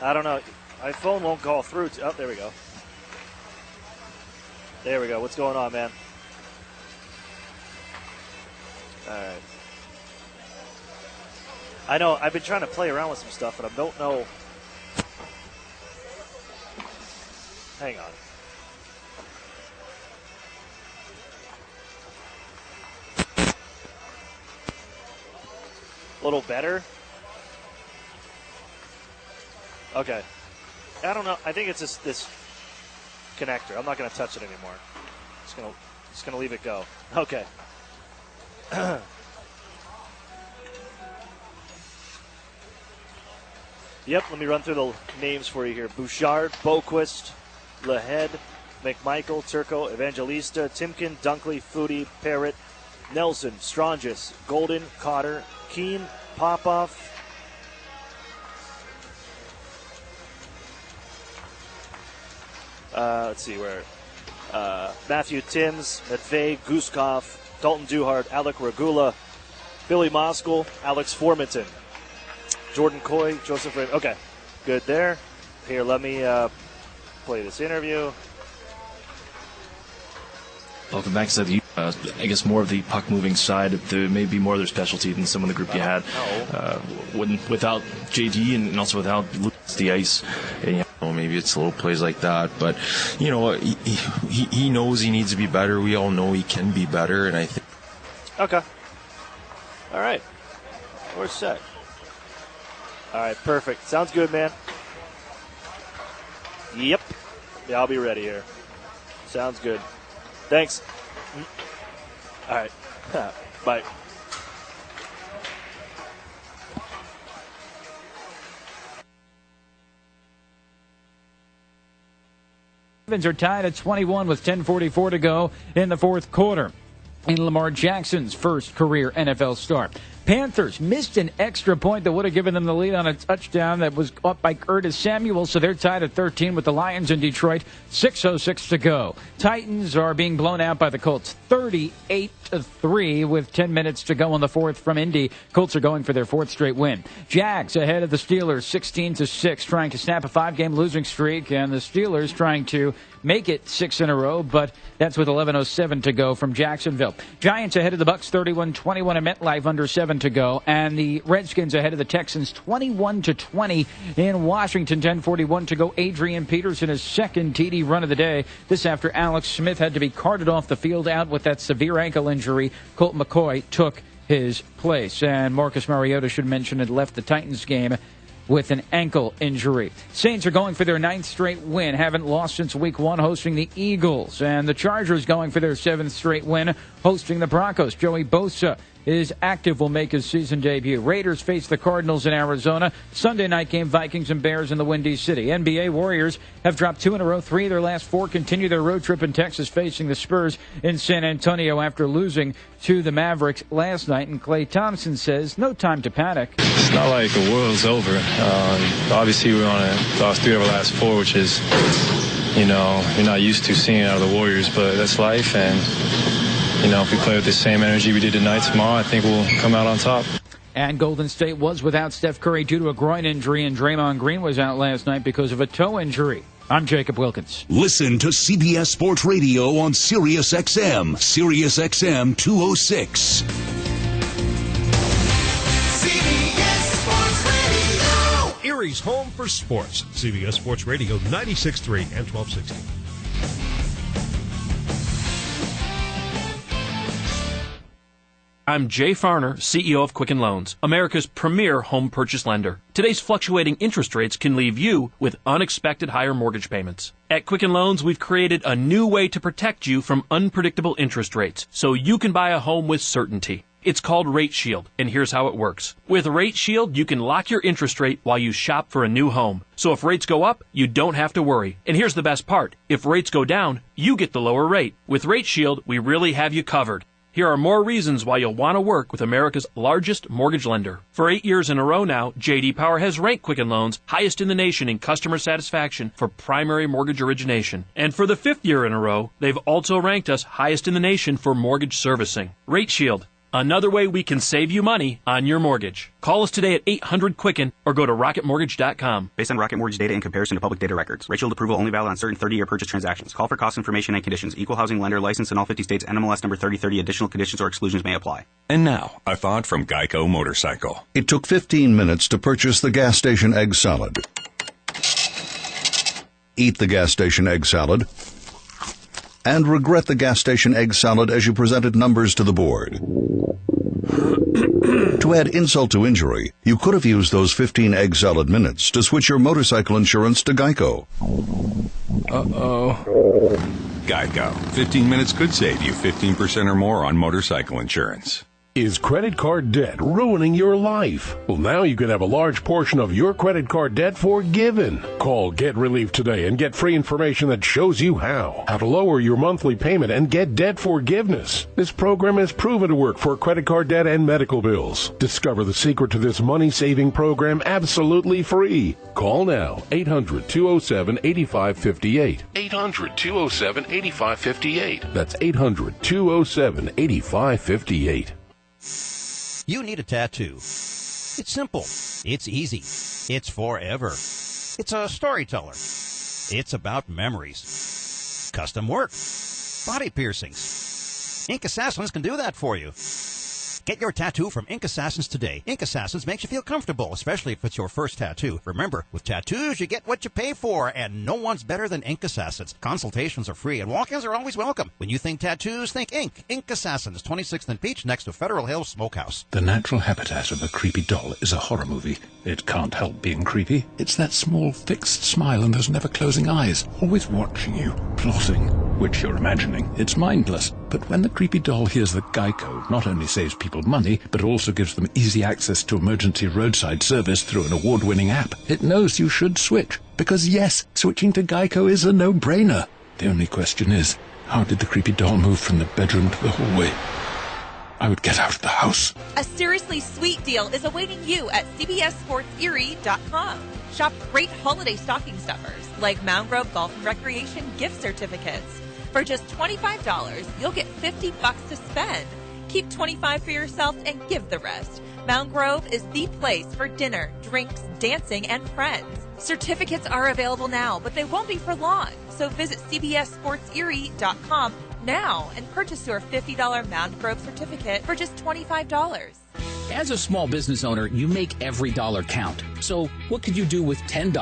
I don't know. My phone won't call through. Oh, there we go. There we go. What's going on, man? All right. I know. I've been trying to play around with some stuff, but I don't know. Hang on. A little better? Okay. I don't know. I think it's just this connector. I'm not going to touch it anymore. Just gonna leave it go. Okay. Yep, let me run through the names for you here. Bouchard, Boquist, Lahead, McMichael, Turco, Evangelista, Timken, Dunkley, Foodie, Parrott, Nelson, Strongis, Golden, Cotter, Keene, Popoff, let's see where. Matthew Timms, McVeigh, Guskov, Dalton Duhart, Alec Regula, Billy Moskal, Alex Formanton, Jordan Coy, Joseph Raymond. Okay, good there. Here, let me play this interview. Welcome back to the, I guess, more of the puck-moving side. There may be more of their specialty than some of the group you had. Without JD and also without the ice. And, maybe it's little plays like that. But, he knows he needs to be better. We all know he can be better. And I think. Okay. All right. We're set. All right, perfect. Sounds good, man. Yep. Yeah, I'll be ready here. Sounds good. Thanks. All right. Bye. Ravens are tied at 21 with 10:44 to go in the fourth quarter. In Lamar Jackson's first career NFL start. Panthers missed an extra point that would have given them the lead on a touchdown that was caught by Curtis Samuel, so they're tied at 13 with the Lions in Detroit. 6:06 to go. Titans are being blown out by the Colts 38-3 with 10 minutes to go in the fourth from Indy. Colts are going for their fourth straight win. Jags ahead of the Steelers 16-6, trying to snap a 5-game losing streak, and the Steelers trying to make it 6 in a row, but that's with 11:07 to go from Jacksonville. Giants ahead of the Bucs 31-21 at MetLife, under 7 to go, and the Redskins ahead of the Texans 21-20 in Washington, 10:41 to go. Adrian Peterson, his second TD run of the day. This after Alex Smith had to be carted off the field out with that severe ankle injury. Colt McCoy took his place, and Marcus Mariota, should mention, had left the Titans game with an ankle injury. Saints are going for their 9th straight win. Haven't lost since week 1, hosting the Eagles. And the Chargers going for their 7th straight win, hosting the Broncos. Joey Bosa is active, will make his season debut. Raiders face the Cardinals in Arizona. Sunday night game, Vikings and Bears in the Windy City. NBA Warriors have dropped 2 in a row. 3 of their last 4 continue their road trip in Texas, facing the Spurs in San Antonio after losing to the Mavericks last night. And Klay Thompson says, no time to panic. It's not like the world's over. Obviously, we're on lost 3 of our last 4, which is, you're not used to seeing out of the Warriors, but that's life. And if we play with the same energy we did tonight, tomorrow, I think we'll come out on top. And Golden State was without Steph Curry due to a groin injury, and Draymond Green was out last night because of a toe injury. I'm Jacob Wilkins. Listen to CBS Sports Radio on Sirius XM. Sirius XM 206. CBS Sports Radio. Erie's home for sports. CBS Sports Radio 96.3 and 1260. I'm Jay Farner, CEO of Quicken Loans, America's premier home purchase lender. Today's fluctuating interest rates can leave you with unexpected higher mortgage payments. At Quicken Loans, we've created a new way to protect you from unpredictable interest rates, so you can buy a home with certainty. It's called Rate Shield, and here's how it works. With Rate Shield, you can lock your interest rate while you shop for a new home. So if rates go up, you don't have to worry. And here's the best part. If rates go down, you get the lower rate. With Rate Shield, we really have you covered. Here are more reasons why you'll want to work with America's largest mortgage lender. For 8 years in a row now, J.D. Power has ranked Quicken Loans highest in the nation in customer satisfaction for primary mortgage origination. And for the 5th year in a row, they've also ranked us highest in the nation for mortgage servicing. Rate Shield. Another way we can save you money on your mortgage. Call us today at 800-QUICKEN or go to rocketmortgage.com. Based on Rocket Mortgage data in comparison to public data records. Rate shield approval only valid on certain 30-year purchase transactions. Call for cost information and conditions. Equal housing lender licensed in all 50 states. NMLS number 3030. Additional conditions or exclusions may apply. And now, a thought from Geico Motorcycle. It took 15 minutes to purchase the gas station egg salad. Eat the gas station egg salad and regret the gas station egg salad as you presented numbers to the board. To add insult to injury, you could have used those 15 egg salad minutes to switch your motorcycle insurance to Geico. Geico. 15 minutes could save you 15% or more on motorcycle insurance. Is credit card debt ruining your life? Well, now you can have a large portion of your credit card debt forgiven. Call Get Relief today and get free information that shows you how to lower your monthly payment and get debt forgiveness. This program has proven to work for credit card debt and medical bills. Discover the secret to this money-saving program absolutely free. Call now, 800-207-8558. 800-207-8558. That's 800-207-8558. You need a tattoo. It's simple. It's easy. It's forever. It's a storyteller. It's about memories. Custom work. Body piercings. Ink Assassins can do that for you. Get your tattoo from Ink Assassins today. Ink Assassins makes you feel comfortable, especially if it's your first tattoo. Remember, with tattoos, you get what you pay for, and no one's better than Ink Assassins. Consultations are free, and walk-ins are always welcome. When you think tattoos, think ink. Ink Assassins, 26th and Peach, next to Federal Hill Smokehouse. The natural habitat of a creepy doll is a horror movie. It can't help being creepy. It's that small, fixed smile and those never-closing eyes, always watching you, plotting, which you're imagining. It's mindless. But when the creepy doll hears that Geico not only saves people money, but also gives them easy access to emergency roadside service through an award-winning app, it knows you should switch. Because yes, switching to Geico is a no-brainer. The only question is, how did the creepy doll move from the bedroom to the hallway? I would get out of the house. A seriously sweet deal is awaiting you at CBSSportsErie.com. Shop great holiday stocking stuffers like Mound Grove Golf and Recreation gift certificates. For just $25, you'll get $50 to spend. Keep $25 for yourself and give the rest. Mound Grove is the place for dinner, drinks, dancing, and friends. Certificates are available now, but they won't be for long. So visit CBSSportsErie.com now and purchase your $50 Mound Grove certificate for just $25. As a small business owner, you make every dollar count. So what could you do with $10?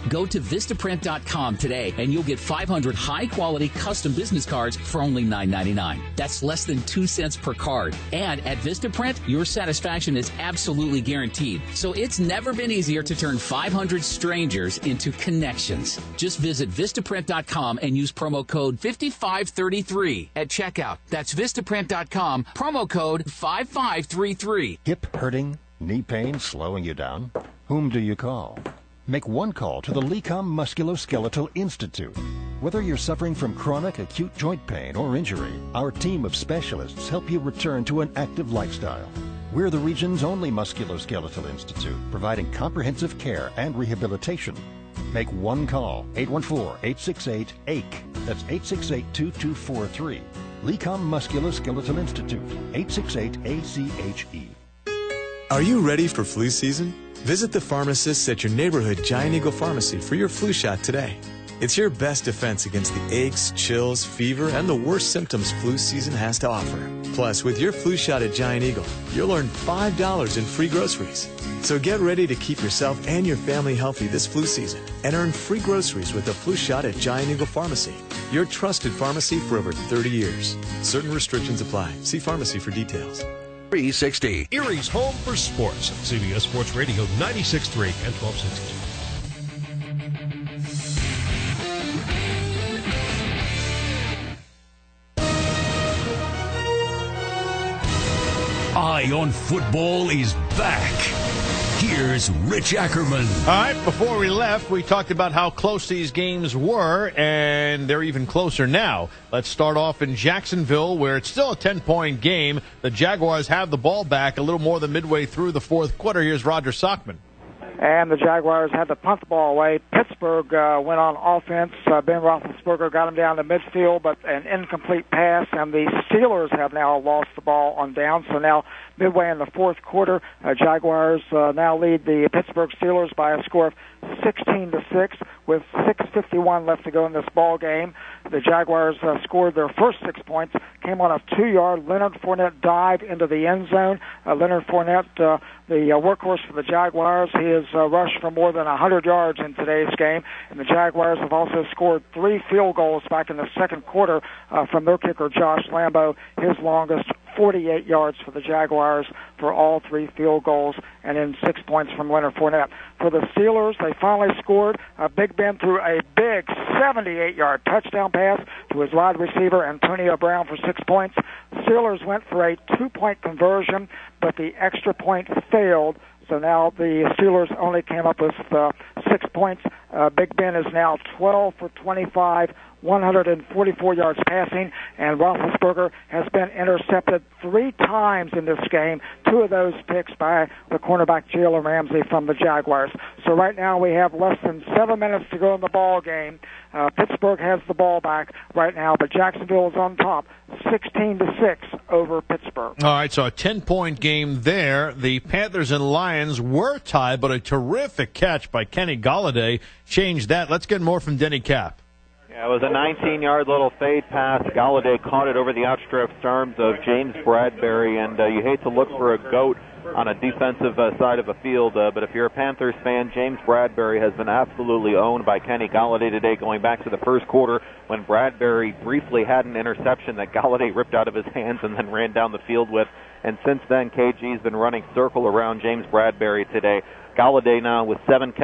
Go to Vistaprint.com today and you'll get 500 high-quality custom business cards for only $9.99. That's less than 2 cents per card. And at Vistaprint, your satisfaction is absolutely guaranteed. So it's never been easier to turn 500 strangers into connections. Just visit Vistaprint.com and use promo code 5533 at checkout. That's Vistaprint.com, promo code 5533. Hip hurting? Knee pain slowing you down? Whom do you call? Make one call to the LECOM Musculoskeletal Institute. Whether you're suffering from chronic acute joint pain or injury, our team of specialists help you return to an active lifestyle. We're the region's only musculoskeletal institute, providing comprehensive care and rehabilitation. Make one call, 814-868-ACHE. That's 868-2243. LECOM Musculoskeletal Institute, 868-ACHE. Are you ready for flu season? Visit the pharmacists at your neighborhood Giant Eagle Pharmacy for your flu shot today. It's your best defense against the aches, chills, fever, and the worst symptoms flu season has to offer. Plus, with your flu shot at Giant Eagle, you'll earn $5 in free groceries. So get ready to keep yourself and your family healthy this flu season and earn free groceries with the flu shot at Giant Eagle Pharmacy, your trusted pharmacy for over 30 years. Certain restrictions apply. See pharmacy for details. 360. Erie's home for sports. CBS Sports Radio 96.3 and 1260. Eye on Football is back. Here's Rich Ackerman. All right, before we left, we talked about how close these games were, and they're even closer now. Let's start off in Jacksonville, where it's still a 10-point game. The Jaguars have the ball back a little more than midway through the fourth quarter. Here's Roger Sockman. and the Jaguars had to punt the ball away. Pittsburgh went on offense. Ben Roethlisberger got him down to midfield, but an incomplete pass, and the Steelers have now lost the ball on down. So now, midway in the fourth quarter, Jaguars now lead the Pittsburgh Steelers by a score of 16-6 with 6:51 left to go in this ball game. The Jaguars scored their first 6 points, came on a 2-yard Leonard Fournette dive into the end zone. Leonard Fournette, the workhorse for the Jaguars, he has rushed for more than 100 yards in today's game, and the Jaguars have also scored 3 field goals back in the second quarter from their kicker, Josh Lambo, his longest, 48 yards for the Jaguars for all 3 field goals, and in 6 points from Leonard Fournette. For the Steelers, they finally scored. Big Ben threw a big 78-yard touchdown pass to his wide receiver, Antonio Brown, for 6 points. The Steelers went for a 2-point conversion, but the extra point failed. So now the Steelers only came up with 6 points. Big Ben is now 12 for 25, 144 yards passing, and Roethlisberger has been intercepted 3 times in this game, 2 of those picks by the cornerback Jalen Ramsey from the Jaguars. So right now we have less than 7 minutes to go in the ball game. Pittsburgh has the ball back right now, but Jacksonville is on top, 16-6 over Pittsburgh. All right, so a 10-point game there. The Panthers and Lions were tied, but a terrific catch by Kenny Golladay changed that. Let's get more from Denny Cap. Yeah, it was a 19-yard little fade pass. Golladay caught it over the outstretched arms of James Bradbury, and you hate to look for a goat on a defensive side of a field, but if you're a Panthers fan, James Bradbury has been absolutely owned by Kenny Golladay today, going back to the first quarter when Bradbury briefly had an interception that Golladay ripped out of his hands and then ran down the field with, and since then KG's been running circle around James Bradbury today. Golladay now with 8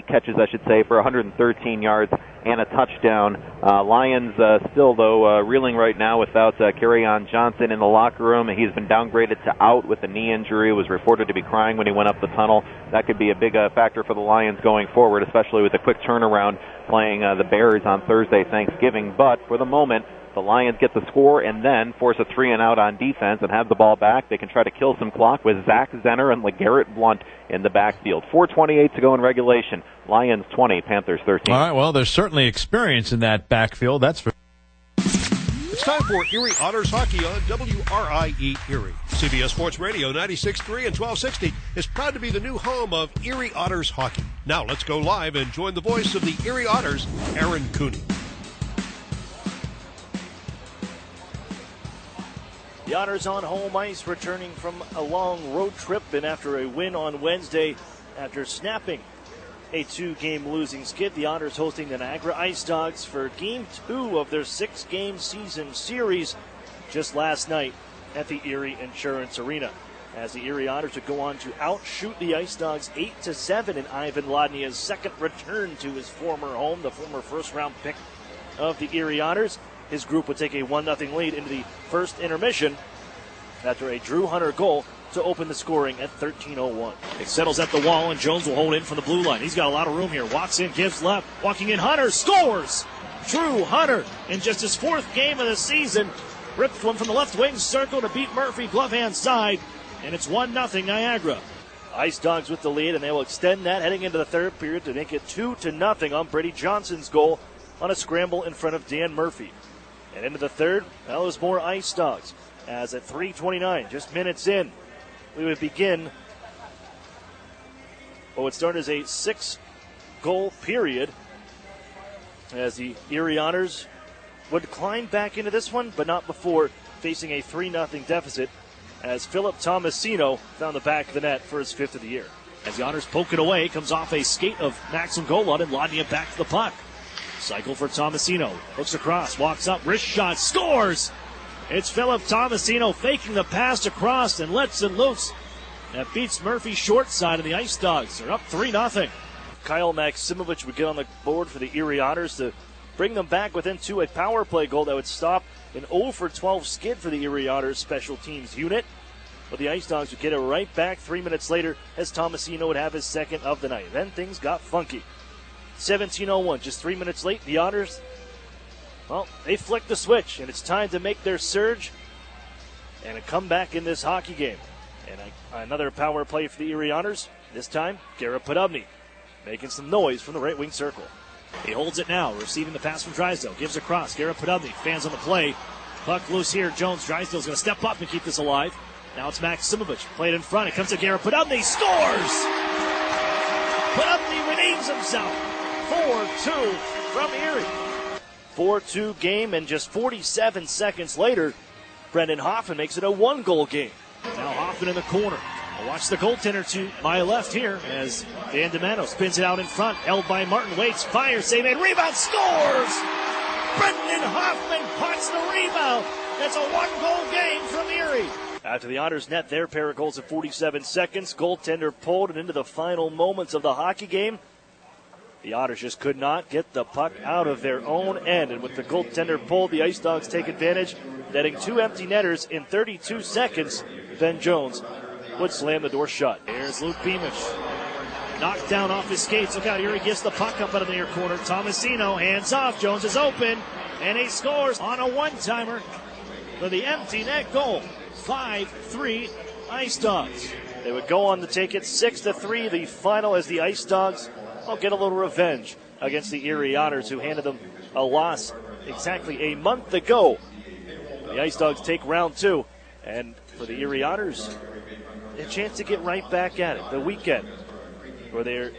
catches, I should say, for 113 yards and a touchdown. Lions still, though, reeling right now without Kerryon Johnson in the locker room. He's been downgraded to out with a knee injury. Was reported to be crying when he went up the tunnel. That could be a big factor for the Lions going forward, especially with a quick turnaround playing the Bears on Thursday, Thanksgiving. But for the moment, the Lions get the score and then force a 3-and-out on defense and have the ball back. They can try to kill some clock with Zach Zenner and LeGarrette Blount in the backfield. 4:28 to go in regulation. Lions 20, Panthers 13. All right, well, there's certainly experience in that backfield. That's for. It's time for Erie Otters Hockey on WRIE Erie. CBS Sports Radio 96.3 and 1260 is proud to be the new home of Erie Otters Hockey. Now let's go live and join the voice of the Erie Otters, Aaron Cooney. The Otters on home ice, returning from a long road trip, and after a win on Wednesday, after snapping a 2-game losing skid, the Otters hosting the Niagara Ice Dogs for Game 2 of their 6-game season series just last night at the Erie Insurance Arena. As the Erie Otters would go on to outshoot the Ice Dogs 8-7 in Ivan Ladnia's second return to his former home, the former first-round pick of the Erie Otters. His group would take a 1-0 lead into the first intermission after a Drew Hunter goal to open the scoring at 13:01. It settles at the wall, and Jones will hold in from the blue line. He's got a lot of room here. Walks in, gives left. Walking in, Hunter scores! Drew Hunter, in just his 4th game of the season, ripped one from the left wing circle to beat Murphy, glove hand side, and it's 1-0 Niagara. Ice Dogs with the lead, and they will extend that heading into the third period to make it 2-0 on Brady Johnson's goal on a scramble in front of Dan Murphy. And into the third, that was more Ice Dogs. As at 3:29, just minutes in, we would begin what would start as a 6-goal period as the Erie Otters would climb back into this one, but not before facing a 3-0 deficit as Philip Tomasino found the back of the net for his 5th of the year. As the Otters poke it away, comes off a skate of Maxim Golod, and Ladnia back to the puck. Cycle for Tomasino. Looks across, walks up, wrist shot, scores! It's Philip Tomasino faking the pass across and lets it loose. That beats Murphy's short side, of the Ice Dogs are up 3-0. Kyle Maximovich would get on the board for the Erie Otters to bring them back within 2, a power play goal that would stop an 0-for-12 skid for the Erie Otters special teams unit. But the Ice Dogs would get it right back 3 minutes later as Tomasino would have his 2nd of the night. Then things got funky. 17:01, just 3 minutes late, the Otters, well, they flicked the switch, and it's time to make their surge and a comeback in this hockey game. And another power play for the Erie Otters. This time, Garrett Podobny making some noise from the right wing circle. He holds it now, receiving the pass from Drysdale. Gives across. Garrett Podobny, fans on the play. Puck loose here. Jones, Drysdale's going to step up and keep this alive. Now it's Maximovich. Played in front. It comes to Garrett Podobny. Scores! Podobny redeems himself. 4-2 from Erie. 4-2 game, and just 47 seconds later, Brendan Hoffman makes it a one-goal game. Now Hoffman in the corner. Watch the goaltender to my left here as Van Domano spins it out in front. Held by Martin. Waits, fires, save, and rebound, scores! Brendan Hoffman puts the rebound. It's a one-goal game from Erie. After the Otters net their pair of goals in 47 seconds, goaltender pulled it into the final moments of the hockey game. The Otters just could not get the puck out of their own end, and with the goaltender pulled, the Ice Dogs take advantage, netting 2 empty netters in 32 seconds. Ben Jones would slam the door shut. Here's Luke Beamish. Knocked down off his skates. Look out, Erie gets the puck up out of the near corner. Tomasino, hands off. Jones is open, and he scores on a one-timer for the empty net goal. 5-3 Ice Dogs. They would go on to take it 6-3, the final, as the Ice Dogs will get a little revenge against the Erie Otters, who handed them a loss exactly a month ago. The Ice Dogs take round 2, and for the Erie Otters, a chance to get right back at it. The weekend, where they're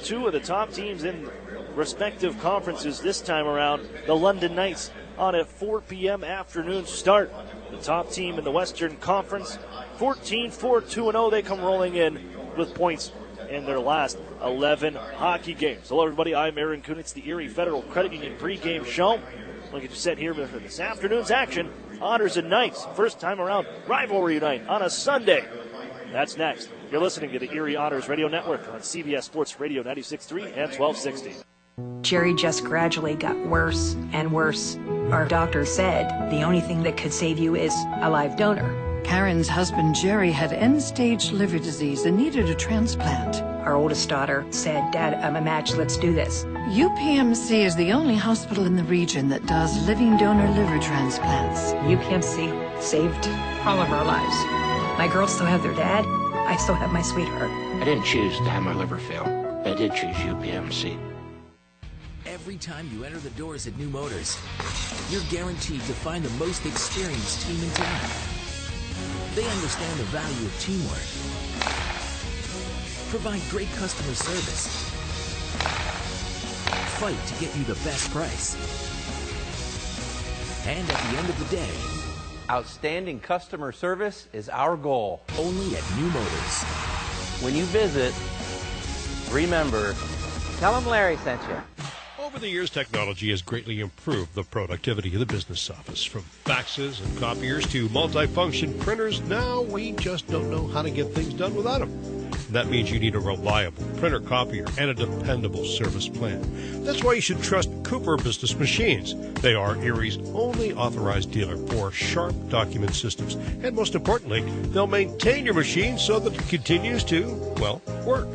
2 of the top teams in respective conferences this time around. The London Knights on a 4 p.m. afternoon start. The top team in the Western Conference, 14-4-2-0. They come rolling in with points in their last 11 hockey games. Hello, everybody. I'm Aaron Kunitz, the Erie Federal Credit Union pregame show. We'll get you set here for this afternoon's action. Otters and Knights, first time around rivalry night on a Sunday. That's next. You're listening to the Erie Otters Radio Network on CBS Sports Radio 96.3 and 1260. Jerry just gradually got worse and worse. Our doctor said the only thing that could save you is a live donor. Karen's husband Jerry had end-stage liver disease and needed a transplant. Our oldest daughter said, Dad, I'm a match, let's do this. UPMC is the only hospital in the region that does living donor liver transplants. UPMC saved all of our lives. My girls still have their dad. I still have my sweetheart. I didn't choose to have my liver fail. I did choose UPMC. Every time you enter the doors at New Motors, you're guaranteed to find the most experienced team in town. They understand the value of teamwork, provide great customer service, fight to get you the best price, and at the end of the day, outstanding customer service is our goal. Only at New Motors. When you visit, remember, tell them Larry sent you. Over the years, technology has greatly improved the productivity of the business office. From faxes and copiers to multifunction printers, now we just don't know how to get things done without them. That means you need a reliable printer copier and a dependable service plan. That's why you should trust Cooper Business Machines. They are Erie's only authorized dealer for sharp document systems. And most importantly, they'll maintain your machine so that it continues to, well, work.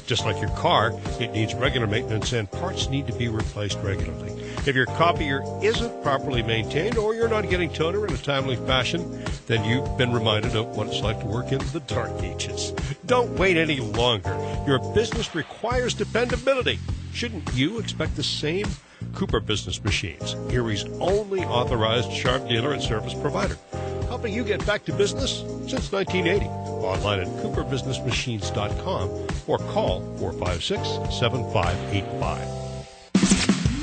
Just like your car, it needs regular maintenance and parts need to be replaced regularly. If your copier isn't properly maintained or you're not getting toner in a timely fashion, then you've been reminded of what it's like to work in the dark ages. Don't wait any longer. Your business requires dependability. Shouldn't you expect the same? Cooper Business Machines, Erie's only authorized sharp dealer and service provider, helping you get back to business since 1980. Online at cooperbusinessmachines.com or call 456-7585.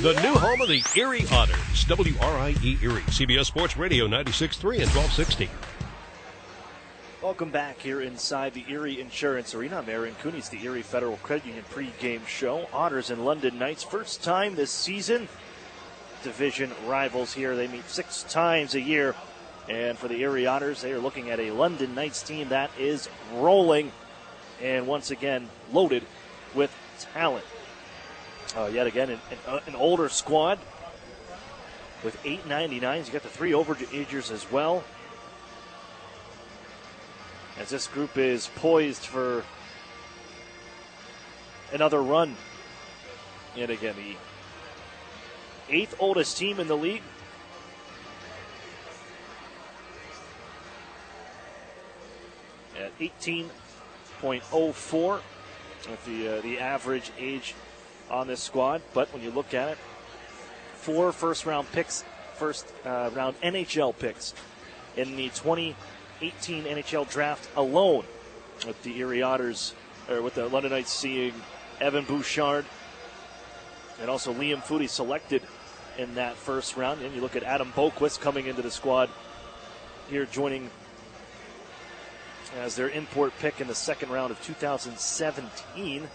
The new home of the Erie Otters, WRIE Erie, CBS Sports Radio 96.3 and 1260. Welcome back here inside the Erie Insurance Arena. I'm Aaron Cooney's the Erie Federal Credit Union pregame show. Otters and London Knights, first time this season. Division rivals here. They meet 6 times a year. And for the Erie Otters, they are looking at a London Knights team that is rolling and once again loaded with talent. Yet again, an older squad with 899s. You got the 3 overagers as well. As this group is poised for another run. And again, the 8th oldest team in the league. At 18.04 with the average age on this squad. But when you look at it, 4 first-round picks, first-round NHL picks in the 2018 NHL draft alone, with the Erie Otters, or with the London Knights seeing Evan Bouchard and also Liam Foudy selected in that first round. And you look at Adam Boquist coming into the squad here, joining as their import pick in the second round of 2017.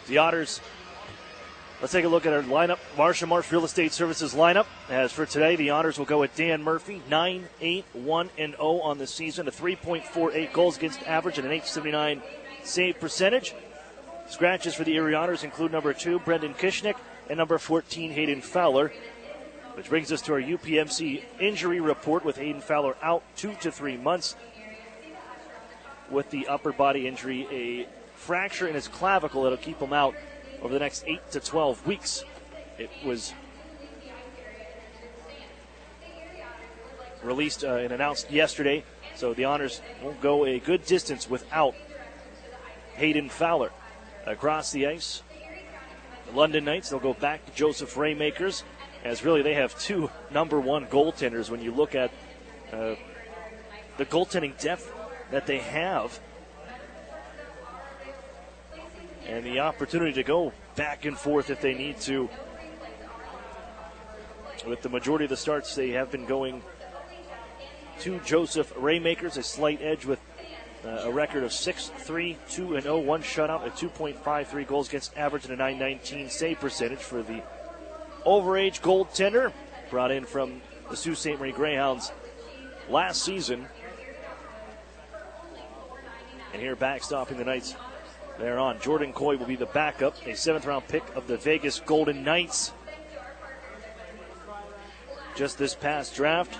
The Otters, let's take a look at our lineup. Marsh Real Estate Services lineup. As for today, the Otters will go with Dan Murphy, 9-8-1-0 on the season, a 3.48 goals against average and an .879 save percentage. Scratches for the Erie Otters include number 2, Brendan Kishnick, and number 14, Hayden Fowler. Which brings us to our UPMC injury report, with Hayden Fowler out 2 to 3 months with the upper body injury, a fracture in his clavicle that'll keep him out over the next 8 to 12 weeks. It was released and announced yesterday, so the Otters won't go a good distance without Hayden Fowler. Across the ice, the London Knights, they'll go back to Joseph Raymakers, as really they have 2 number 1 goaltenders when you look at the goaltending depth that they have. And the opportunity to go back and forth if they need to. With the majority of the starts, they have been going to Joseph Raymakers, a slight edge with a record of 6-3-2-0, 1 shutout, a 2.53 goals against average, and a .919 save percentage for the overage goaltender, brought in from the Sault Ste. Marie Greyhounds last season. And here backstopping the Knights, they're on. Jordan Coy will be the backup, a 7th-round pick of the Vegas Golden Knights. Just this past draft,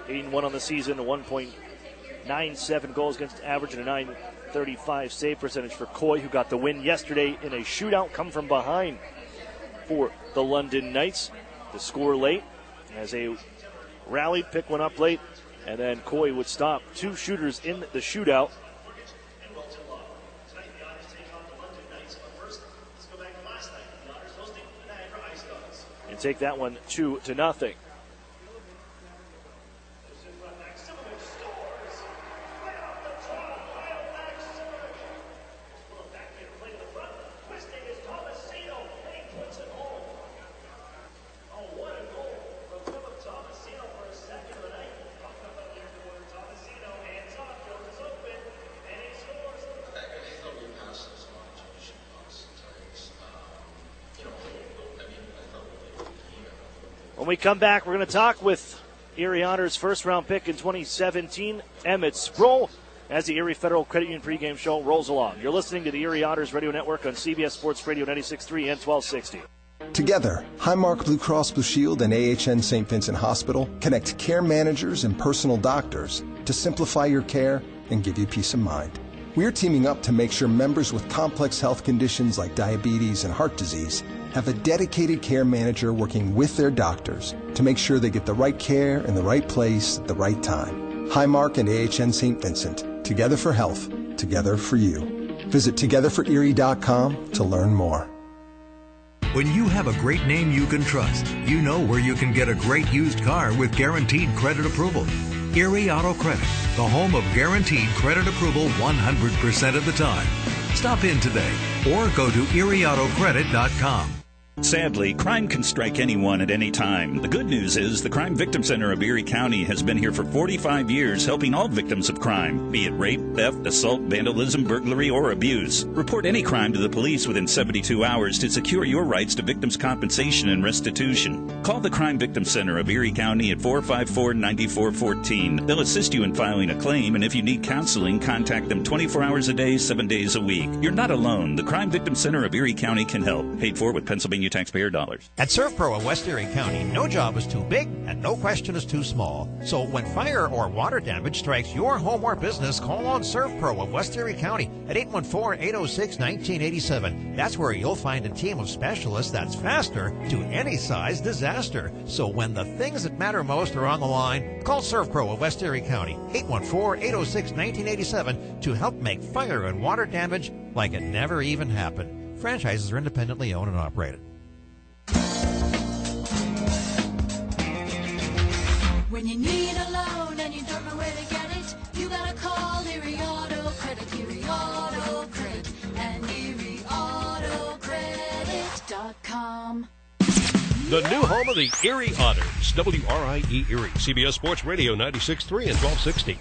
8-1 on the season, a 1.97 goals against average and a .935 save percentage for Coy, who got the win yesterday in a shootout, come from behind for the London Knights to score late as they rallied, pick one up late, and then Coy would stop 2 shooters in the shootout. And take that one 2-0. When we come back, we're going to talk with Erie Otters' first-round pick in 2017, Emmett Sproul, as the Erie Federal Credit Union pregame show rolls along. You're listening to the Erie Otters Radio Network on CBS Sports Radio 96.3 and 1260. Together, Highmark Blue Cross Blue Shield and AHN St. Vincent Hospital connect care managers and personal doctors to simplify your care and give you peace of mind. We're teaming up to make sure members with complex health conditions like diabetes and heart disease have a dedicated care manager working with their doctors to make sure they get the right care in the right place at the right time. Highmark and AHN St. Vincent, together for health, together for you. Visit togetherforerie.com to learn more. When you have a great name you can trust, you know where you can get a great used car with guaranteed credit approval. Erie Auto Credit, the home of guaranteed credit approval 100% of the time. Stop in today or go to erieautocredit.com. Sadly, crime can strike anyone at any time. The good news is the Crime Victim Center of Erie County has been here for 45 years helping all victims of crime, be it rape, theft, assault, vandalism, burglary, or abuse. Report any crime to the police within 72 hours to secure your rights to victims' compensation and restitution. Call the Crime Victim Center of Erie County at 454-9414. They'll assist you in filing a claim, and if you need counseling, contact them 24 hours a day, 7 days a week. You're not alone. The Crime Victim Center of Erie County can help. Paid for with Pennsylvania taxpayer dollars. At ServPro of West Erie County, no job is too big and no question is too small. So when fire or water damage strikes your home or business, call on ServPro of West Erie County at 814-806-1987. That's where you'll find a team of specialists that's faster to any size disaster. So when the things that matter most are on the line, call ServPro of West Erie County, 814-806-1987 to help make fire and water damage like it never even happened. Franchises are independently owned and operated. When you need a loan and you don't know where to get it, you gotta call Erie Auto Credit, Erie Auto Credit, and ErieAutoCredit.com. The new home of the Erie Otters, WRIE Erie, CBS Sports Radio 96.3 and 1260.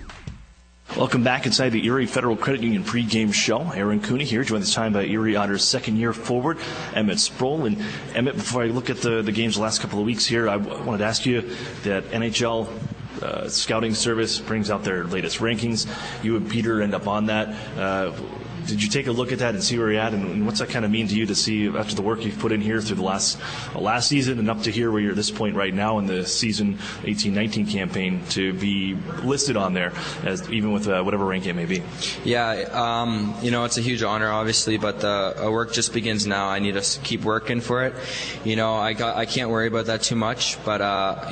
Welcome back inside the Erie Federal Credit Union pregame show. Aaron Cooney here, joined this time by Erie Otters' second-year forward, Emmett Sproul. And Emmett, before I look at the games the last couple of weeks here, I wanted to ask you that NHL scouting service brings out their latest rankings. You and Peter end up on that. Did you take a look at that and see where you're at, and what's that kind of mean to you to see after the work you've put in here through the last season and up to here where you're at this point right now in the season 18-19 campaign to be listed on there, as even with whatever rank it may be? Yeah, it's a huge honor, obviously, but the work just begins now. I need to keep working for it. I can't worry about that too much, but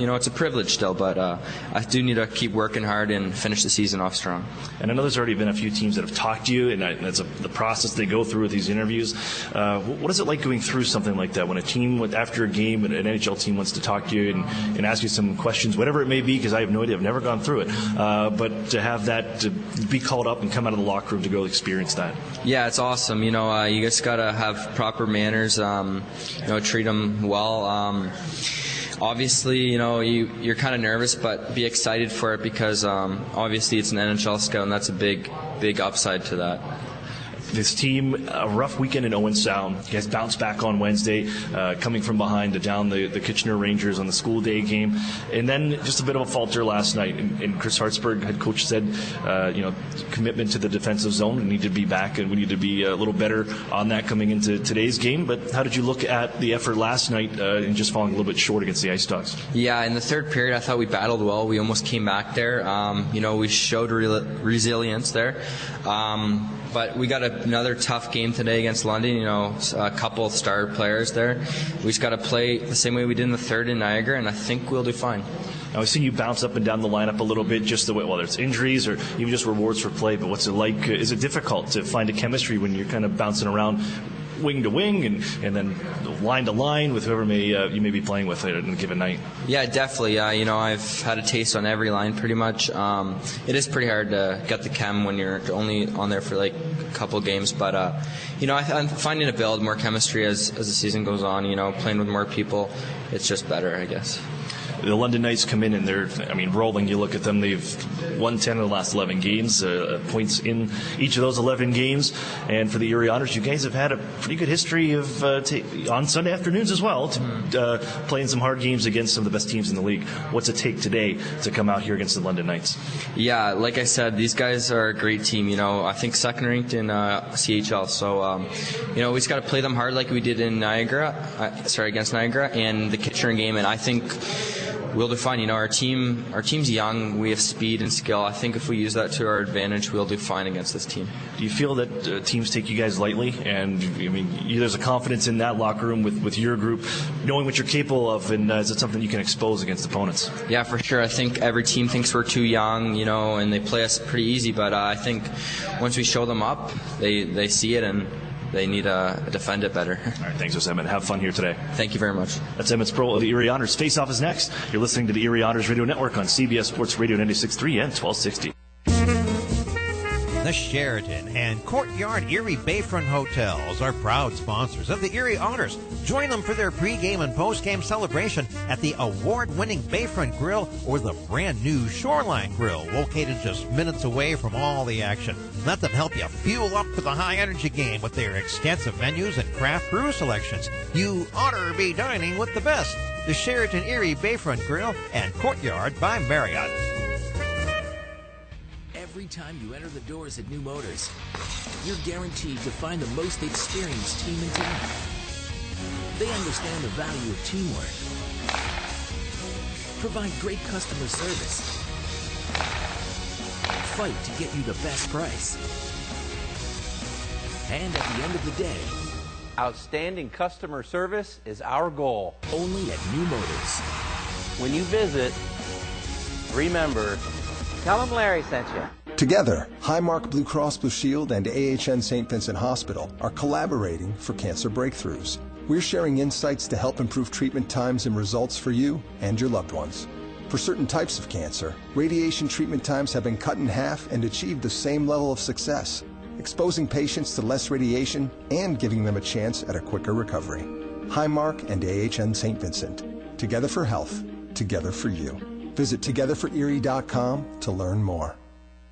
it's a privilege still. But I do need to keep working hard and finish the season off strong. And I know there's already been a few teams that have talked to you, and that's the process they go through with these interviews. What is it like going through something like that when a team, after a game, an NHL team wants to talk to you and ask you some questions, whatever it may be, because I have no idea, I've never gone through it, but to have that, to be called up and come out of the locker room to go experience that? Yeah, it's awesome. You just got to have proper manners, treat them well. Obviously, you're kind of nervous, but be excited for it because obviously it's an NHL scout, and that's a big upside to that. This team, a rough weekend in Owen Sound. You guys bounced back on Wednesday, coming from behind to down the Kitchener Rangers on the school day game. And then just a bit of a falter last night. And Chris Hartsburg, head coach, said, commitment to the defensive zone. We need to be back and we need to be a little better on that coming into today's game. But how did you look at the effort last night and just falling a little bit short against the Ice Dogs? Yeah, in the third period, I thought we battled well. We almost came back there. We showed resilience there. But we got another tough game today against London. A couple of star players there. We just got to play the same way we did in the third in Niagara, and I think we'll do fine. Now, I've seen you bounce up and down the lineup a little bit, just the way, whether it's injuries or even just rewards for play. But what's it like? Is it difficult to find a chemistry when you're kind of bouncing around wing to wing and then line to line with whoever you may be playing with in a given night? Yeah, definitely. I've had a taste on every line pretty much. It is pretty hard to get the chem when you're only on there for like a couple games, but I'm finding to build more chemistry as the season goes on. Playing with more people, it's just better, I guess. The London Knights come in and they're, rolling. You look at them, they've won 10 of the last 11 games, points in each of those 11 games. And for the Erie Otters, you guys have had a pretty good history of, on Sunday afternoons as well, playing some hard games against some of the best teams in the league. What's it take today to come out here against the London Knights? Yeah, like I said, these guys are a great team. I think second ranked in CHL. So, we just got to play them hard like we did in against Niagara and the Kitchener game. And I think we'll do fine. Our team's young. We have speed and skill. I think if we use that to our advantage, we'll do fine against this team. Do you feel that teams take you guys lightly? And there's a confidence in that locker room with your group, knowing what you're capable of, and is it something you can expose against opponents? Yeah, for sure. I think every team thinks we're too young, and they play us pretty easy. But I think once we show them up, they see it and they need to defend it better. All right, thanks, Emmett. Have fun here today. Thank you very much. That's Emmett Sproul of the Erie Otters. Face-Off is next. You're listening to the Erie Otters Radio Network on CBS Sports Radio 96.3 and 1260. The Sheraton and Courtyard Erie Bayfront Hotels are proud sponsors of the Erie Otters. Join them for their pregame and postgame celebration at the award-winning Bayfront Grill or the brand-new Shoreline Grill, located just minutes away from all the action. Let them help you fuel up for the high-energy game with their extensive menus and craft brew selections. You oughter be dining with the best. The Sheraton Erie Bayfront Grill and Courtyard by Marriott. Every time you enter the doors at New Motors, you're guaranteed to find the most experienced team in town. They understand the value of teamwork, provide great customer service, fight to get you the best price, and at the end of the day, Outstanding customer service is our goal. Only at New Motors. When you visit, remember, tell them Larry sent you. Together, Highmark Blue Cross Blue Shield and AHN St. Vincent Hospital are collaborating for cancer breakthroughs. We're sharing insights to help improve treatment times and results for you and your loved ones. For certain types of cancer, radiation treatment times have been cut in half and achieved the same level of success, exposing patients to less radiation and giving them a chance at a quicker recovery. Highmark and AHN St. Vincent. Together for health, together for you. Visit togetherforerie.com to learn more.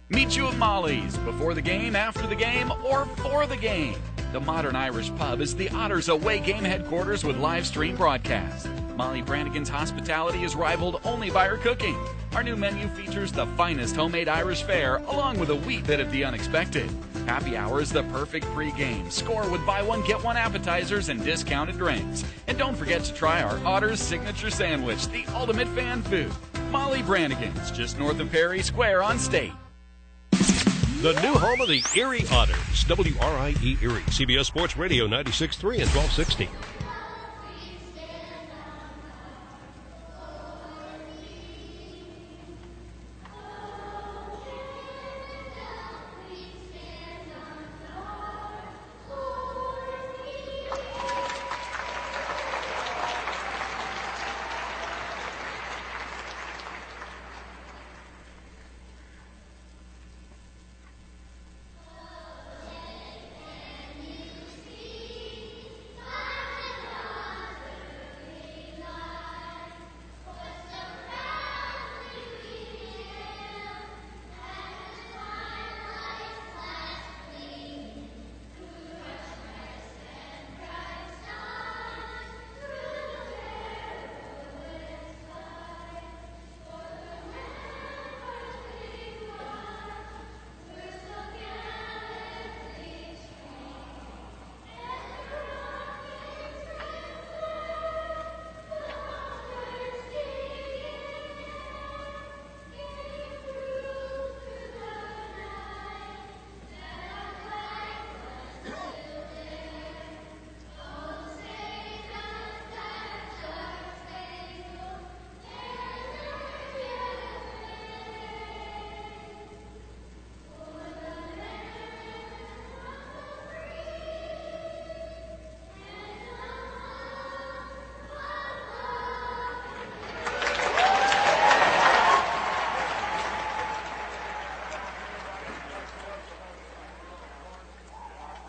Meet you at Molly's before the game, after the game, or for the game. The Modern Irish Pub is the Otters away game headquarters with live stream broadcast. Molly Brannigan's hospitality is rivaled only by her cooking. Our new menu features the finest homemade Irish fare, along with a wee bit of the unexpected. Happy hour is the perfect pregame. Score with buy one, get one appetizers and discounted drinks. And don't forget to try our Otters signature sandwich, the ultimate fan food. Molly Brannigan's, just north of Perry Square on State. The new home of the Erie Otters, WRIE Erie, CBS Sports Radio 96.3 and 1260.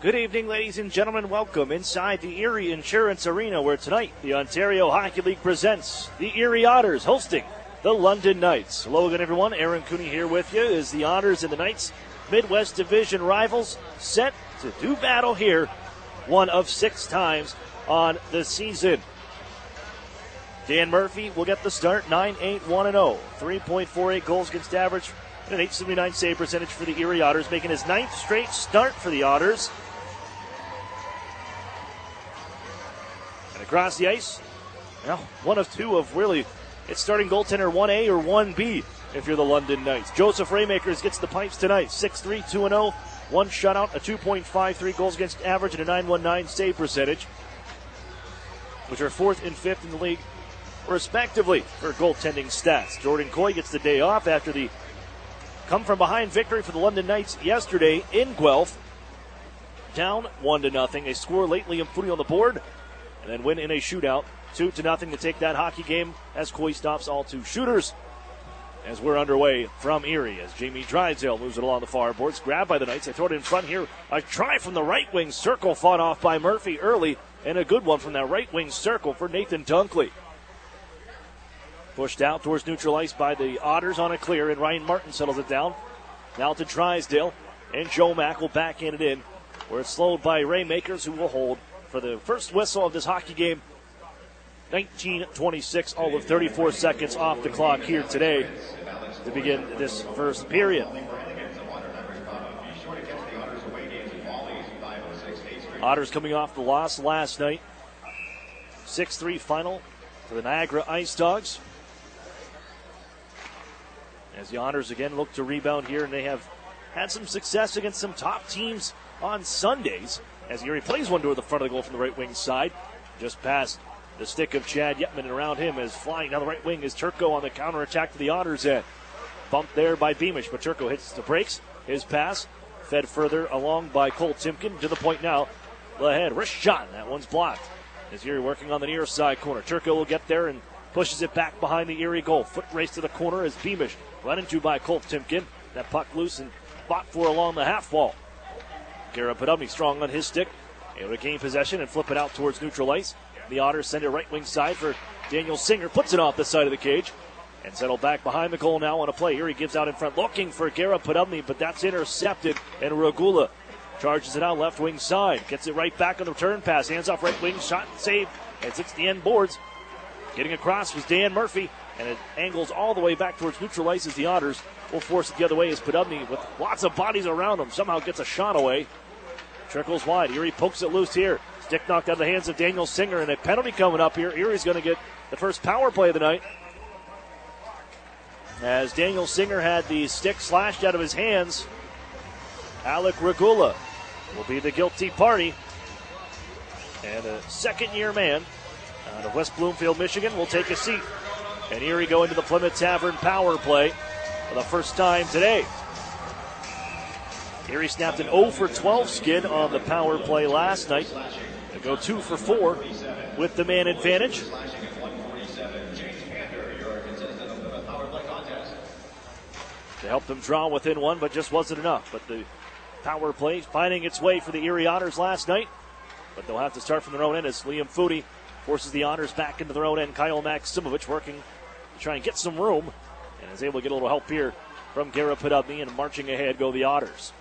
Good evening, ladies and gentlemen. Welcome inside the Erie Insurance Arena, where tonight the Ontario Hockey League presents the Erie Otters hosting the London Knights. Hello again, everyone. Aaron Cooney here with you as the Otters and the Knights, Midwest Division rivals, set to do battle here, one of 6 times on the season. Dan Murphy will get the start, 9-8-1-0, 3.48 goals against average, and an .879 save percentage for the Erie Otters, making his 9th straight start for the Otters. And across the ice, well, one of 2 of really, it's starting goaltender 1A or 1B if you're the London Knights. Joseph Raymakers gets the pipes tonight, 6'3", 2-0, 1 shutout, a 2.53 goals against average, and a .919 save percentage, which are 4th and 5th in the league, respectively, for goaltending stats. Jordan Coy gets the day off after the come-from-behind victory for the London Knights yesterday in Guelph. Down 1-0. They score late, Liam Footy on the board, and then win in a shootout 2-0 to take that hockey game as Coy stops all 2 shooters. as we're underway from Erie as Jamie Drysdale moves it along the far boards. Grabbed by the Knights. They throw it in front here. A try from the right wing circle fought off by Murphy early, and a good one from that right wing circle for Nathan Dunkley. Pushed out towards neutral ice by the Otters on a clear, and Ryan Martin settles it down. Now to Drysdale, and Joe Mack will backhand it in, where it's slowed by Ray Makers, who will hold for the first whistle of this hockey game. 19:26, all of 34 seconds off the clock here today to begin this first period. Otters coming off the loss last night. 6-3 final for the Niagara Ice Dogs. As the Otters again look to rebound here, and they have had some success against some top teams on Sundays. As Erie plays one toward the front of the goal from the right wing side. Just past the stick of Chad Yetman, and around him is flying down the right wing is Turco on the counterattack to the Otters end. Bumped there by Beamish, but Turco hits the brakes. His pass fed further along by Cole Timken to the point now. Ahead, wrist shot. That one's blocked. As Erie working on the near side corner. Turco will get there and pushes it back behind the Erie goal. Foot race to the corner as Beamish run into by Cole Timken. That puck loose and fought for along the half wall. Garrett Podubny strong on his stick. Able to gain possession and flip it out towards neutral ice. The Otters send it right wing side for Daniel Singer. Puts it off the side of the cage. And settle back behind the goal now on a play. Erie gives out in front looking for Garrett Podubny, but that's intercepted. And Regula charges it out left wing side. Gets it right back on the return pass. Hands off right wing. Shot saved as it's the end boards. Getting across was Dan Murphy. And it angles all the way back towards neutral ice as the Otters will force it the other way as Podubny with lots of bodies around him somehow gets a shot away. Trickles wide. Erie pokes it loose here. Stick knocked out of the hands of Daniel Singer, and a penalty coming up here. Erie's going to get the first power play of the night. As Daniel Singer had the stick slashed out of his hands, Alec Regula will be the guilty party. And a second-year man out of West Bloomfield, Michigan, will take a seat. And Erie go into the Plymouth Tavern power play for the first time today. Erie snapped an 0 for 12 skid on the power play last night. They go 2 for 4 with the man advantage. To help them draw within one, but just wasn't enough. But the power play finding its way for the Erie Otters last night. But they'll have to start from their own end as Liam Foodie forces the Otters back into their own end. Kyle Maximovich working to try and get some room and is able to get a little help here from Garrett Podubny, and marching ahead go the Otters.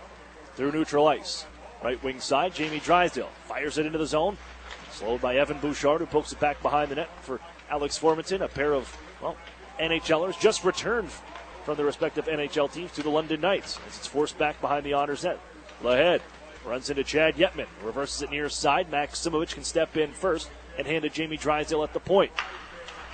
Through neutral ice. Right wing side, Jamie Drysdale fires it into the zone. Slowed by Evan Bouchard, who pokes it back behind the net for Alex Formanton. A pair of, NHLers just returned from their respective NHL teams to the London Knights as it's forced back behind the Otters net. Lahead runs into Chad Yetman. Reverses it near side. Maximovich can step in first and hand to Jamie Drysdale at the point.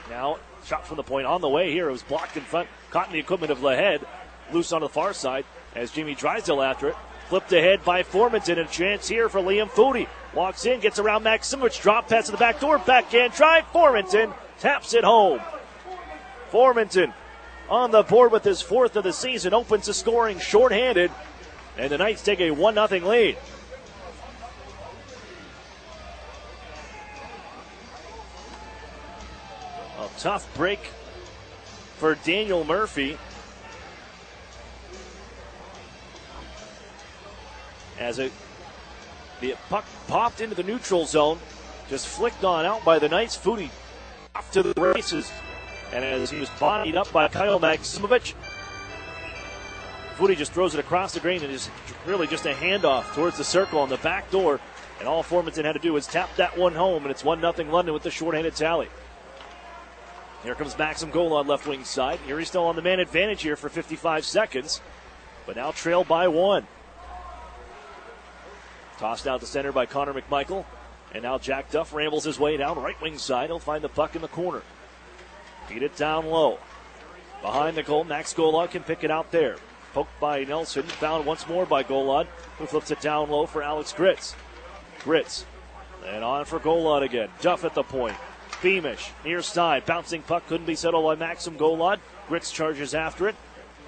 Now, shot from the point on the way here. It was blocked in front. Caught in the equipment of Lahead. Loose on the far side as Jamie Drysdale after it. Flipped ahead by Formanton, and a chance here for Liam Foodie. Walks in, gets around Maximovich, drop pass to the back door, backhand drive. Formanton taps it home. Formanton on the board with his 4th of the season, opens the scoring shorthanded, and the Knights take a 1-0 lead. A tough break for Daniel Murphy. As the puck popped into the neutral zone, just flicked on out by the Knights. Foodie off to the races. And as he was bodied up by Kyle Maximovich, Foodie just throws it across the green and is really just a handoff towards the circle on the back door. And all Formanton had to do was tap that one home, and it's 1-0 London with the shorthanded tally. Here comes Maxim Gola on left wing side. Erie's still on the man advantage here for 55 seconds, but now trailed by 1. Tossed out to center by Connor McMichael. And now Jack Duff rambles his way down right wing side. He'll find the puck in the corner. Feed it down low. Behind the goal, Max Golod can pick it out there. Poked by Nelson. Found once more by Golod, who flips it down low for Alex Gritz. Gritz. And on for Golod again. Duff at the point. Beamish, near side. Bouncing puck couldn't be settled by Maxim Golod. Gritz charges after it.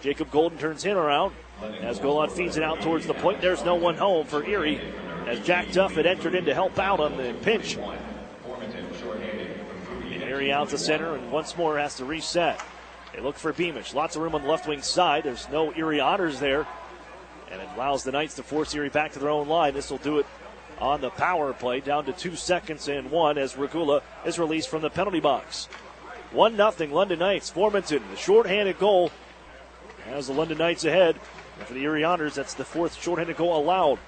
Jacob Golden turns him around as Golod feeds it out towards the point. There's no one home for Erie as Jack Duff had entered in to help out on the pinch. And Erie out to center and once more has to reset. They look for Beamish. Lots of room on the left wing side. There's no Erie Otters there. And it allows the Knights to force Erie back to their own line. This will do it on the power play, down to 2 seconds and 1 as Regula is released from the penalty box. 1-0 London Knights. Formanton, the shorthanded goal, has the London Knights ahead. And for the Erie Otters, that's the 4th shorthanded goal allowed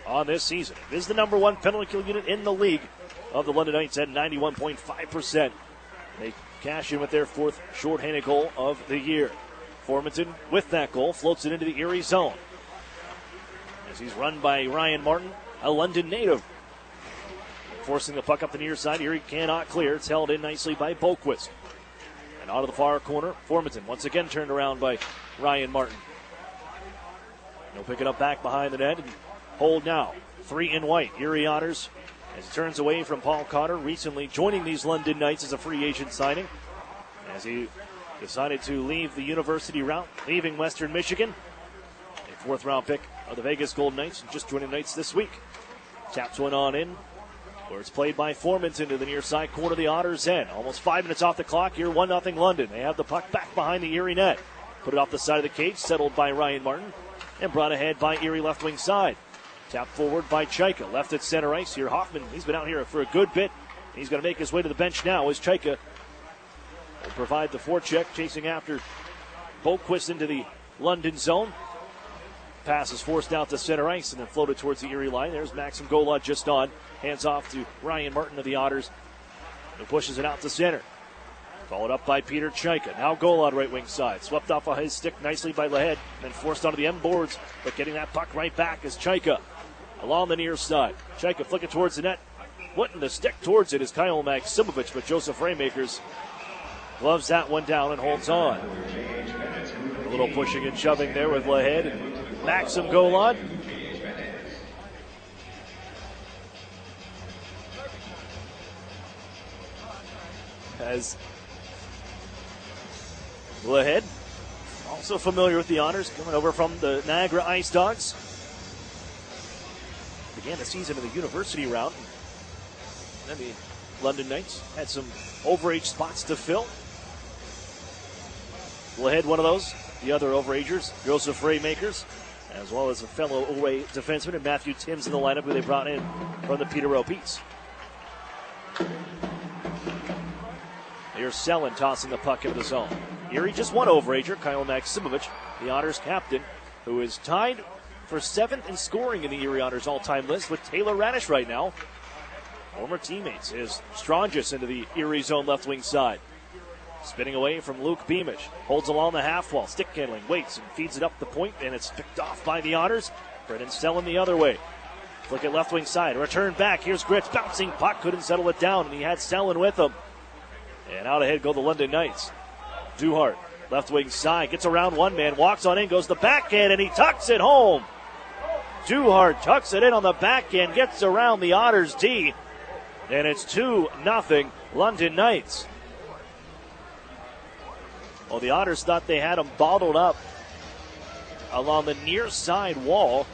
on this season. It is the number 1 penalty kill unit in the league of the London Knights at 91.5%. They cash in with their 4th shorthanded goal of the year. Formanton, with that goal, floats it into the Erie zone. As he's run by Ryan Martin, a London native. Forcing the puck up the near side. Erie cannot clear. It's held in nicely by Boquist. And out of the far corner, Formanton once again turned around by Ryan Martin. He'll pick it up back behind the net and hold now. 3 in white. Erie Otters as he turns away from Paul Cotter, recently joining these London Knights as a free agent signing. As he decided to leave the university route, leaving Western Michigan. A 4th round pick of the Vegas Golden Knights, and just joining the Knights this week. Taps one on in, where it's played by Formanton to the near side corner of the Otters end. Almost 5 minutes off the clock here, 1-0 London. They have the puck back behind the Erie net. Put it off the side of the cage, settled by Ryan Martin, and brought ahead by Erie left wing side. Tapped forward by Chaika, left at center ice. Here Hoffman, he's been out here for a good bit. He's going to make his way to the bench now as Chaika will provide the forecheck, chasing after Boquist into the London zone. Pass is forced out to center ice and then floated towards the Erie line. There's Maxim Gola just on. Hands off to Ryan Martin of the Otters, who pushes it out to center. Followed up by Peter Chaika. Now Gola on right wing side. Swept off of his stick nicely by Lahead, then forced onto the end boards, but getting that puck right back is Chaika along the near side. Chaika flicking towards the net. Putting the stick towards it is Kyle Maximovich, but Joseph Raymakers gloves that one down and holds on. A little pushing and shoving there with Lahead and Maxim Golan. As Lahead, also familiar with the Otters, coming over from the Niagara Ice Dogs. Began the season in the university round. And the London Knights had some overage spots to fill. Lahead, one of those. The other overagers, Joseph Raymakers, as well as a fellow away defenseman, and Matthew Timms in the lineup, who they brought in from the Peterborough Petes. Here's Selin tossing the puck into the zone. Erie just one overager, Kyle Maximovich, the Otters captain, who is tied for 7th in scoring in the Erie Otters all-time list with Taylor Radish right now. Former teammates is Strongest into the Erie zone left wing side. Spinning away from Luke Beamish. Holds along the half wall. Stick handling. Waits and feeds it up the point, and it's picked off by the Otters. Brennan Selin the other way. Flick it left wing side. Return back. Here's Gritz. Bouncing puck. Couldn't settle it down, and he had Selin with him. And out ahead go the London Knights. Duhart, left wing side. Gets around one man. Walks on in. Goes the backhand, and he tucks it home. Duhart tucks it in on the backhand. Gets around the Otters D. And it's 2-0 London Knights. Well, the Otters thought they had him bottled up along the near side wall.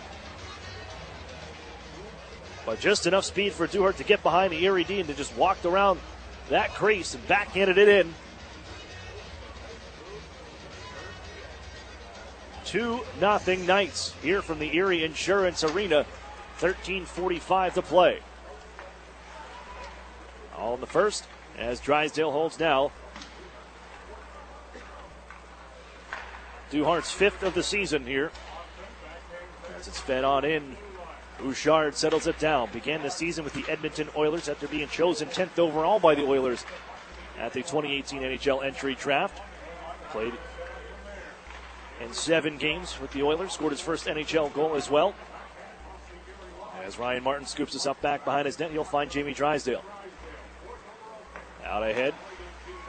But just enough speed for Duhart to get behind the Erie D and to just walk around that crease and backhanded it in. 2-0 Knights here from the Erie Insurance Arena. 13:45 to play. All in the first as Drysdale holds now. Duhart's 5th of the season here. As it's fed on in, Bouchard settles it down. Began the season with the Edmonton Oilers after being chosen 10th overall by the Oilers at the 2018 NHL entry draft. Played in 7 games with the Oilers. Scored his first NHL goal as well. As Ryan Martin scoops us up back behind his net, he'll find Jamie Drysdale. Out ahead,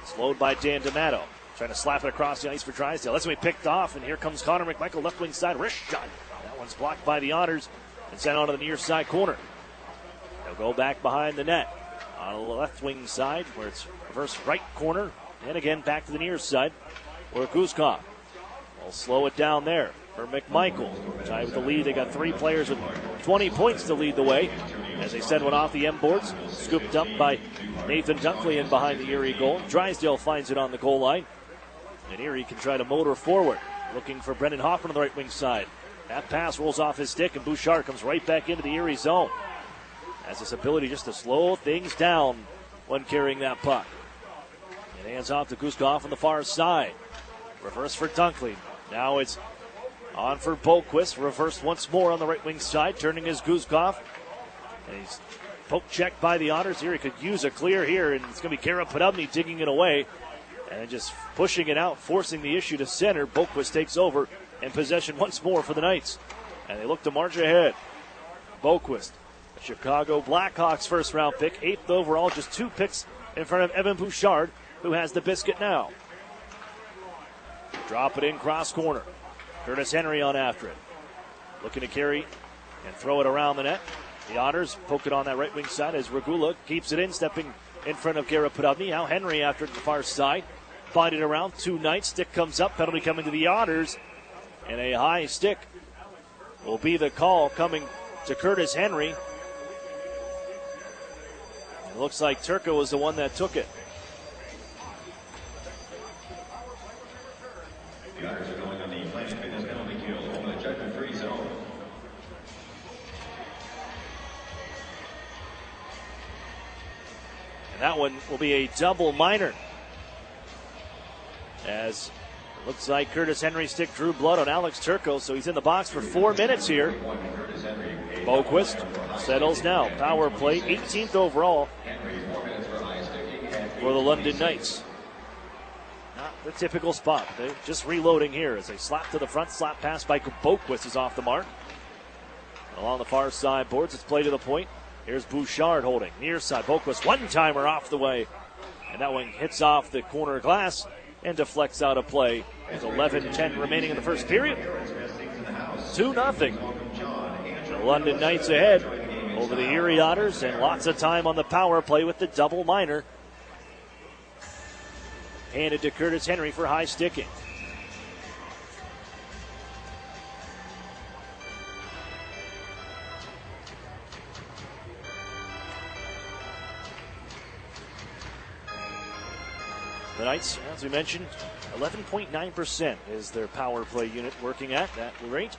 slowed by Dan D'Amato. Trying to slap it across the ice for Drysdale. That's when he picked off, and here comes Connor McMichael, left wing side, wrist shot. That one's blocked by the Otters and sent on to the near side corner. They'll go back behind the net on the left wing side, where it's reverse right corner, and again back to the near side, where Guzkov will slow it down there for McMichael. Tied with the lead, they got 3 players with 20 points to lead the way. As they send one off the M boards, scooped up by Nathan Dunkley in behind the Erie goal. Drysdale finds it on the goal line. And Erie can try to motor forward, looking for Brendan Hoffman on the right wing side. That pass rolls off his stick, and Bouchard comes right back into the Erie zone. Has this ability just to slow things down when carrying that puck. And hands off to Guskov on the far side. Reverse for Dunkley. Now it's on for Boquist. Reversed once more on the right wing side. Turning is Guskov. And he's poke checked by the Otters. Erie could use a clear here, and it's going to be Kara Podubny digging it away. And just pushing it out, forcing the issue to center. Boquist takes over, and possession once more for the Knights. And they look to march ahead. Boquist, the Chicago Blackhawks first round pick, 8th overall, just 2 picks in front of Evan Bouchard, who has the biscuit now. Drop it in, cross corner. Curtis Henry on after it. Looking to carry and throw it around the net. The Otters poke it on that right wing side as Regula keeps it in, stepping in front of Kara Podubny. Now Henry after it to the far side. Find it around, 2 Knights. Stick comes up, penalty coming to the Otters. And a high stick will be the call coming to Curtis Henry. It looks like Turco was the one that took it. The Otters are going on the Planet Fitness penalty kill over the judgment-free zone. And that one will be a double minor. As it looks like Curtis Henry's stick drew blood on Alex Turco, so he's in the box for 4 minutes here. Boquist settles now. Power play, 18th overall for the London Knights. Not the typical spot. They're just reloading here as they slap to the front. Slap pass by Boquist is off the mark. Along the far side boards, it's play to the point. Here's Bouchard holding. Near side, Boquist, one-timer off the way. And that one hits off the corner glass and deflects out of play. There's 11-10 remaining in the first period. 2-0. The London Knights ahead over the Erie Otters, and lots of time on the power play with the double minor. Handed to Curtis Henry for high sticking. The Knights, as we mentioned, 11.9% is their power play unit working at that rate.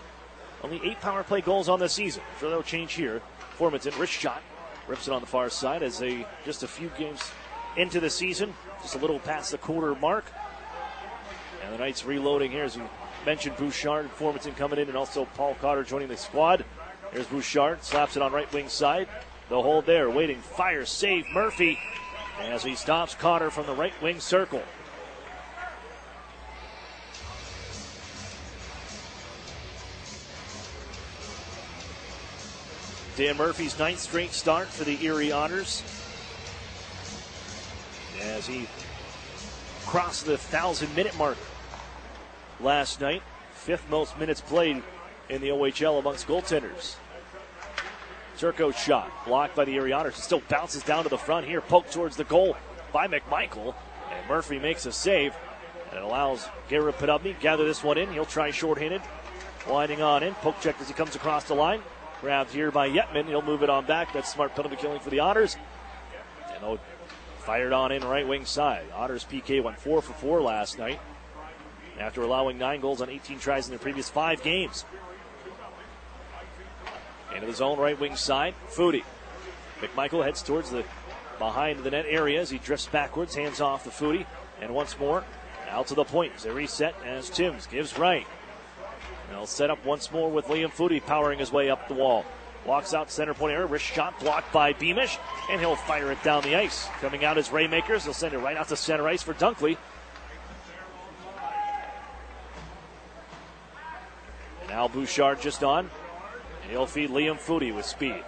Only 8 power play goals on the season. Sure, that'll change here. Formanton, wrist shot, rips it on the far side as they just a few games into the season, just a little past the quarter mark. And the Knights reloading here, as we mentioned, Bouchard and Formanton coming in, and also Paul Cotter joining the squad. Here's Bouchard, slaps it on right wing side. The hold there, waiting, fire, save, Murphy, as he stops Cotter from the right wing circle. Dan Murphy's 9th straight start for the Erie Otters, as he crossed the 1,000-minute mark last night. 5th most minutes played in the OHL amongst goaltenders. Turco's shot blocked by the Erie Otters. It still bounces down to the front here, poked towards the goal by McMichael, and Murphy makes a save, and it allows Garrett Podubny gather this one in. He'll try shorthanded, winding on in, poke checked as he comes across the line. Grabbed here by Yetman. He'll move it on back. That's smart penalty killing for the Otters. And they'll fired on in right wing side. Otters PK went 4 for 4 last night after allowing 9 goals on 18 tries in their previous 5 games. Into the zone, right wing side. Foodie. McMichael heads towards the behind the net area as he drifts backwards, hands off the Foodie. And once more, out to the point as they reset as Timms gives right. And they'll set up once more with Liam Foodie powering his way up the wall. Walks out center point area, wrist shot blocked by Beamish, and he'll fire it down the ice. Coming out as Raymakers, they'll send it right out to center ice for Dunkley. And now Bouchard just on, and he'll feed Liam Foodie with speed.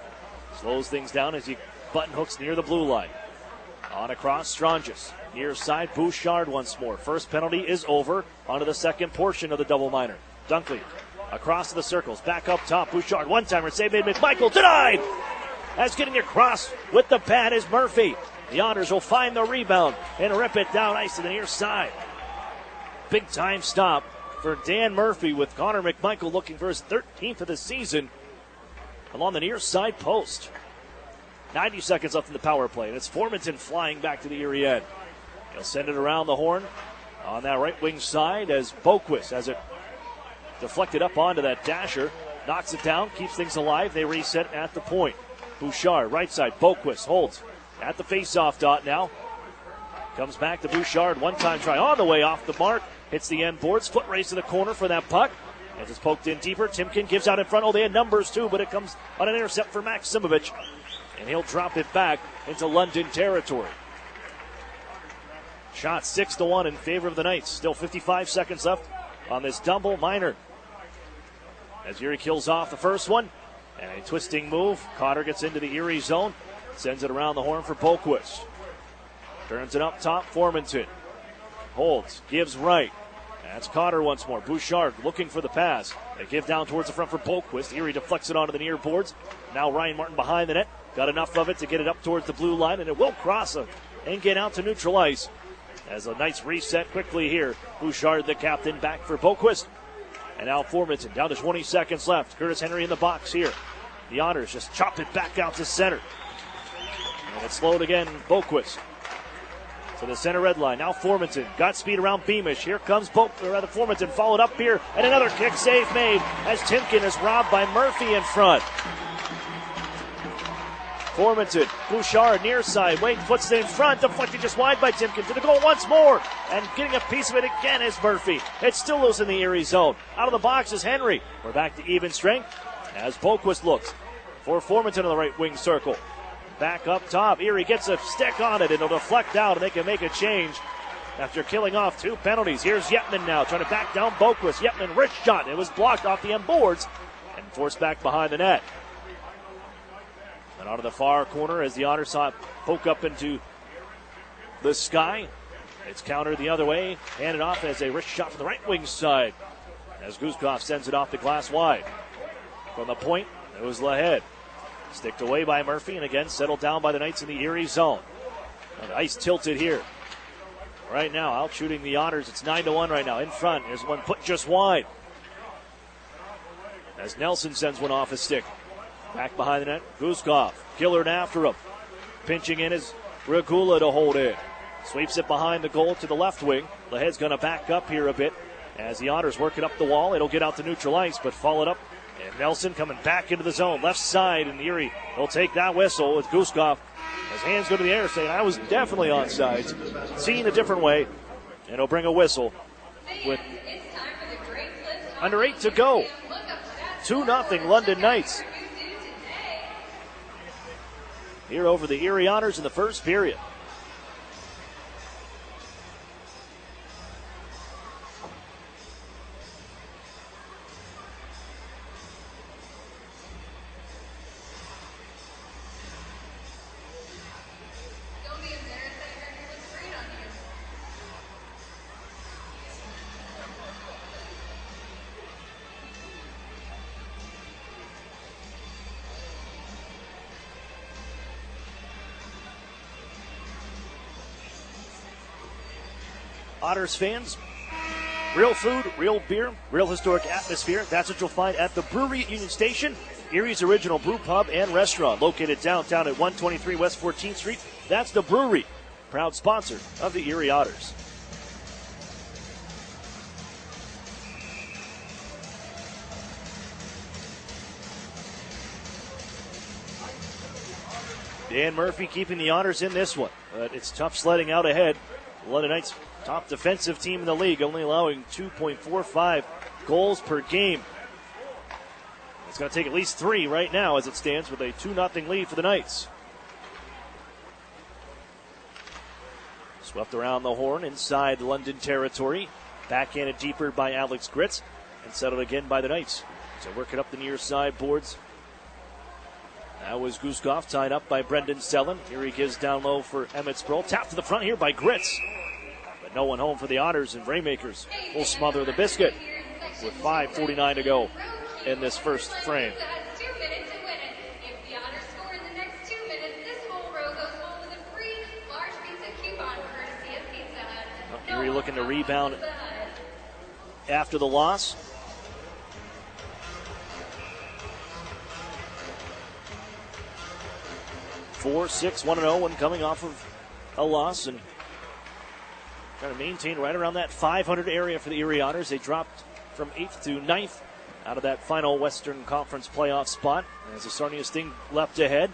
Slows things down as he button hooks near the blue line. On across, Strongis. Near side, Bouchard once more. First penalty is over. Onto the second portion of the double minor. Dunkley across to the circles, back up top. Bouchard, one-timer, save made. McMichael denied! As getting across with the pad is Murphy. The Otters will find the rebound and rip it down ice to the near side. Big time stop for Dan Murphy with Connor McMichael looking for his 13th of the season. along the near side post. 90 seconds left in the power play, and it's Formanton flying back to the Erie end. He'll send it around the horn on that right wing side as Boquist has it deflected up onto that dasher. Knocks it down, keeps things alive. They reset at the point. Bouchard, right side. Boquist holds at the face-off dot now. Comes back to Bouchard. One-time try on the way off the mark. Hits the end boards. Foot race to the corner for that puck. As it's poked in deeper, Timken gives out in front. Oh, they had numbers too, but it comes on an intercept for Maximovich. And he'll drop it back into London territory. Shot 6-1 in favor of the Knights. Still 55 seconds left on this double minor. As Erie kills off the first one. And a twisting move. Cotter gets into the Erie zone. Sends it around the horn for Boquist. Turns it up top, Formanton. Holds, gives right. That's Cotter once more. Bouchard looking for the pass. They give down towards the front for Boquist. Erie deflects it onto the near boards. Now Ryan Martin behind the net. Got enough of it to get it up towards the blue line, and it will cross and get out to neutral ice. As the Knights reset quickly here. Bouchard, the captain, back for Boquist. And now Formanton down to 20 seconds left. Curtis Henry in the box here. The Otters just chop it back out to center. And it's slowed again, Boquist. To the center red line. Now Formanton got speed around Beamish. Here comes Formanton, followed up here, and another kick save made as Timken is robbed by Murphy in front. Formanton, Bouchard near side. Wade puts it in front, deflected just wide by Timken. To the goal once more, and getting a piece of it again is Murphy. It's still loose in the Erie zone. Out of the box is Henry. We're back to even strength as Boquist looks for Formanton in the right wing circle. Back up top, Erie gets a stick on it, and it'll deflect out, and they can make a change after killing off 2 penalties. Here's Yetman now, trying to back down Boquist. Yetman, rich shot. It was blocked off the end boards and forced back behind the net. And out of the far corner as the Otters saw it poke up into the sky. It's countered the other way, handed off as a wrist shot from the right wing side as Guzkov sends it off the glass wide. From the point, it was Lahead. Sticked away by Murphy, and again settled down by the Knights in the Erie zone. And the ice tilted here. Right now, out shooting the Otters. It's 9-1 right now. In front, there's one put just wide. As Nelson sends one off his stick. Back behind the net, Guzkov. Gillard after him. Pinching in is Regula to hold in. Sweeps it behind the goal to the left wing. Lahead's going to back up here a bit as the Otters work it up the wall. It'll get out to neutral ice, but followed up. And Nelson coming back into the zone. Left side, and Erie will take that whistle with Guzkov. His hands go to the air saying, I was definitely onside. Seeing a different way. And he'll bring a whistle with under 8 to go. 2-0 London Knights. Here over the Erie Otters in the first period. Otters fans, real food, real beer, real historic atmosphere. That's what you'll find at the Brewery at Union Station, Erie's original brew pub and restaurant, located downtown at 123 West 14th Street. That's the Brewery, proud sponsor of the Erie Otters. Dan Murphy keeping the Otters in this one, but it's tough sledding out ahead. The London Knights, top defensive team in the league, only allowing 2.45 goals per game. It's going to take at least 3 right now as it stands with a 2-0 lead for the Knights. Swept around the horn inside London territory. Backhanded deeper by Alex Gritz and settled again by the Knights. So working up the near side boards. That was Guzkov tied up by Brendan Sellen. Here he gives down low for Emmett Sproul. Tapped to the front here by Gritz. But no one home for the Otters, and Raymakers will smother the biscuit with 5:49 to go in this first frame. Erie looking to rebound after the loss. 4-6, 1-0 when coming off of a loss and trying to maintain right around that 500 area for the Erie Otters. They dropped from 8th to 9th out of that final Western Conference playoff spot as the Sarnia Sting leapt ahead.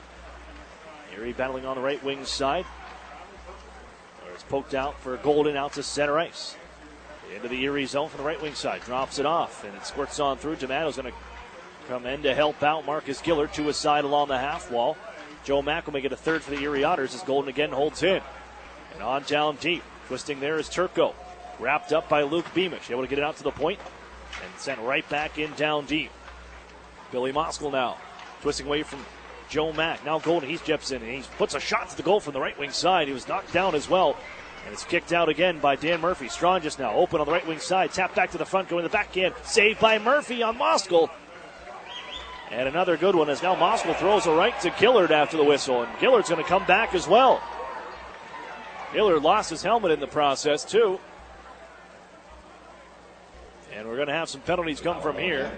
Erie battling on the right wing side. It's poked out for Golden out to center ice. Into the Erie zone from the right wing side. Drops it off and it squirts on through. D'Amato's going to come in to help out Marcus Gillard to his side along the half wall. Joe Mack will make it a third for the Erie Otters as Golden again holds in. And on down deep. Twisting there is Turco. Wrapped up by Luke Beamish. Able to get it out to the point and sent right back in down deep. Billy Moskal now twisting away from Joe Mack. Now Golden, he steps in and he puts a shot to the goal from the right wing side. He was knocked down as well. And it's kicked out again by Dan Murphy. Strong just now open on the right wing side. Tap back to the front, going to the backhand. Saved by Murphy on Moskal. And another good one as now Moskal throws a right to Gillard after the whistle. And Gillard's going to come back as well. Gillard lost his helmet in the process too. And we're going to have some penalties come from here.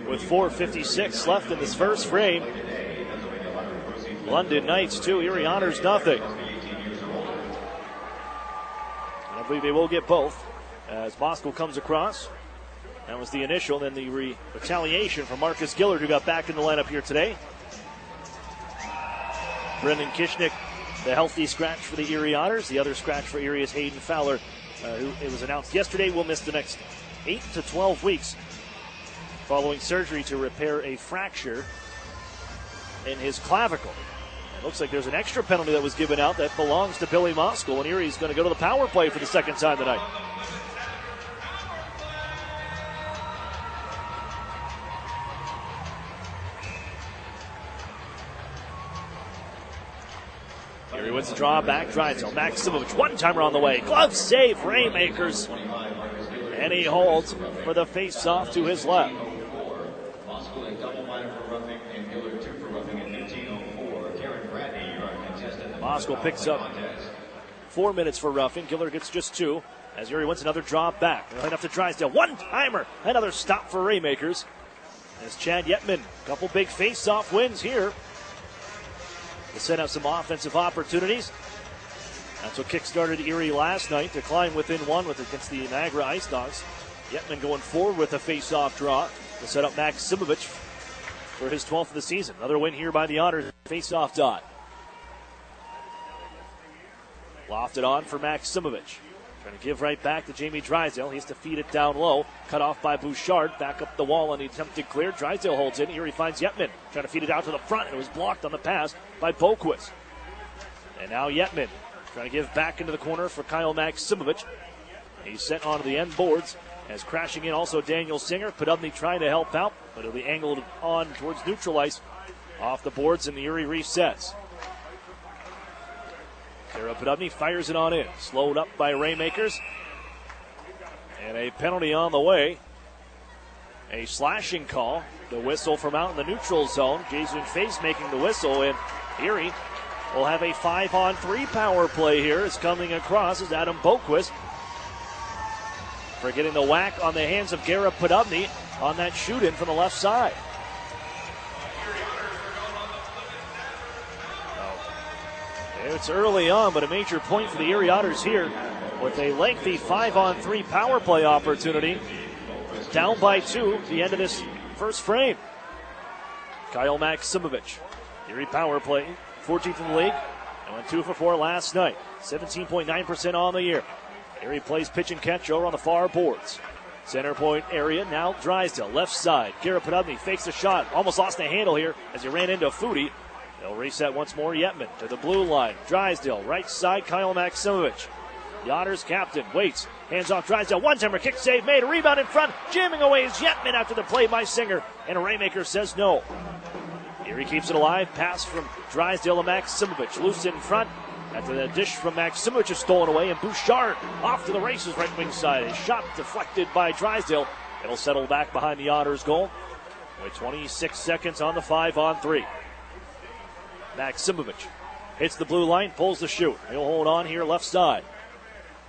With 4:56 left in this first frame. London Knights 2, Erie Otters nothing. I believe they will get both as Moskal comes across. That was the initial, then the retaliation from Marcus Gillard, who got back in the lineup here today. Brendan Kishnick, the healthy scratch for the Erie Otters. The other scratch for Erie is Hayden Fowler, who it was announced yesterday will miss the next 8 to 12 weeks following surgery to repair a fracture in his clavicle. It looks like there's an extra penalty that was given out that belongs to Billy Moskal, and Erie's going to go to the power play for the second time tonight. Erie wins the draw back. Drysdale. Maximovic, one-timer on the way. Glove save, Raymakers. And he holds for the face-off to his left. Moskal picks up 4 minutes for roughing. Gillard gets just 2 as Erie wins another draw back. They'll head up to Drysdale. One-timer. Another stop for Raymakers. As Chad Yetman, a couple big face-off wins here to set up some offensive opportunities. That's what kick-started Erie last night to climb within one against the Niagara Ice Dogs. Yetman going forward with a face-off draw to set up Maximovic for his 12th of the season. Another win here by the Otters. Face-off dot. Lofted on for Maximovic. Trying to give right back to Jamie Drysdale. He has to feed it down low. Cut off by Bouchard. Back up the wall on the attempted clear. Drysdale holds in. Erie finds Yetman. Trying to feed it out to the front. And it was blocked on the pass by Boquist. And now Yetman trying to give back into the corner for Kyle Maximovic. He's sent onto the end boards. As crashing in also Daniel Singer. Podubny trying to help out, but it'll be angled on towards neutral ice off the boards, and the Erie resets. Sarah Podubny fires it on in. Slowed up by Raymakers. And a penalty on the way. A slashing call. The whistle from out in the neutral zone. Jason Face making the whistle, and Erie will have a 5-on-3 power play here. It's coming across as Adam Boquist for getting the whack on the hands of Garrett Podubny on that shoot-in from the left side. It's early on, but a major point for the Erie Otters here with a lengthy 5-on-3 power play opportunity. Down by 2 at the end of this first frame. Kyle Maximovic, Erie power play, 14th in the league, and went 2 for 4 last night. 17.9% on the year. Erie plays pitch and catch over on the far boards. Center point area, now Drysdale, left side. Garrett Podubny fakes a shot, almost lost the handle here as he ran into Foodie. They'll reset once more. Yetman to the blue line. Drysdale, right side, Kyle Maximovic. The Otters captain waits, hands off Drysdale. One-timer kick save made, a rebound in front. Jamming away is Yetman after the play by Singer, and Raymaker says no. Erie keeps it alive. Pass from Drysdale to Maximovic. Loose in front. After the dish from Maximovic is stolen away, and Bouchard off to the races, right wing side. A shot deflected by Drysdale. It'll settle back behind the Otters' goal. With 26 seconds on the 5-on-3. Maximovic hits the blue line, pulls the shoot. He'll hold on here left side.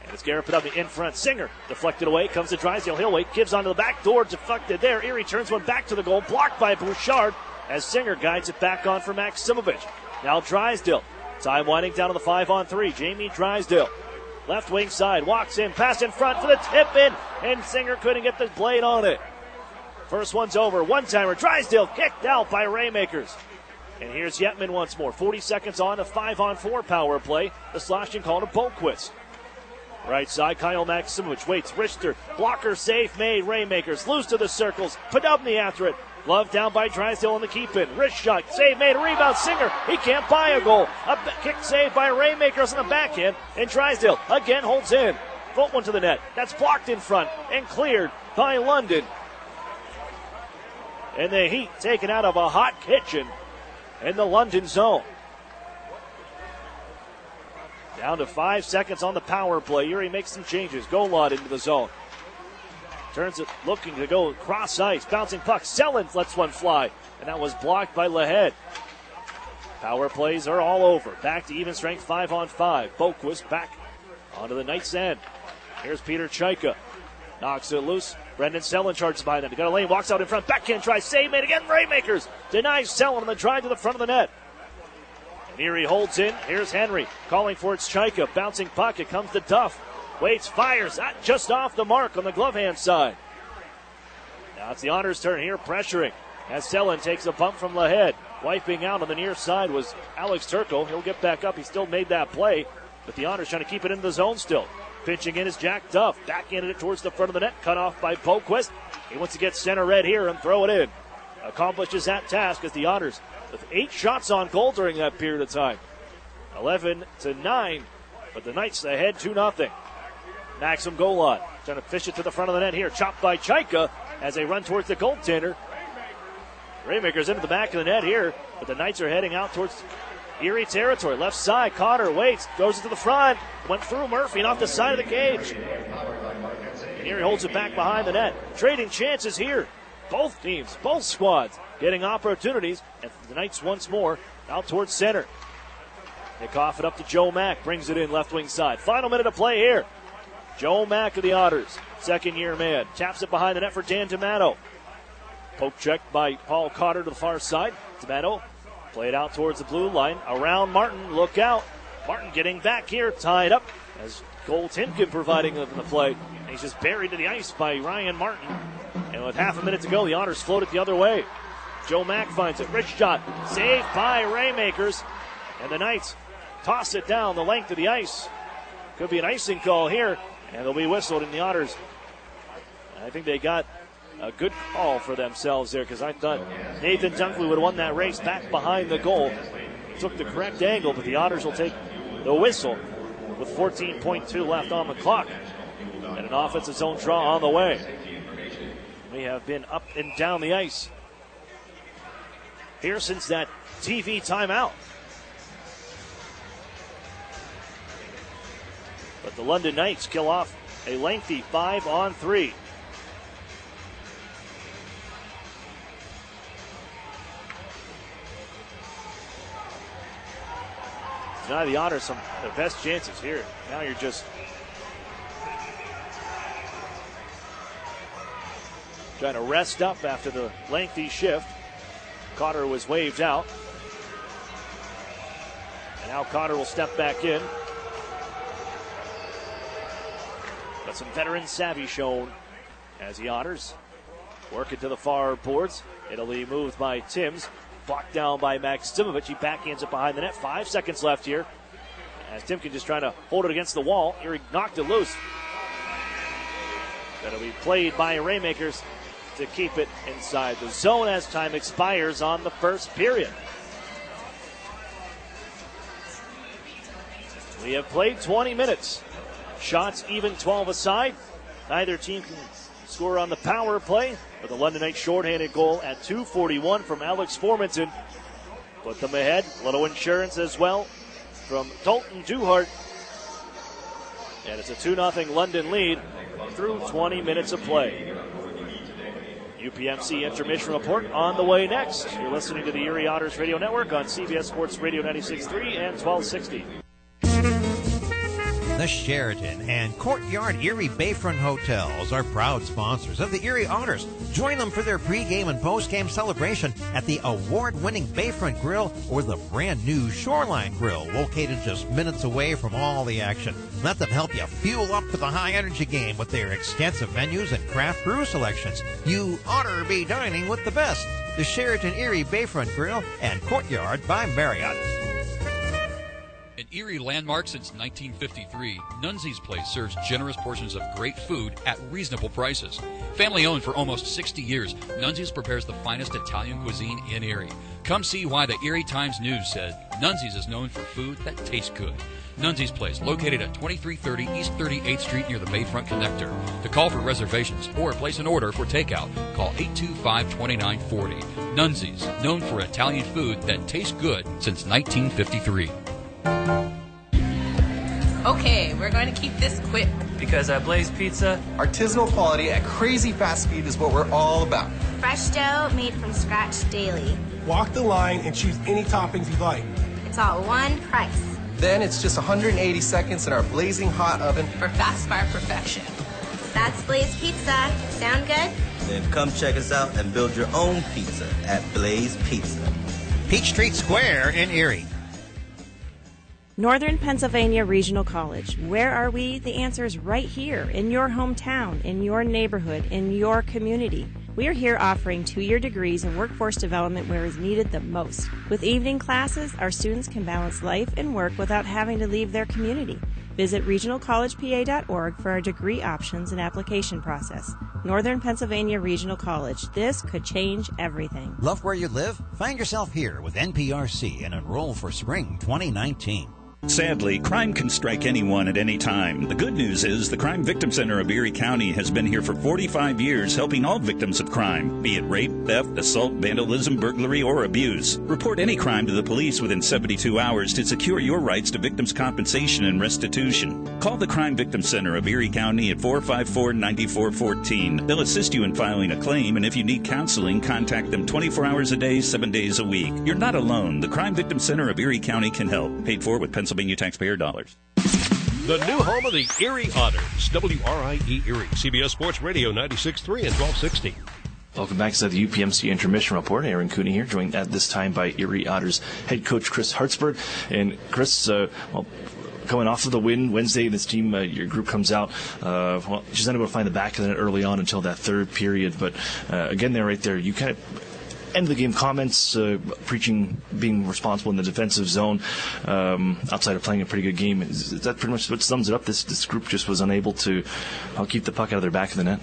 And it's Garrett Podubny in front. Singer deflected away, comes to Drysdale. He'll wait, gives onto the back door, deflected there. Erie turns one back to the goal, blocked by Bouchard. as Singer guides it back on for Maximovich. Now Drysdale. Time winding down to the 5-on-3. Jamie Drysdale. Left wing side. Walks in. Pass in front for the tip in. And Singer couldn't get the blade on it. First one's over. One-timer. Drysdale kicked out by Raymakers. And here's Yetman once more. 40 seconds on a 5-on-4 power play. The slashing call to Boquist. Right side, Kyle Maximovich waits. Richter, blocker save made. Raymakers loose to the circles. Podubny after it. Glove down by Drysdale on the keep-in. Wrist shot, save made, a rebound. Singer, he can't buy a goal. A kick save by Raymakers on the backhand. And Drysdale again holds in. Float one to the net. That's blocked in front and cleared by London. And the Heat taken out of a hot kitchen in the London zone. Down to 5 seconds on the power play. Erie makes some changes. Golod into the zone. Turns it, looking to go cross ice. Bouncing puck. Sellens lets one fly. And that was blocked by Lahead. Power plays are all over. Back to even strength 5-on-5. Boquist back onto the Knights' end. Here's Peter Chaika. Knocks it loose. Brendan Sellen charges by them. Got a lane, walks out in front. Backhand tries. Save made again. Raymakers denies Sellen on the drive to the front of the net. And Erie holds in. Here's Henry calling for its Chaika. Bouncing puck. It comes to Duff. Waits, fires. Not just off the mark on the glove hand side. Now it's the Otters' turn here, pressuring. As Sellen takes a bump from Lahead. Wiping out on the near side was Alex Turco. He'll get back up. He still made that play. But the Otters trying to keep it in the zone still. Pitching in is Jack Duff. Backhanded it towards the front of the net. Cut off by Boquist. He wants to get center red here and throw it in. Accomplishes that task as the Otters with 8 shots on goal during that period of time. 11-9. But the Knights ahead 2-0. Maxim Golod trying to fish it to the front of the net here. Chopped by Chaika as they run towards the goaltender. Raymakers into the back of the net here. But the Knights are heading out towards Erie territory. Left side, Cotter waits, goes it to the front, went through Murphy and off the side of the cage. And Erie holds it back behind the net. Trading chances here. Both teams, both squads getting opportunities. And the Knights once more out towards center. They cough it up to Joe Mack, brings it in left wing side. Final minute of play here. Joe Mack of the Otters, second-year man. Taps it behind the net for Dan D'Amato. Poke checked by Paul Cotter to the far side. D'Amato played out towards the blue line. Around Martin, look out. Martin getting back here, tied up as Cole Timken providing the play. And he's just buried to the ice by Ryan Martin. And with half a minute to go, the Otters float it the other way. Joe Mack finds it. Rich shot. Saved by Raymakers. And the Knights toss it down the length of the ice. Could be an icing call here. And they'll be whistled in the Otters. I think they got a good call for themselves there because I thought Nathan Dunkley would have won that race back behind the goal. Took the correct angle, but the Otters will take the whistle with 14.2 left on the clock. And an offensive zone draw on the way. We have been up and down the ice here since that TV timeout. But the London Knights kill off a lengthy 5-on-3. Now the Otters some of their best chances here. Now you're just trying to rest up after the lengthy shift. Cotter was waved out. And now Cotter will step back in. But some veteran savvy shown as the Otters work it to the far boards. Italy moved by Timms. Blocked down by Maximovich. He backhands it behind the net. 5 seconds left here. As Timken just trying to hold it against the wall. Erie knocked it loose. That'll be played by Raymakers to keep it inside the zone as time expires on the first period. We have played 20 minutes. Shots even 12 aside. Neither team can score on the power play, but the London Knights shorthanded goal at 2:41 from Alex Formanton put them ahead. Little insurance as well from Dalton Duhart. And it's a 2-0 London lead through 20 minutes of play. UPMC intermission report on the way next. You're listening to the Erie Otters Radio Network on CBS Sports Radio 96.3 and 1260. The Sheraton and Courtyard Erie Bayfront Hotels are proud sponsors of the Erie Otters. Join them for their pregame and postgame celebration at the award-winning Bayfront Grill or the brand-new Shoreline Grill, located just minutes away from all the action. Let them help you fuel up for the high-energy game with their extensive menus and craft brew selections. You oughter be dining with the best. The Sheraton Erie Bayfront Grill and Courtyard by Marriott. An Erie landmark since 1953, Nunzi's Place serves generous portions of great food at reasonable prices. Family owned for almost 60 years, Nunzi's prepares the finest Italian cuisine in Erie. Come see why the Erie Times-News said Nunzi's is known for food that tastes good. Nunzi's Place, located at 2330 East 38th Street near the Bayfront Connector. To call for reservations or place an order for takeout, call 825-2940. Nunzi's, known for Italian food that tastes good since 1953. Okay, we're going to keep this quick. Because at Blaze Pizza, artisanal quality at crazy fast speed is what we're all about. Fresh dough made from scratch daily. Walk the line and choose any toppings you'd like. It's all one price. Then it's just 180 seconds in our blazing hot oven for fast bar perfection. That's Blaze Pizza. Sound good? Then come check us out and build your own pizza at Blaze Pizza. Peachtree Square in Erie. Northern Pennsylvania Regional College. Where are we? The answer is right here, in your hometown, in your neighborhood, in your community. We are here offering 2-year degrees in workforce development where is needed the most. With evening classes, our students can balance life and work without having to leave their community. Visit regionalcollegepa.org for our degree options and application process. Northern Pennsylvania Regional College. This could change everything. Love where you live? Find yourself here with NPRC and enroll for spring 2019. Sadly, crime can strike anyone at any time. The good news is the Crime Victim Center of Erie County has been here for 45 years helping all victims of crime, be it rape, theft, assault, vandalism, burglary, or abuse. Report any crime to the police within 72 hours to secure your rights to victims' compensation and restitution. Call the Crime Victim Center of Erie County at 454-9414. They'll assist you in filing a claim, and if you need counseling, contact them 24 hours a day, 7 days a week. You're not alone. The Crime Victim Center of Erie County can help. Paid for with Pennsylvania taxpayer dollars. The new home of the Erie Otters, WRIE Erie, CBS Sports Radio 96.3 and 1260. Welcome back to the UPMC Intermission Report. Aaron Cooney here, joined at this time by Erie Otters head coach Chris Hartsburg. And Chris, coming off of the win Wednesday, this team, your group comes out. She's not able to find the back of the net early on until that third period. But again, right there, you kind of end of the game comments, preaching being responsible in the defensive zone, outside of playing a pretty good game. Is that pretty much what sums it up? This group just was unable to keep the puck out of their back of the net?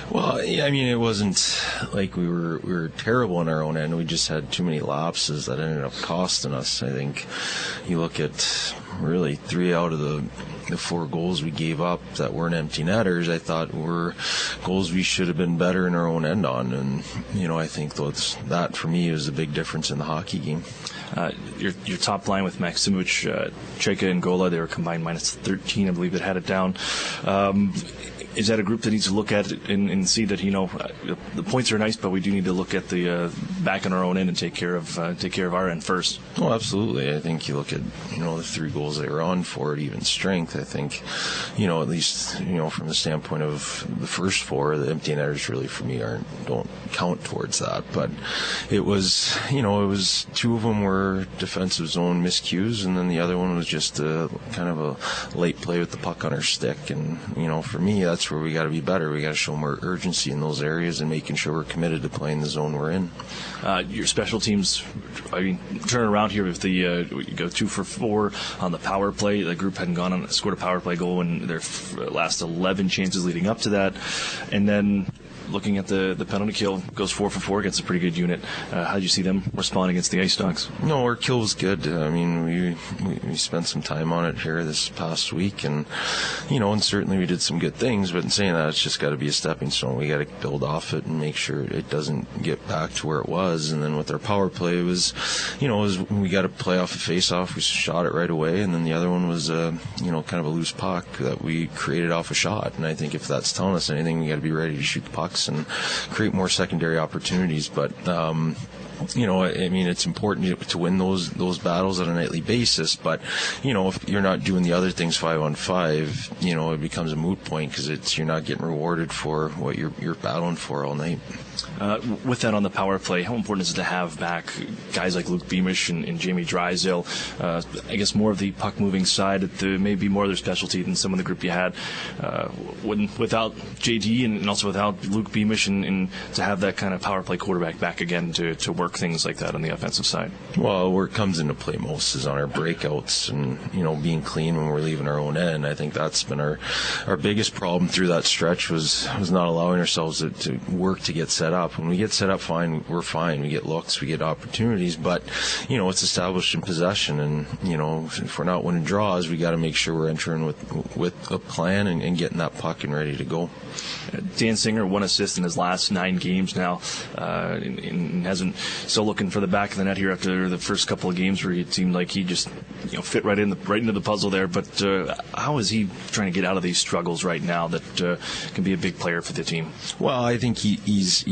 Well, yeah, I mean, it wasn't like we were terrible on our own end. We just had too many lapses that ended up costing us. I think you look at really 3 out of the 4 goals we gave up that weren't empty netters, I thought were goals we should have been better in our own end on. And, I think that for me was a big difference in the hockey game. Your top line with Maksimovic, Cheka, and Gola, they were combined minus 13, I believe, that had it down. Is that a group that needs to look at it and see that, the points are nice, but we do need to look at the back on our own end and take care of our end first? Oh, absolutely. I think you look at, the 3 goals they were on for at even strength. I think, at least, from the standpoint of the first 4, the empty netters really for me don't count towards that. But it was, 2 of them were defensive zone miscues, and then the other one was just kind of a late play with the puck on our stick. And, for me, that's where we got to be better. We got to show more urgency in those areas and making sure we're committed to playing the zone we're in. Your special teams, turn around here with you go 2 for 4 on the power play. The group hadn't scored a power play goal in their last 11 chances leading up to that, and then looking at the penalty kill, goes 4 for 4 against a pretty good unit. How did you see them respond against the Ice Dogs? No, our kill was good. I mean, we spent some time on it here this past week, and and certainly we did some good things. But in saying that, it's just got to be a stepping stone. We got to build off it and make sure it doesn't get back to where it was. And then with our power play, it was we got to play off a face-off. We shot it right away, and then the other one was kind of a loose puck that we created off a shot. And I think if that's telling us anything, we got to be ready to shoot the pucks and create more secondary opportunities. But I mean, it's important to win those battles on a nightly basis, but, if you're not doing the other things 5-on-5, it becomes a moot point because you're not getting rewarded for what you're battling for all night. With that on the power play, how important is it to have back guys like Luke Beamish and Jamie Drysdale? I guess more of the puck-moving side, maybe more of their specialty than some of the group you had. Without JD and also without Luke Beamish, and to have that kind of power play quarterback back again to work things like that on the offensive side. Well, where it comes into play most is on our breakouts and, being clean when we're leaving our own end. I think that's been our biggest problem through that stretch was not allowing ourselves to work to get set up. When we get set up fine, we're fine. We get looks, we get opportunities, but, it's established in possession. And, if we're not winning draws, we got to make sure we're entering with a plan and getting that puck and ready to go. Dan Singer, 1 assist in his last 9 games now, and hasn't still looking for the back of the net here after the first couple of games where it seemed like he just fit right into the puzzle there. But how is he trying to get out of these struggles right now that can be a big player for the team? Well, I think he's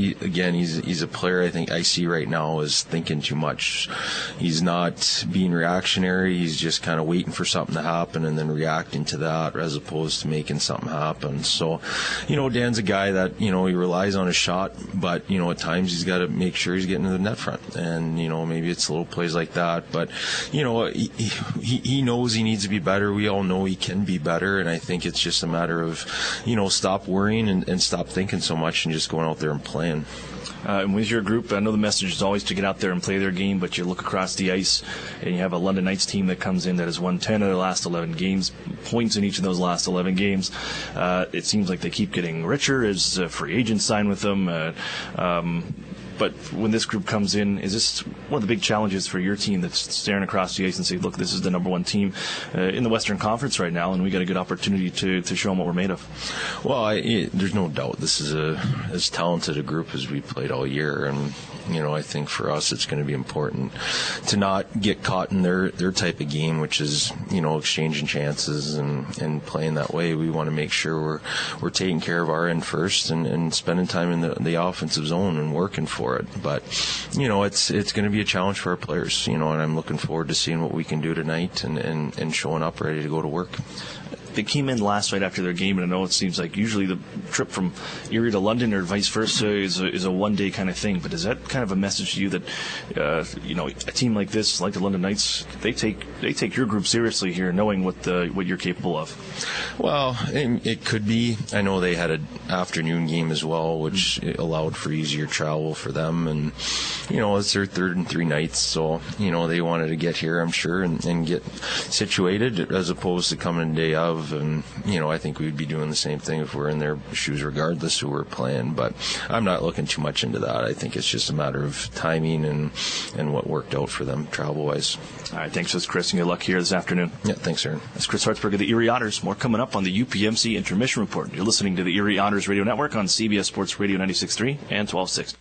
a player I see right now is thinking too much. He's not being reactionary. He's just kind of waiting for something to happen and then reacting to that as opposed to making something happen. So, Dan's a guy that, he relies on his shot, but, at times he's got to make sure he's getting to the net front. And, maybe it's little plays like that. But, he knows he needs to be better. We all know he can be better. And I think it's just a matter of, stop worrying and stop thinking so much and just going out there and playing. And with your group, I know the message is always to get out there and play their game, but you look across the ice and you have a London Knights team that comes in that has won 10 of their last 11 games, points in each of those last 11 games. It seems like they keep getting richer as free agents sign with them. But when this group comes in, is this one of the big challenges for your team that's staring across the ice and say, look, this is the number 1 team in the Western Conference right now, and we got a good opportunity to show them what we're made of? Well, there's no doubt this is as talented a group as we played all year, and I think for us it's going to be important to not get caught in their type of game, which is exchanging chances and playing that way. We want to make sure we're taking care of our end first and spending time in the offensive zone and working for it. But it's going to be a challenge for our players, and I'm looking forward to seeing what we can do tonight and showing up ready to go to work. They came in last night after their game, and I know it seems like usually the trip from Erie to London or vice versa is a one-day kind of thing. But is that kind of a message to you that a team like this, like the London Knights, they take your group seriously here, knowing what you're capable of? Well, it could be. I know they had an afternoon game as well, which allowed for easier travel for them, and it's their 3rd and 3 nights, so they wanted to get here, I'm sure, and get situated as opposed to coming a day of. And I think we'd be doing the same thing if we're in their shoes regardless who we're playing, but I'm not looking too much into that. I think it's just a matter of timing and what worked out for them travel wise. All right, thanks. That's Chris, and good luck here this afternoon. Yeah, thanks, Aaron. That's Chris Hartsburg of the Erie Otters. More coming up on the UPMC Intermission Report. You're listening to the Erie Otters Radio Network on CBS Sports Radio 96.3 and 1260.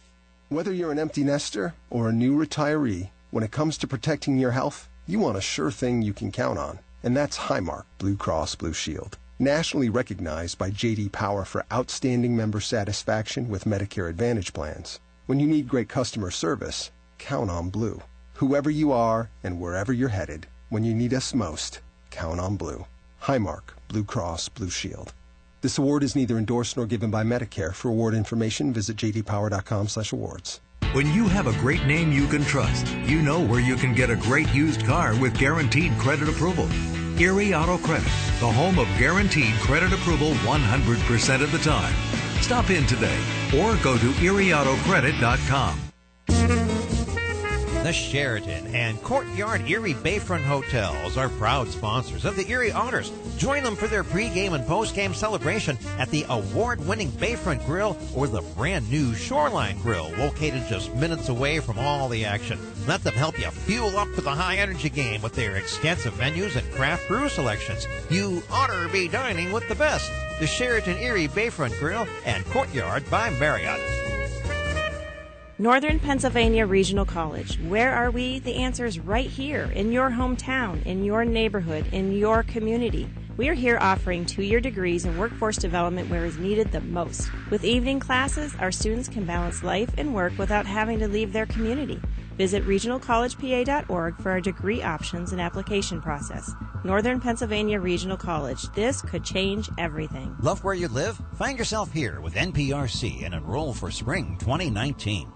Whether you're an empty nester or a new retiree, when it comes to protecting your health, you want a sure thing you can count on. And that's Highmark Blue Cross Blue Shield. Nationally recognized by J.D. Power for outstanding member satisfaction with Medicare Advantage plans. When you need great customer service, count on Blue. Whoever you are and wherever you're headed, when you need us most, count on Blue. Highmark Blue Cross Blue Shield. This award is neither endorsed nor given by Medicare. For award information, visit jdpower.com/awards. When you have a great name you can trust, you know where you can get a great used car with guaranteed credit approval. Erie Auto Credit, the home of guaranteed credit approval 100% of the time. Stop in today or go to erieautocredit.com. The Sheraton and Courtyard Erie Bayfront Hotels are proud sponsors of the Erie Otters. Join them for their pregame and postgame celebration at the award-winning Bayfront Grill or the brand-new Shoreline Grill, located just minutes away from all the action. Let them help you fuel up for the high-energy game with their extensive menus and craft brew selections. You ought to be dining with the best. The Sheraton Erie Bayfront Grill and Courtyard by Marriott. Northern Pennsylvania Regional College. Where are we? The answer is right here, in your hometown, in your neighborhood, in your community. We are here offering 2-year degrees in workforce development where is needed the most. With evening classes, our students can balance life and work without having to leave their community. Visit regionalcollegepa.org for our degree options and application process. Northern Pennsylvania Regional College. This could change everything. Love where you live? Find yourself here with NPRC and enroll for spring 2019.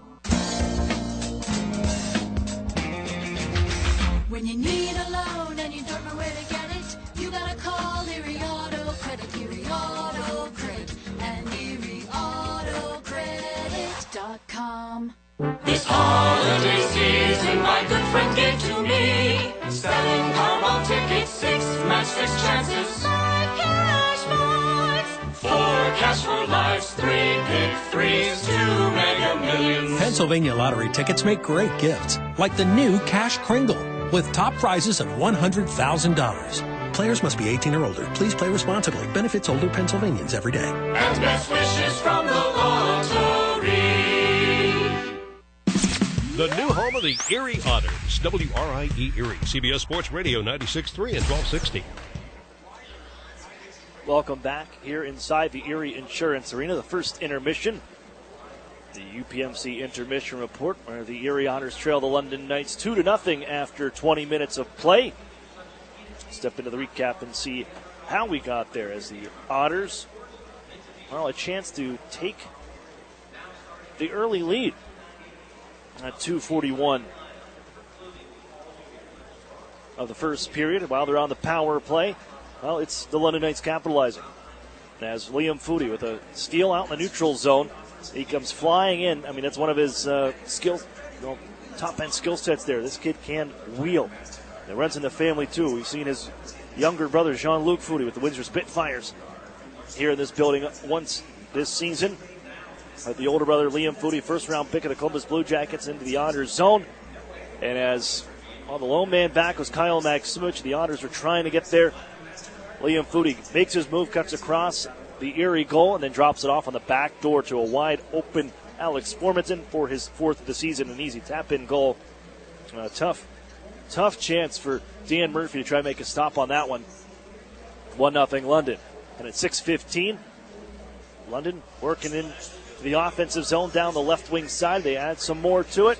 When you need a loan and you don't know where to get it, you gotta call Erie Auto Credit, Erie Auto Credit, and ErieAutoCredit.com. This holiday season, my good friend gave to me. Selling Powerball tickets, 6 match 6 chances. 5 cash points, 4 cash for lives, 3 pick 3s, 2 Mega Millions. Pennsylvania lottery tickets make great gifts, like the new Cash Kringle, with top prizes of $100,000. Players must be 18 or older. Please play responsibly. Benefits older Pennsylvanians every day. And best wishes from the lottery. The new home of the Erie Otters, WRIE Erie, CBS Sports Radio 96.3 and 1260. Welcome back here inside the Erie Insurance Arena, the first intermission. The UPMC intermission report, where the Erie Otters trail the London Knights 2-0 after 20 minutes of play. Step into the recap and see how we got there as the Otters, well, a chance to take the early lead at 2:41 of the first period. While they're on the power play, well, it's the London Knights capitalizing. As Liam Foodie with a steal out in the neutral zone, he comes flying in. I mean, that's one of his skills, top-end skill sets there. This kid can wheel. It runs in the family, too. We've seen his younger brother, Jean-Luc Foodie, with the Windsor Spitfires here in this building once this season. The older brother, Liam Foodie, first-round pick of the Columbus Blue Jackets into the Otters zone. And as the lone man back was Kyle Maximich, the Otters were trying to get there. Liam Foodie makes his move, cuts across the Erie goal, and then drops it off on the back door to a wide-open Alex Formanton for his 4th of the season, an easy tap-in goal. Tough chance for Dan Murphy to try and make a stop on that one. 1-0 London. And at 6:15, London working in the offensive zone down the left wing side. They add some more to it.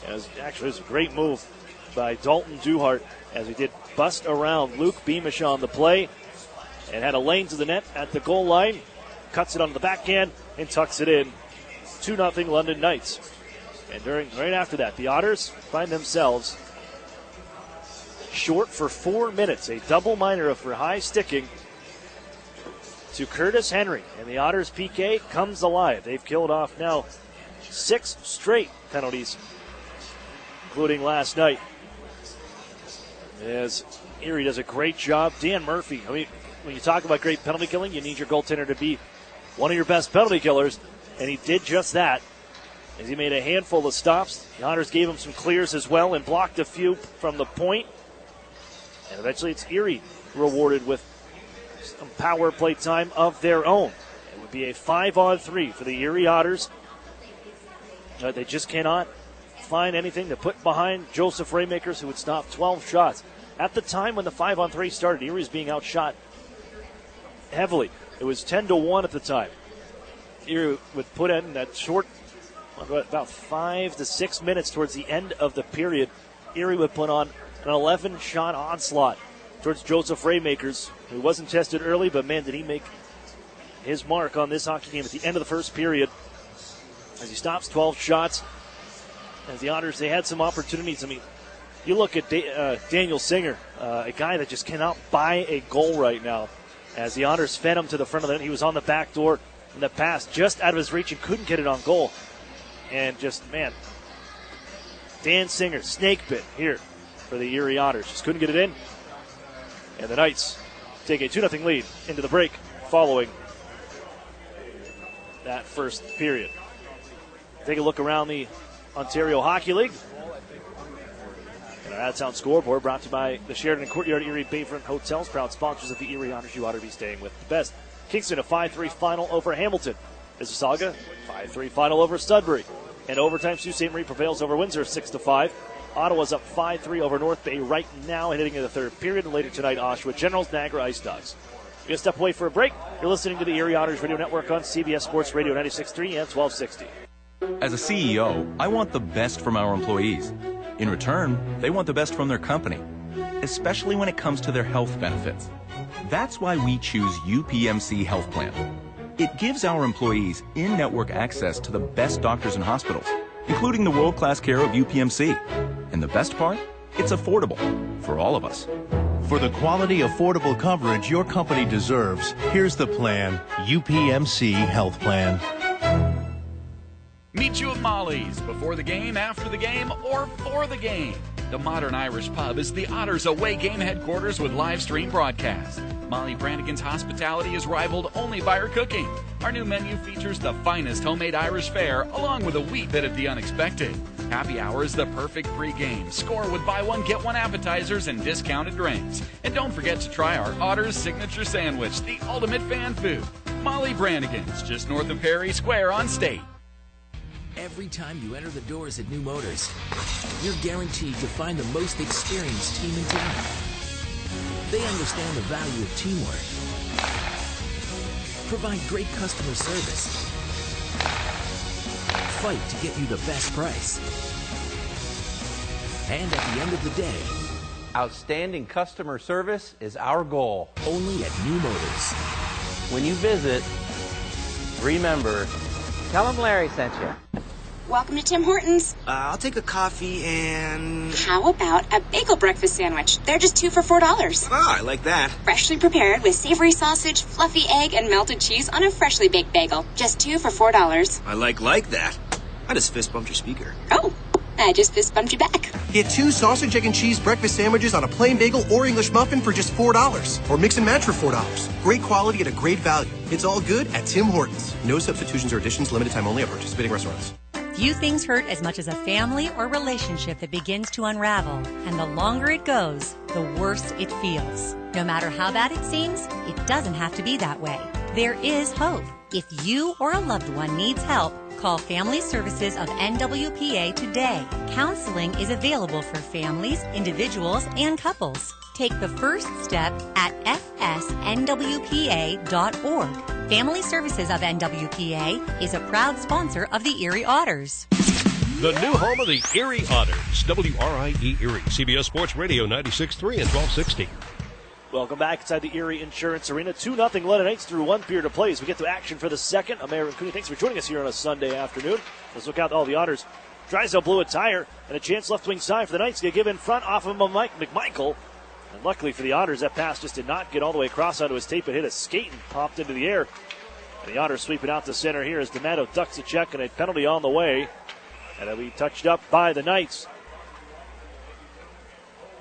It was a great move by Dalton Duhart as he did bust around Luke Beamish on the play and had a lane to the net at the goal line. Cuts it onto the backhand and tucks it in. 2-0 London Knights. And right after that, the Otters find themselves short for 4 minutes. A double minor for high sticking to Curtis Henry. And the Otters PK comes alive. They've killed off now 6 straight penalties, including last night. As Erie does a great job. Dan Murphy, I mean, when you talk about great penalty killing, you need your goaltender to be one of your best penalty killers. And he did just that as he made a handful of stops. The Otters gave him some clears as well and blocked a few from the point. And eventually it's Erie rewarded with some power play time of their own. It would be a 5-on-3 for the Erie Otters. They just cannot find anything to put behind Joseph Raymakers, who would stop 12 shots. At the time when the 5-on-3 started, Erie was being outshot heavily. It was 10-1 at the time. Erie would put in that short, about 5 to 6 minutes towards the end of the period. Erie would put on an 11-shot onslaught towards Joseph Raymakers, who wasn't tested early, but man, did he make his mark on this hockey game at the end of the first period as he stops 12 shots. As the Otters, they had some opportunities. I mean, you look at Daniel Singer, a guy that just cannot buy a goal right now. As the Otters fed him to the front of the net, he was on the back door in the pass, just out of his reach and couldn't get it on goal. And just, man, Dan Singer, snake bit here for the Erie Otters. Just couldn't get it in. And the Knights take a 2-0 lead into the break following that first period. Take a look around the Ontario Hockey League. And our out-of-town scoreboard brought to you by the Sheridan Courtyard Erie Bayfront Hotels, proud sponsors of the Erie Otters. You ought to be staying with the best. Kingston a 5-3 final over Hamilton. Mississauga 5-3 final over Sudbury. And overtime, Sault Ste. Marie prevails over Windsor 6-5. Ottawa's up 5-3 over North Bay right now, heading into the third period. And later tonight, Oshawa Generals, Niagara Ice Dogs. We're going to step away for a break. You're listening to the Erie Otters Radio Network on CBS Sports Radio 96.3 and 1260. As a CEO, I want the best from our employees. In return, they want the best from their company, especially when it comes to their health benefits. That's why we choose UPMC Health Plan. It gives our employees in-network access to the best doctors and hospitals, including the world-class care of UPMC. And the best part? It's affordable for all of us. For the quality, affordable coverage your company deserves, here's the plan, UPMC Health Plan. Meet you at Molly's before the game, after the game, or for the game. The Modern Irish Pub is the Otters away game headquarters with live stream broadcast. Molly Brannigan's hospitality is rivaled only by her cooking. Our new menu features the finest homemade Irish fare, along with a wee bit of the unexpected. Happy hour is the perfect pregame. Score with buy one, get one appetizers and discounted drinks. And don't forget to try our Otters signature sandwich, the ultimate fan food. Molly Brannigan's, just north of Perry Square on State. Every time you enter the doors at New Motors, you're guaranteed to find the most experienced team in town. They understand the value of teamwork, provide great customer service, fight to get you the best price, and at the end of the day, outstanding customer service is our goal. Only at New Motors. When you visit, remember, tell them Larry sent you. Welcome to Tim Hortons. I'll take a coffee and... How about a bagel breakfast sandwich? They're just 2 for $4. I like that. Freshly prepared with savory sausage, fluffy egg, and melted cheese on a freshly baked bagel. Just 2 for $4. I like that. I just fist bumped your speaker. Oh, I just fist bumped you back. Get 2 sausage, egg, and cheese breakfast sandwiches on a plain bagel or English muffin for just $4. Or mix and match for $4. Great quality at a great value. It's all good at Tim Hortons. No substitutions or additions, limited time only at participating restaurants. Few things hurt as much as a family or relationship that begins to unravel. And the longer it goes, the worse it feels. No matter how bad it seems, it doesn't have to be that way. There is hope. If you or a loved one needs help, call Family Services of NWPA today. Counseling is available for families, individuals, and couples. Take the first step at fsnwpa.org. Family Services of NWPA is a proud sponsor of the Erie Otters. The new home of the Erie Otters, WRIE Erie, CBS Sports Radio 96.3 and 1260. Welcome back inside the Erie Insurance Arena. 2-0 London Knights through one period of play as we get to action for the second. I'm Aaron Cooney. Thanks for joining us here on a Sunday afternoon. Let's look out all the Otters. Drysdale blew a tire and a chance left wing side for the Knights to give in front off of McMichael. And luckily for the Otters, that pass just did not get all the way across onto his tape. It hit a skate and popped into the air. And the Otters sweep it out to center here as D'Amato ducks a check and a penalty on the way. And it'll be touched up by the Knights.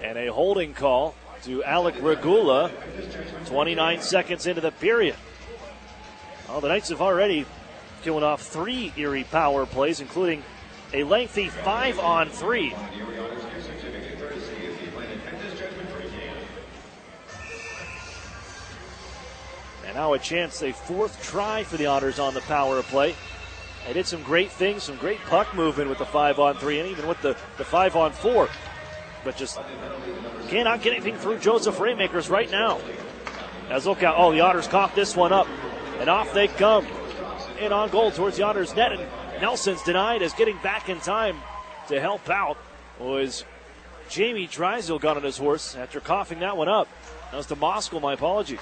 And a holding call to Alec Regula 29 seconds into the period. Well, the Knights have already killing off 3 Erie power plays, including a lengthy 5-on-3. And now a chance, a 4th try for the Otters on the power play. They did some great things, some great puck movement with the 5-on-3 and even with the 5-on-4. But just cannot get anything through Joseph Raymakers right now. As look out, the Otters cough this one up. And off they come. In on goal towards the Otters net. And Nelson's denied as getting back in time to help out was Jamie Drysdale got on his horse after coughing that one up. That was to Moskal, my apologies.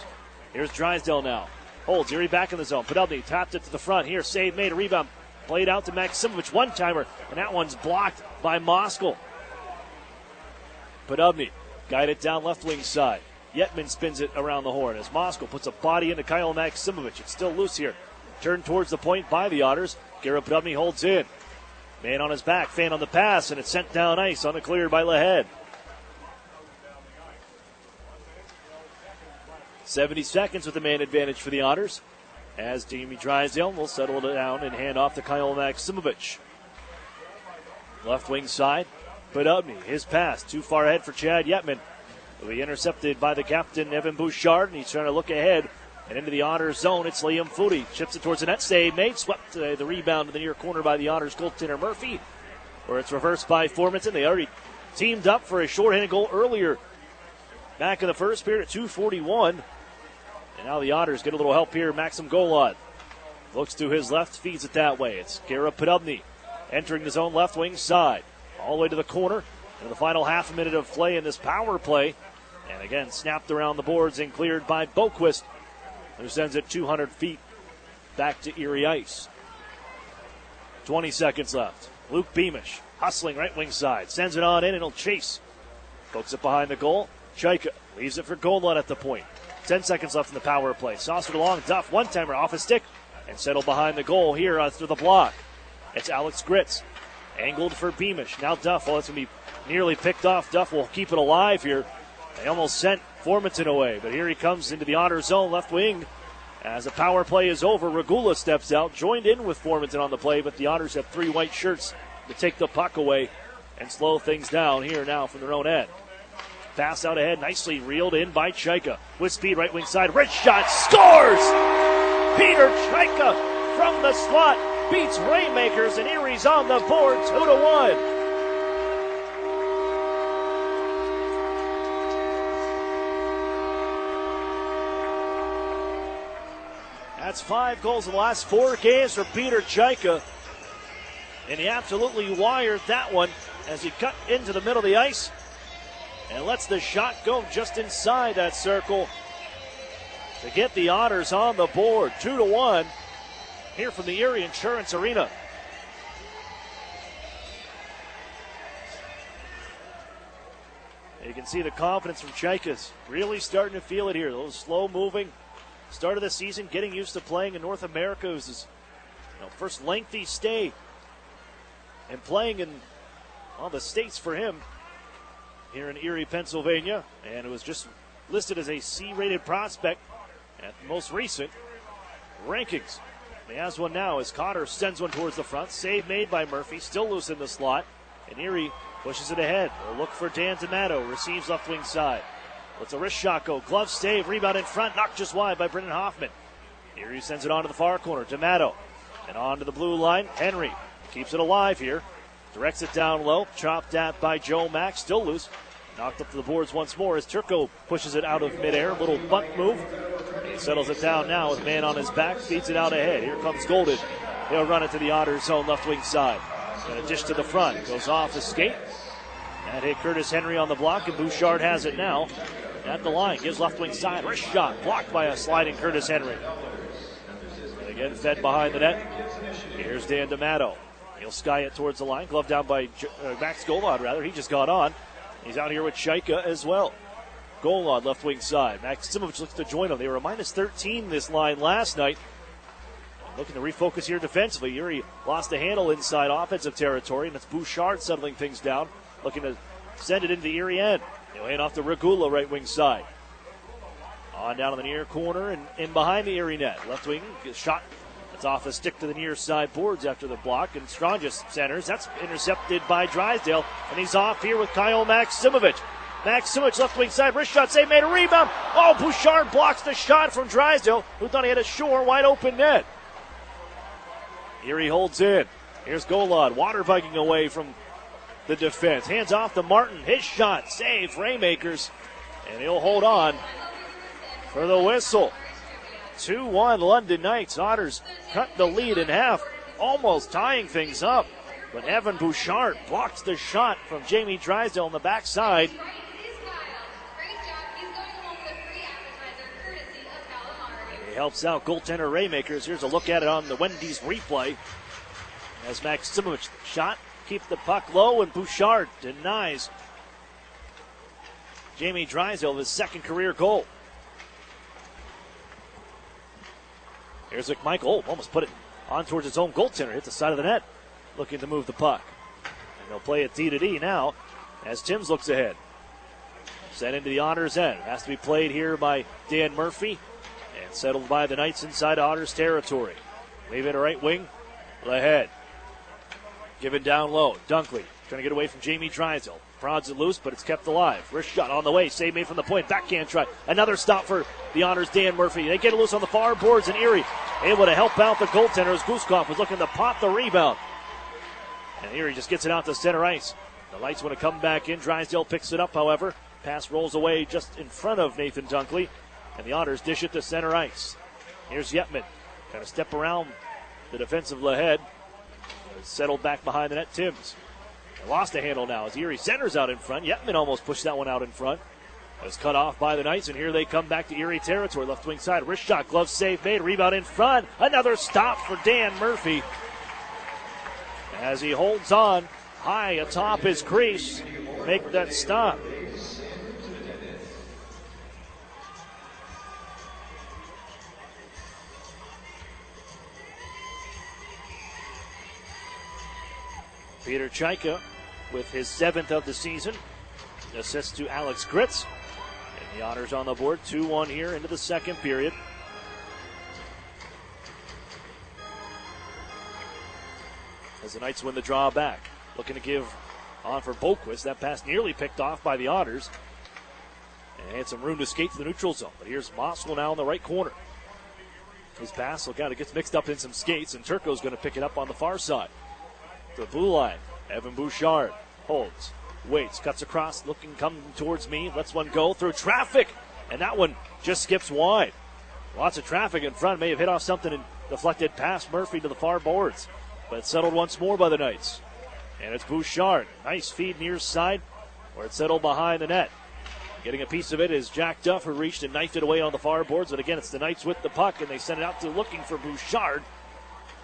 Here's Drysdale now. Holds Erie back in the zone. Podolny tapped it to the front. Here, save made, a rebound. Played out to Maximovich, one-timer. And that one's blocked by Moskal. Podolny guided down left wing side. Yetman spins it around the horn as Moskal puts a body into Kyle Maximovich. It's still loose here. Turned towards the point by the Otters. Garrett Podolny holds in. Man on his back, fan on the pass, and it's sent down ice on the cleared by Lahead. 70 seconds with the man advantage for the Otters as Jamie Drysdale will settle it down and hand off to Kyle Maximovich. Left wing side, Podolny, his pass too far ahead for Chad Yetman. Will be intercepted by the captain, Evan Bouchard, and he's trying to look ahead and into the Otters zone. It's Liam Footy. Chips it towards the net, save made, swept the rebound to the near corner by the Otters goaltender Murphy, where it's reversed by Formanton. They already teamed up for a shorthanded goal earlier back in the first period at 2:41. And now the Otters get a little help here. Maxim Golod Looks to his left, feeds it that way. It's Gara Podubny entering his own left wing side. All the way to the corner. In the final half a minute of play in this power play. And again, snapped around the boards and cleared by Boquist, who sends it 200 feet back to Erie ice. 20 seconds left. Luke Beamish hustling right wing side. Sends it on in and he'll chase. Pokes it behind the goal. Chaika leaves it for Golan at the point. 10 seconds left in the power play. Saucered along. Duff, one-timer off his stick. And settled behind the goal here after the block. It's Alex Gritz. Angled for Beamish. Now Duff. Well, it's going to be nearly picked off. Duff will keep it alive here. They almost sent Formanton away. But here he comes into the Otter zone. Left wing. As the power play is over, Regula steps out. Joined in with Formanton on the play. But the Otters have 3 white shirts to take the puck away and slow things down here now from their own end. Pass out ahead, nicely reeled in by Chaika. With speed, right wing side, wrist shot, scores! Peter Chaika from the slot beats Rainmakers, and Erie's on the board, 2-1. That's 5 goals in the last 4 games for Peter Chaika. And he absolutely wired that one as he cut into the middle of the ice and lets the shot go just inside that circle to get the Otters on the board. 2-1 here from the Erie Insurance Arena. You can see the confidence from Chaika's really starting to feel it here. A little slow moving. Start of the season, getting used to playing in North America. It was his first lengthy stay and playing in the States for him here in Erie, Pennsylvania. And it was just listed as a C-rated prospect at the most recent rankings. He has one now as Cotter sends one towards the front. Save made by Murphy, still loose in the slot. And Erie pushes it ahead. They'll look for Dan D'Amato, receives left wing side. Let's a wrist shot go. Glove save, rebound in front, knocked just wide by Brendan Hoffman. Erie sends it on to the far corner. D'Amato. And on to the blue line. Henry keeps it alive here. Directs it down low. Chopped at by Joe Mack. Still loose. Knocked up to the boards once more as Turco pushes it out of midair. Little bunt move. He settles it down now with a man on his back. Feeds it out ahead. Here comes Golden. He'll run it to the Otters zone left wing side. And a dish to the front. Goes off the skate. That hit Curtis Henry on the block, and Bouchard has it now at the line. Gives left wing side. Wrist shot. Blocked by a sliding Curtis Henry. And again fed behind the net. Here's Dan D'Amato. He'll sky it towards the line. Glove down by Max Golod, rather. He just got on. He's out here with Chaika as well. Golod left wing side. Maximovic looks to join him. They were a minus 13 this line last night. Looking to refocus here defensively. Erie lost the handle inside offensive territory, and it's Bouchard settling things down. Looking to send it into the Erie end. He'll hand off to Regula right wing side. On down to the near corner and in behind the Erie net. Left wing shot. It's off a stick to the near side boards after the block, and Strongest centers. That's intercepted by Drysdale, and he's off here with Kyle Maximovic. Maximovic left wing side, wrist shot, save made, a rebound. Oh, Bouchard blocks the shot from Drysdale, who thought he had a sure wide open net. Erie holds in. Here's Golod, water bugging away from the defense. Hands off to Martin, his shot, save, Rainmakers, and he'll hold on for the whistle. 2-1 London Knights. Otters cut the lead in half, almost tying things up. But Evan Bouchard blocks the shot from Jamie Drysdale on the backside. He helps out goaltender Rainmakers. Here's a look at it on the Wendy's replay. As Maximovic shot, keeps the puck low, and Bouchard denies Jamie Drysdale his second career goal. Here's McMichael. Almost put it on towards his own goaltender. Hit the side of the net. Looking to move the puck. And they'll play it D-to-D now as Timms looks ahead. Sent into the Otters end. Has to be played here by Dan Murphy. And settled by the Knights inside Otters territory. Leave it a right wing. Ahead. Given down low. Dunkley trying to get away from Jamie Drysdale. Prods it loose, but it's kept alive. Wrist shot on the way. Save made from the point. Backhand try. Another stop for the Otters, Dan Murphy. They get it loose on the far boards, and Erie able to help out the goaltender as Guskov was looking to pop the rebound. And Erie just gets it out to center ice. The Lights want to come back in. Drysdale picks it up, however. Pass rolls away just in front of Nathan Dunkley. And the Otters dish it to center ice. Here's Yetman. Trying to step around the defensive ahead. Settled back behind the net, Timms. They lost a handle now as Erie centers out in front. Yetman almost pushed that one out in front. It was cut off by the Knights, and here they come back to Erie territory. Left wing side, wrist shot, glove save made, rebound in front. Another stop for Dan Murphy as he holds on high atop his crease. Make that stop. Peter Chaika with his 7th of the season. Assist to Alex Gritz. And the Otters on the board. 2-1 here into the second period. As the Knights win the draw back. Looking to give on for Boquist. That pass nearly picked off by the Otters. And had some room to skate to the neutral zone. But here's Moskal now in the right corner. His pass kind of gets mixed up in some skates, and Turco's going to pick it up on the far side. To the blue line, Evan Bouchard holds, waits, cuts across, coming towards me, lets one go through traffic, and that one just skips wide. Lots of traffic in front, may have hit off something and deflected past Murphy to the far boards, but it's settled once more by the Knights. And it's Bouchard, nice feed near side, where it's settled behind the net. Getting a piece of it is Jack Duff, who reached and knifed it away on the far boards, but again, it's the Knights with the puck, and they send it out to looking for Bouchard.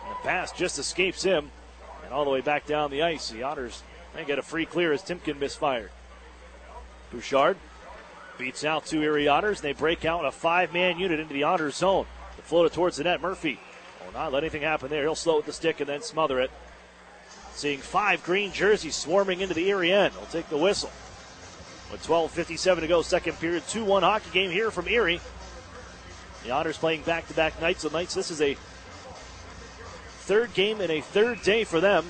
And the pass just escapes him. All the way back down the ice. The Otters may get a free clear as Timken misfired. Bouchard beats out 2 Erie Otters, and they break out a 5-man unit into the Otters zone. They float it towards the net. Murphy will not let anything happen there. He'll slow with the stick and then smother it. Seeing 5 green jerseys swarming into the Erie end. They'll take the whistle. With 12:57 to go, second period, 2-1 hockey game here from Erie. The Otters playing back-to-back nights. The Knights, this is a third game in a third day for them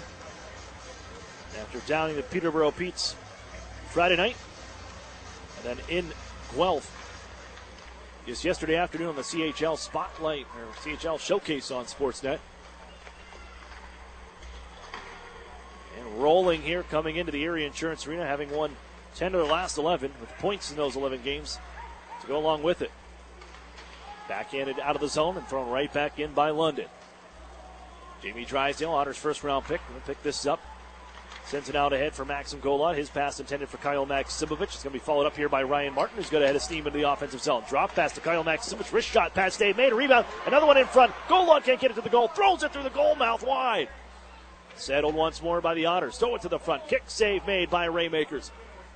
after downing the Peterborough Petes Friday night and then in Guelph just yesterday afternoon on the CHL Spotlight or CHL Showcase on Sportsnet. And rolling here coming into the Erie Insurance Arena, having won 10 of their last 11 with points in those 11 games to go along with it. Backhanded out of the zone and thrown right back in by London. Jamie Drysdale, Otters' first-round pick. Going to pick this up. Sends it out ahead for Maxim Golod. His pass intended for Kyle Maximovich. It's going to be followed up here by Ryan Martin, who's going to head a steam into the offensive zone. Drop pass to Kyle Maximovich. Wrist shot pass Dave made. A rebound. Another one in front. Golod can't get it to the goal. Throws it through the goal mouth wide. Settled once more by the Otters. Throw it to the front. Kick save made by Raymakers.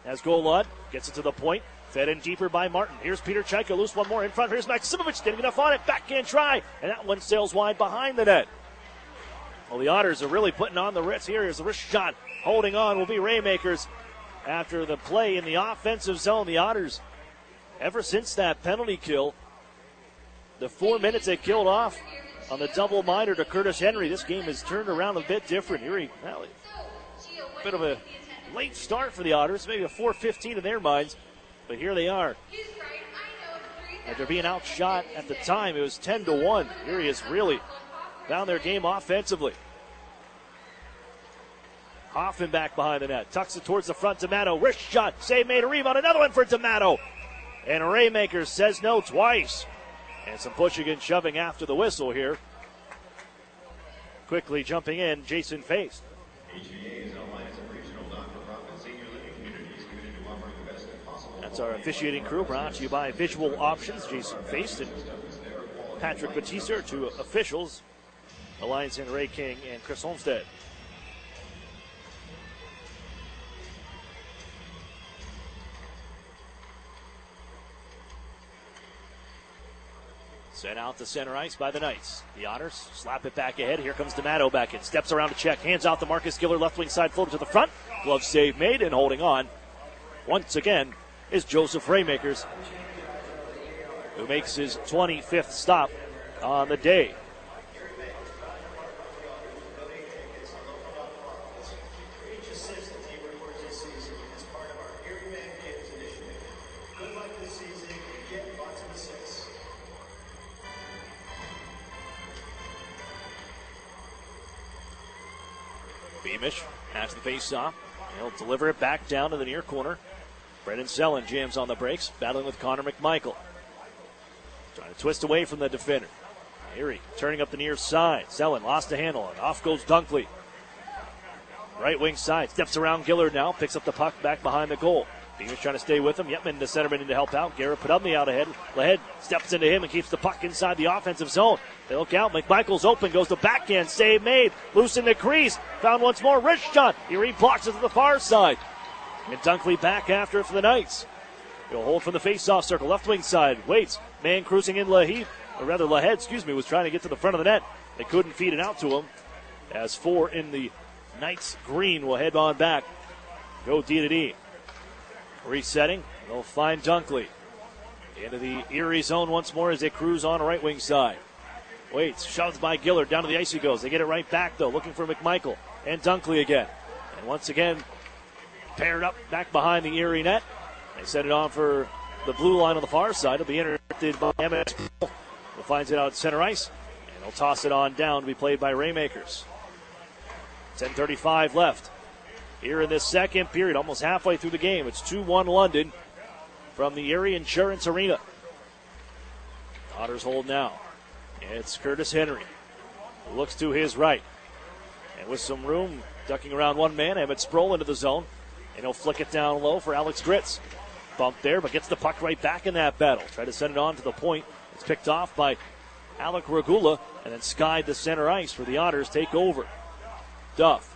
As Golod gets it to the point. Fed in deeper by Martin. Here's Peter Chaika. Loose one more in front. Here's Maximovich. Getting enough on it. Backhand try. And that one sails wide behind the net. Well, the Otters are really putting on the Ritz here. Here's the wrist shot. Holding on will be Raymakers after the play in the offensive zone. The Otters, ever since that penalty kill, the 4 minutes they killed off on the double minor to Curtis Henry, this game has turned around a bit different. Erie, well, a bit of a late start for the Otters, maybe a 4:15 in their minds, but here they are. After being outshot at the time, it was 10-1. Erie has really found their game offensively. Hoffman back behind the net. Tucks it towards the front. D'Amato. Wrist shot. Save made. A rebound. Another one for D'Amato. And Raymakers says no twice. And some pushing and shoving after the whistle here. Quickly jumping in, Jason Feist. That's our officiating crew, brought to you by Visual Options. Jason Feist and Patrick Batista, 2 officials. Alliance and Ray King and Chris Olmstead. Sent out to center ice by the Knights. The Otters slap it back ahead. Here comes D'Amato back in. Steps around to check. Hands out to Marcus Giller. Left wing side floater to the front. Glove save made and holding on. Once again is Joseph Raymakers, who makes his 25th stop on the day. Beamish has the face-off. He'll deliver it back down to the near corner. Brendan Sellen jams on the brakes, battling with Connor McMichael. Trying to twist away from the defender. Erie turning up the near side. Zellin lost the handle, and off goes Dunkley. Right wing side, steps around Gillard now, picks up the puck back behind the goal. Beamer's trying to stay with him. Yetman, the centerman, in to help out. Garrett Podubny out ahead. Lahead steps into him and keeps the puck inside the offensive zone. They look out. McMichael's open. Goes to backhand. Save made. Loose in the crease. Found once more. Wrist shot. Erie blocks it to the far side. And Dunkley back after it for the Knights. He'll hold from the face-off circle. Left wing side. Waits. Man cruising in Laheed. Or rather, Lahead, was trying to get to the front of the net. They couldn't feed it out to him. As 4 in the Knights green will head on back. Go D-to-D. Resetting. They'll find Dunkley. Into the Erie zone once more as they cruise on the right wing side. Waits, shoves by Gillard. Down to the ice he goes. They get it right back, though, looking for McMichael. And Dunkley again. And once again, paired up back behind the Erie net. They set it on for the blue line on the far side. It'll be intercepted by Emmett. Who finds it out at center ice. And they'll toss it on down to be played by Raymakers. 10:35 left. Here in this second period, almost halfway through the game. It's 2-1 London from the Erie Insurance Arena. Otters hold now. It's Curtis Henry, who looks to his right. And with some room, ducking around one man, Emmett Sproul into the zone. And he'll flick it down low for Alex Gritz. Bump there, but gets the puck right back in that battle. Try to send it on to the point. It's picked off by Alec Regula, and then skied the center ice for the Otters. Take over. Duff.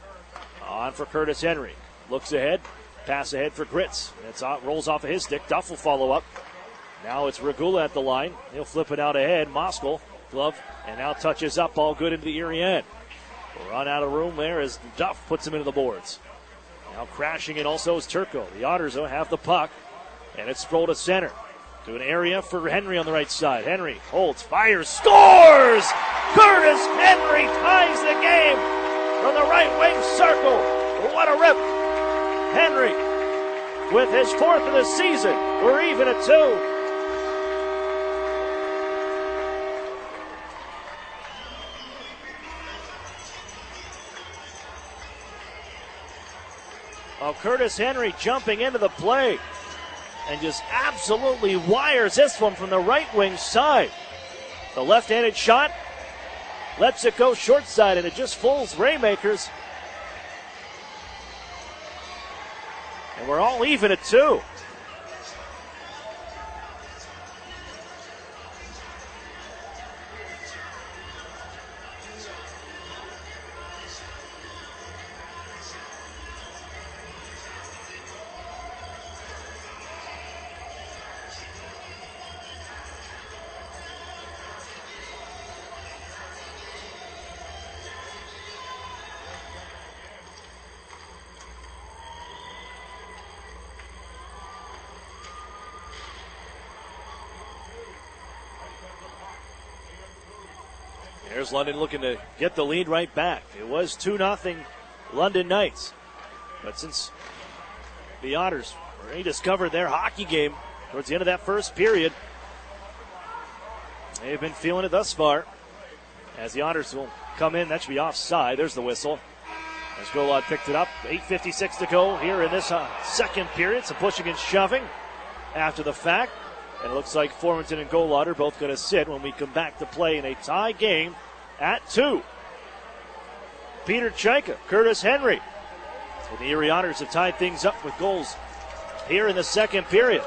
On for Curtis Henry. Looks ahead. Pass ahead for Gritz. It's rolls off of his stick. Duff will follow up. Now it's Regula at the line. He'll flip it out ahead. Moskal, glove, and now touches up. All good into the Erie end. We'll run out of room there as Duff puts him into the boards. Now crashing in also is Turco. The Otters, though, have the puck. And it's Sproul to center. To an area for Henry on the right side. Henry holds, fires, scores! Curtis Henry ties the game from the right wing circle. What a rip. Henry with his 4th of the season. We're even at 2. Well, Curtis Henry jumping into the play and just absolutely wires this one from the right wing side. The left-handed shot lets it go short side, and it just fools Raymakers. And we're all even at 2. There's London looking to get the lead right back. It was 2-0 London Knights. But since the Otters rediscovered their hockey game towards the end of that first period, they've been feeling it thus far. As the Otters will come in, that should be offside. There's the whistle. As Golod picked it up. 8:56 to go here in this second period. Some pushing and shoving after the fact. And it looks like Formanton and Golod are both going to sit when we come back to play in a tie game at 2. Peter Chaika, Curtis Henry. So the Erie Otters have tied things up with goals here in the second period.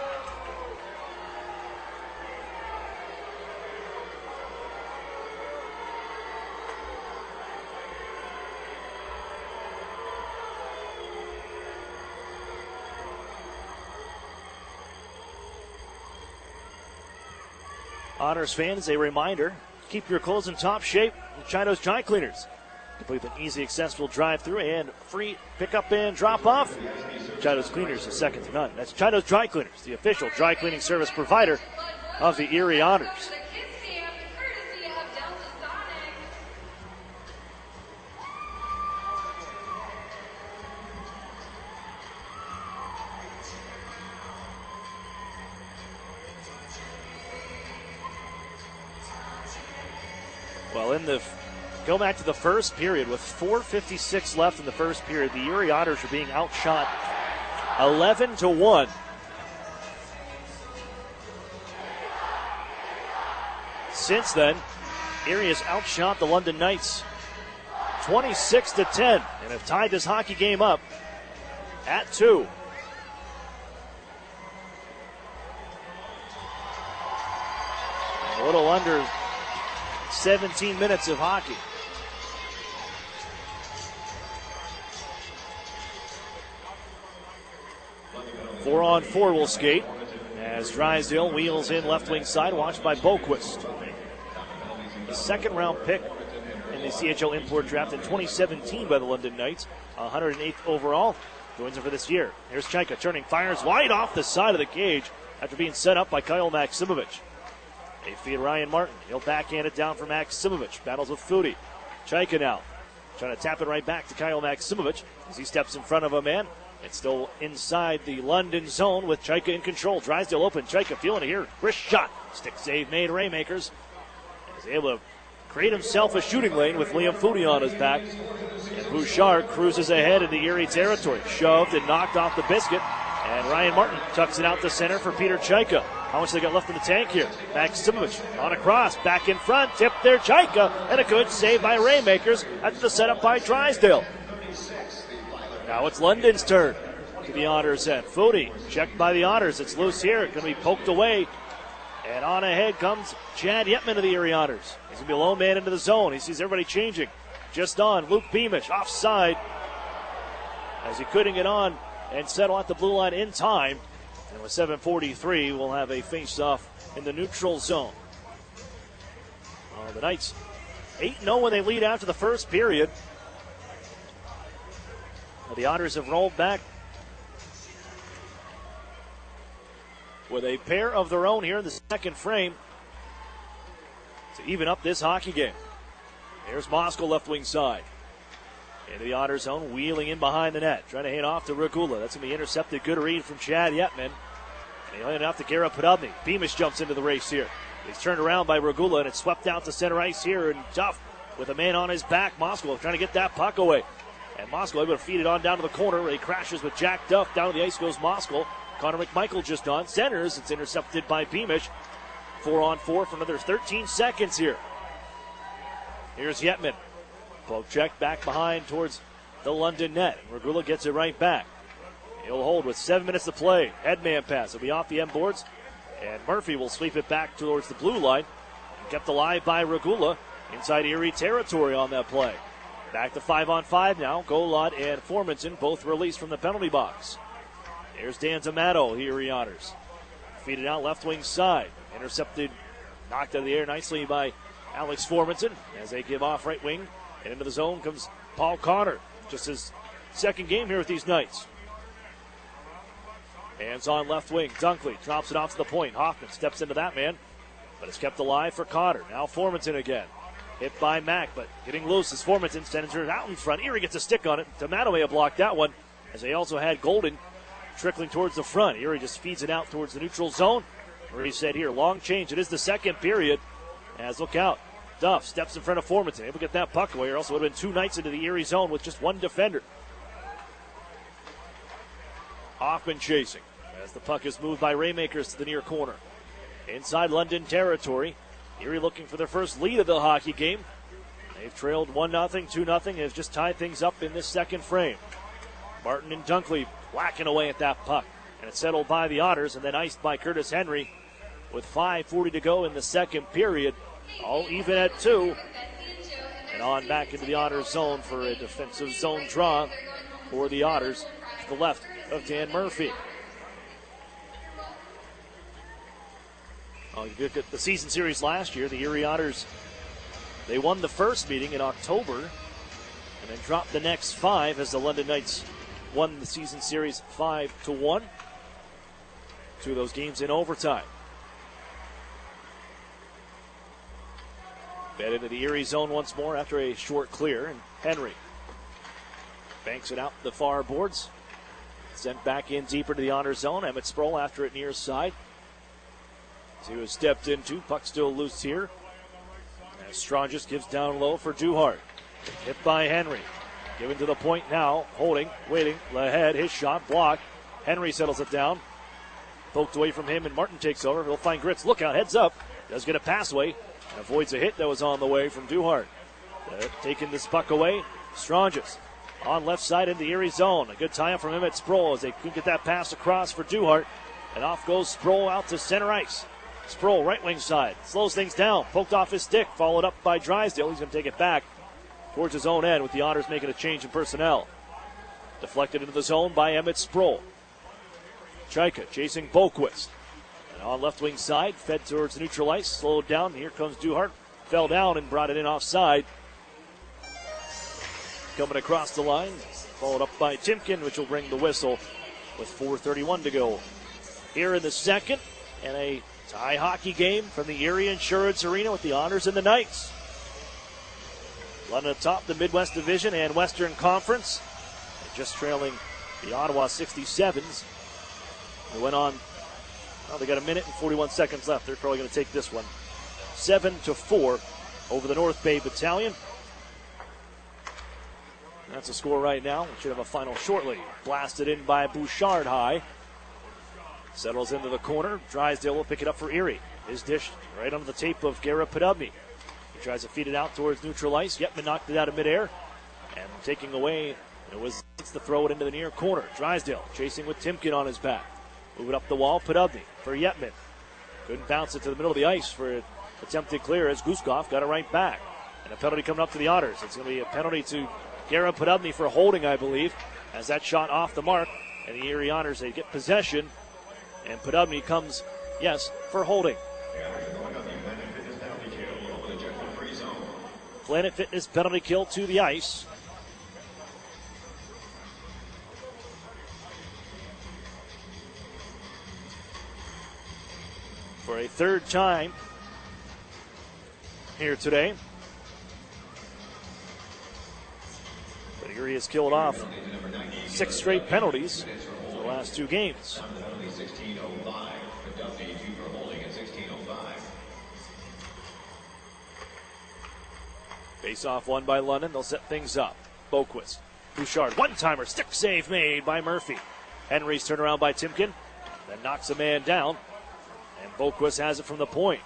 Otters fans, a reminder, keep your clothes in top shape with Chino's Dry Cleaners. Complete an easy, accessible drive-through and free pickup and drop-off. Chino's Cleaners is second to none. That's Chino's Dry Cleaners, the official dry cleaning service provider of the Erie Otters. Well, go back to the first period with 4:56 left in the first period. The Erie Otters are being outshot 11-1. Since then, Erie has outshot the London Knights 26-10 and have tied this hockey game up at 2. A little under 17 minutes of hockey. Four-on-four will skate as Drysdale wheels in left wing side, watched by Boquist. The second-round pick in the CHL import draft in 2017 by the London Knights, 108th overall, joins him for this year. Here's Chaika turning, fires wide off the side of the cage after being set up by Kyle Maximovich. They feed Ryan Martin. He'll backhand it down for Maximovich. Battles with Foodie. Chaika now trying to tap it right back to Kyle Maximovich as he steps in front of a man. It's still inside the London zone with Chaika in control. Drysdale open. Chaika feeling it here. Wrist shot. Stick save made. Raymakers is able to create himself a shooting lane with Liam Foodie on his back. And Bouchard cruises ahead in the Erie territory. Shoved and knocked off the biscuit. And Ryan Martin tucks it out to center for Peter Chaika. How much they got left in the tank here? Maximovich on a cross. Back in front. Tipped there. Chaika. And a good save by Raymakers after the setup by Drysdale. Now it's London's turn to the Otters end. Foodie checked by the Otters. It's loose here. It's going to be poked away. And on ahead comes Chad Yetman of the Erie Otters. He's going to be a lone man into the zone. He sees everybody changing. Just on. Luke Beamish offside as he couldn't get on and settle at the blue line in time. And with 7:43, we'll have a face-off in the neutral zone. The Knights 8-0 when they lead after the first period. The Otters have rolled back with a pair of their own here in the second frame to even up this hockey game. Here's Moskal left wing side. Into the Otters zone, wheeling in behind the net. Trying to hand off to Regula. That's going to be intercepted. Good read from Chad Yetman. And he'll hand it off to Garrett Podubny. Beamish jumps into the race here. He's turned around by Regula, and it's swept out to center ice here. And Duff with a man on his back. Moskal trying to get that puck away. And Moskal able to feed it on down to the corner. He crashes with Jack Duff. Down to the ice goes Moskal. Connor McMichael just on centers. It's intercepted by Beamish. 4-on-4 for another 13 seconds here. Here's Yetman. Poke check back behind towards the London net. Regula gets it right back. He'll hold with 7 minutes to play. Headman pass. It'll be off the end boards. And Murphy will sweep it back towards the blue line. And kept alive by Regula inside Erie territory on that play. Back to 5-on-5 now. Golod and Formanton both released from the penalty box. Here's Dan Zamato, Erie Otters. Feed it out left wing side. Intercepted, knocked out of the air nicely by Alex Formanton as they give off right wing. And into the zone comes Paul Connor. Just his second game here with these Knights. Hands on left wing. Dunkley drops it off to the point. Hoffman steps into that man, but it's kept alive for Connor. Now Formanton again. Hit by Mack, but getting loose as Formanton sends her out in front. Erie gets a stick on it. D'Amato may have blocked that one, as they also had Golden trickling towards the front. Erie just feeds it out towards the neutral zone. Where he said here, long change. It is the second period. As look out. Duff steps in front of Formanton. Able to get that puck away, or else it would have been 2 Knights into the Erie zone with just one defender. Hoffman chasing as the puck is moved by Raymakers to the near corner. Inside London territory. Erie looking for their first lead of the hockey game. They've trailed 1-0, 2-0, and have just tied things up in this second frame. Martin and Dunkley whacking away at that puck. And it's settled by the Otters and then iced by Curtis Henry with 5:40 to go in the second period. All even at 2. And on back into the Otters zone for a defensive zone draw for the Otters to the left of Dan Murphy. You look at the season series last year, the Erie Otters, they won the first meeting in October and then dropped the next 5 as the London Knights won the season series 5-1. 2 of those games in overtime. Fed into the Erie zone once more after a short clear, and Henry banks it out the far boards. Sent back in deeper to the honor zone. Emmett Sproul after it near side. As he was stepped into, puck still loose here. As Strongest gives down low for Duhart. Hit by Henry. Given to the point now, holding, waiting, ahead, his shot blocked. Henry settles it down. Poked away from him, and Martin takes over. He'll find Gritz. Look out, heads up. Does get a pass away. and avoids a hit that was on the way from Duhart. Taking this puck away, Strongis on left side in the Erie zone. A good tie-up from Emmett Sproul as they couldn't get that pass across for Duhart. And off goes Sproul out to center ice. Sproul, right wing side, slows things down, poked off his stick, followed up by Drysdale. He's going to take it back towards his own end with the Otters making a change in personnel. Deflected into the zone by Emmett Sproul. Chaika chasing Boquist. And on left wing side, fed towards the neutral ice, slowed down. Here comes Duhart, fell down and brought it in offside. Coming across the line, followed up by Timken, which will bring the whistle with 4:31 to go here in the second. And a tie hockey game from the Erie Insurance Arena with the Otters and the Knights. London atop the Midwest Division and Western Conference. And just trailing the Ottawa 67s. They went on, well, they got a minute and 41 seconds left. They're probably going to take this one 7-4 over the North Bay Battalion. That's a score right now. We should have a final shortly. Blasted in by Bouchard high. Settles into the corner. Drysdale will pick it up for Erie. His dish right under the tape of Garrett Podubny. He tries to feed it out towards neutral ice. Yetman knocked it out of midair. And taking away, it was to throw it into the near corner. Drysdale chasing with Timken on his back. Move it up the wall. Podubny for Yetman. Couldn't bounce it to the middle of the ice for an attempted clear as Guskov got it right back. And a penalty coming up to the Otters. It's going to be a penalty to Garrett Podubny for holding, I believe, as that shot off the mark. And the Erie Otters, they get possession. And Podubny comes, yes, for holding. Planet Fitness penalty kill to the ice. For a third time here today. But Erie has killed off 6 straight penalties in the last 2 games. Face-off won by London. They'll set things up. Boquist. Bouchard. One-timer. Stick save made by Murphy. Henry's turned around by Timken. Then knocks a man down. And Boquist has it from the point.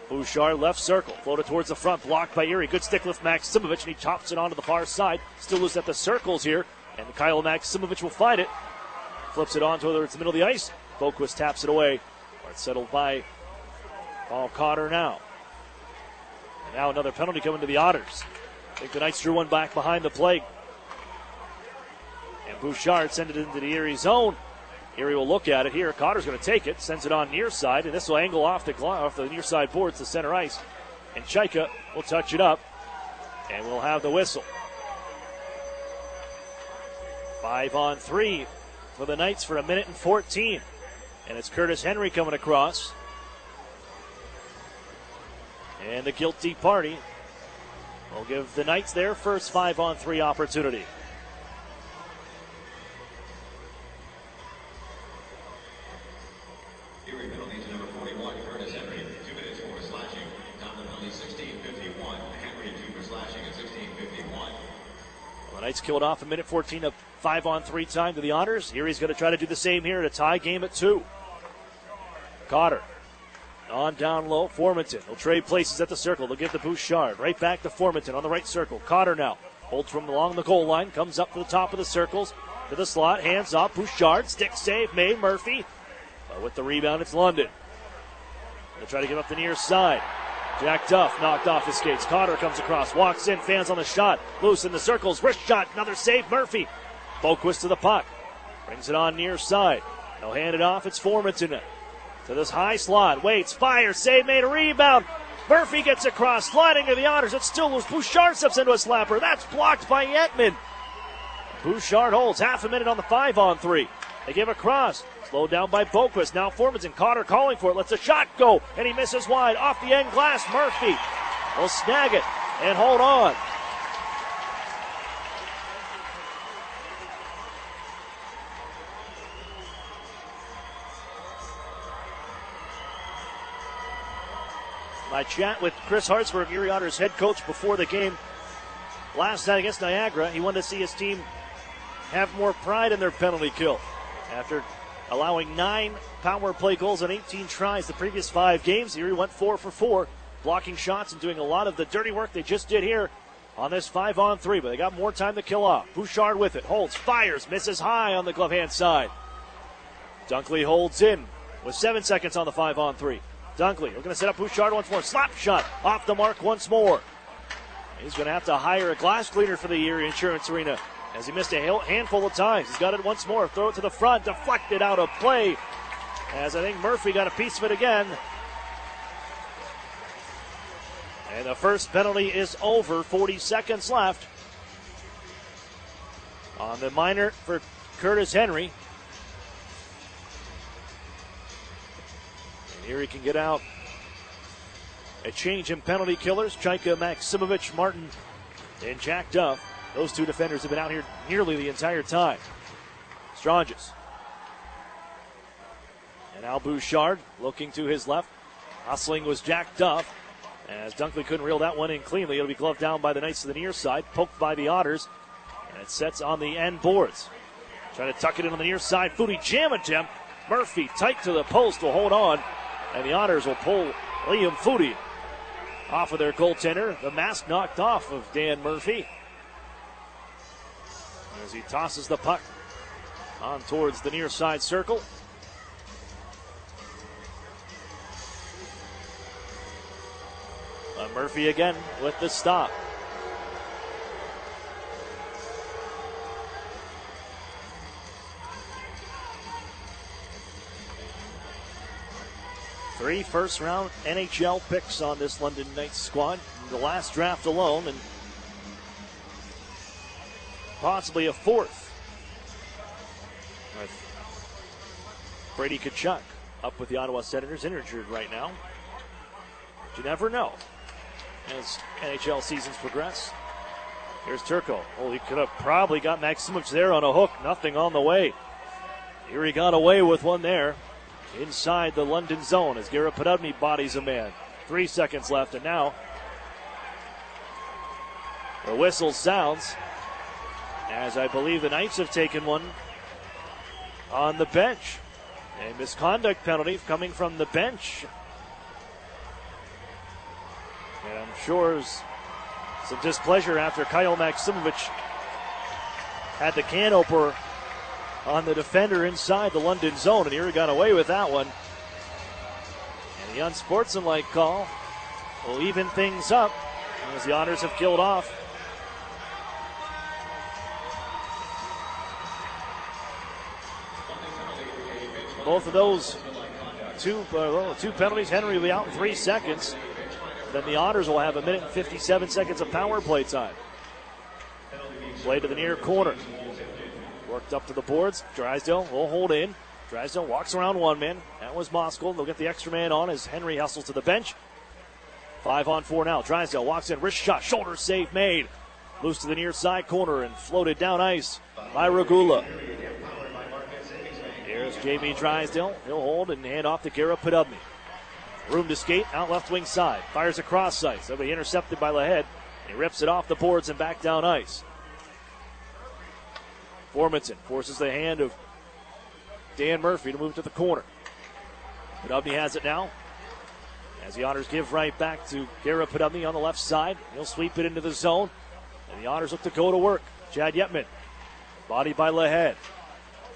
Bouchard left circle. Floated towards the front. Blocked by Erie. Good stick lift Maximovich. And he chops it onto the far side. Still loose at the circles here. And Kyle Maximovich will find it. Flips it on towards the middle of the ice. Boquist taps it away. It's settled by Paul Cotter now. And now another penalty coming to the Otters. I think the Knights drew one back behind the plate. And Bouchard sends it into the Erie zone. Erie will look at it here. Cotter's going to take it. Sends it on near side. And this will angle off the near side boards to center ice. And Chaika will touch it up. And we'll have the whistle. 5-on-3 for the Knights for a minute and 14. And it's Curtis Henry coming across. And the guilty party will give the Knights their first 5-on-3 opportunity. Erie penalty to number 41, Curtis Henry, 2 minutes for slashing. Down penalty 16:51. Henry 2 for slashing at 16:51. Well, the Knights killed off a minute 14 of 5-on-3 time to the Otters. Erie's going to try to do the same here to tie game at 2. Cotter. On down low, Formanton. They'll trade places at the circle. They'll give the Bouchard. Right back to Formanton on the right circle. Cotter now holds from along the goal line. Comes up to the top of the circles. To the slot. Hands off. Bouchard. Stick save made. Murphy. But with the rebound, it's London. They'll try to give up the near side. Jack Duff knocked off his skates. Cotter comes across. Walks in. Fans on the shot. Loose in the circles. Wrist shot. Another save. Murphy. Boquist to the puck. Brings it on near side. They'll hand it off. It's Formanton. To this high slot, waits, fires, save made, a rebound. Murphy gets across, sliding to the Otters. It's still loose. Bouchard steps into a slapper. That's blocked by Yetman. Bouchard holds half a minute on the 5-on-3. They give a cross, slowed down by Boquist. Now Formanton, Cotter calling for it, lets a shot go, and he misses wide. Off the end glass, Murphy will snag it and hold on. My chat with Chris Hartsburg, Erie Otters head coach, before the game last night against Niagara. He wanted to see his team have more pride in their penalty kill. After allowing 9 power play goals on 18 tries the previous 5 games, Erie went 4 for 4 blocking shots and doing a lot of the dirty work they just did here on this 5-on-3, but they got more time to kill off. Bouchard with it, holds, fires, misses high on the glove hand side. Dunkley holds in with 7 seconds on the 5-on-3. Dunkley, we're going to set up Bouchard once more. Slap shot off the mark once more. He's going to have to hire a glass cleaner for the Erie Insurance Arena as he missed a handful of times. He's got it once more. Throw it to the front, deflected out of play as I think Murphy got a piece of it again. And the first penalty is over. 40 seconds left on the minor for Curtis Henry. And Erie can get out a change in penalty killers. Chaika, Maximovich, Martin, and Jack Duff. Those two defenders have been out here nearly the entire time. Stranges. And Al Bouchard looking to his left. Hustling was Jack Duff. As Dunkley couldn't reel that one in cleanly. It'll be gloved down by the Knights to the near side. Poked by the Otters. And it sets on the end boards. Trying to tuck it in on the near side. Footy jam attempt. Murphy tight to the post will hold on. And the Otters will pull Liam Footy off of their goaltender. The mask knocked off of Dan Murphy as he tosses the puck on towards the near side circle. Murphy again with the stop. Three first-round NHL picks on this London Knights squad. The last draft alone, and possibly a fourth. With Brady Tkachuk up with the Ottawa Senators, injured right now. But you never know as NHL seasons progress. Here's Turco. Oh, he could have probably got Maximovich there on a hook. Nothing on the way. Erie got away with one there inside the London zone as Garrett Podubny bodies a man. 3 seconds left, and now the whistle sounds as I believe the Knights have taken one on the bench. A misconduct penalty coming from the bench. And I'm sure there's some displeasure after Kyle Maximovich had the can opener on the defender inside the London zone, and Erie got away with that one. And the unsportsmanlike call will even things up as the Otters have killed off both of those two penalties. Henry will be out in 3 seconds. Then the Otters will have 1 minute and 57 seconds of power play time. Play to the near corner. Worked up to the boards. Drysdale will hold in. Drysdale walks around one man. That was Moskal. They'll get the extra man on as Henry hustles to the bench. 5-on-4 now. Drysdale walks in. Wrist shot. Shoulder save made. Loose to the near side corner and floated down ice by Regula. Here's Jamie Drysdale. He'll hold and hand off to Garrett Podubny. Room to skate, out left wing side. Fires across ice. That'll be intercepted by Lahead. He rips it off the boards and back down ice. Formanton forces the hand of Dan Murphy to move to the corner. Podubny has it now. As the Otters give right back to Garrett Podubny on the left side. He'll sweep it into the zone. And the Otters look to go to work. Chad Yetman. Body by Lahead.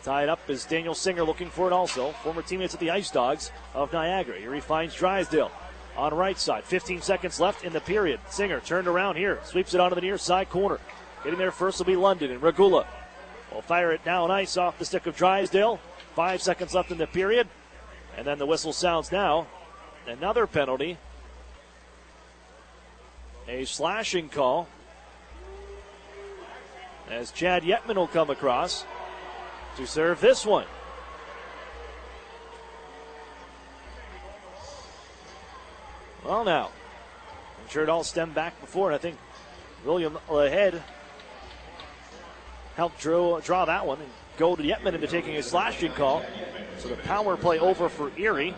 Tied up is Daniel Singer looking for it also. Former teammates at the Ice Dogs of Niagara. Here he finds Drysdale on right side. 15 seconds left in the period. Singer turned around here. Sweeps it onto the near side corner. Getting there first will be London, and Regula will fire it down ice off the stick of Drysdale. 5 seconds left in the period. And then the whistle sounds now. Another penalty. A slashing call. As Chad Yetman will come across to serve this one. Well, now, I'm sure it all stemmed back before, and I think William Lahead helped draw that one and go to Yetman into taking a slashing call. So the power play over for Erie.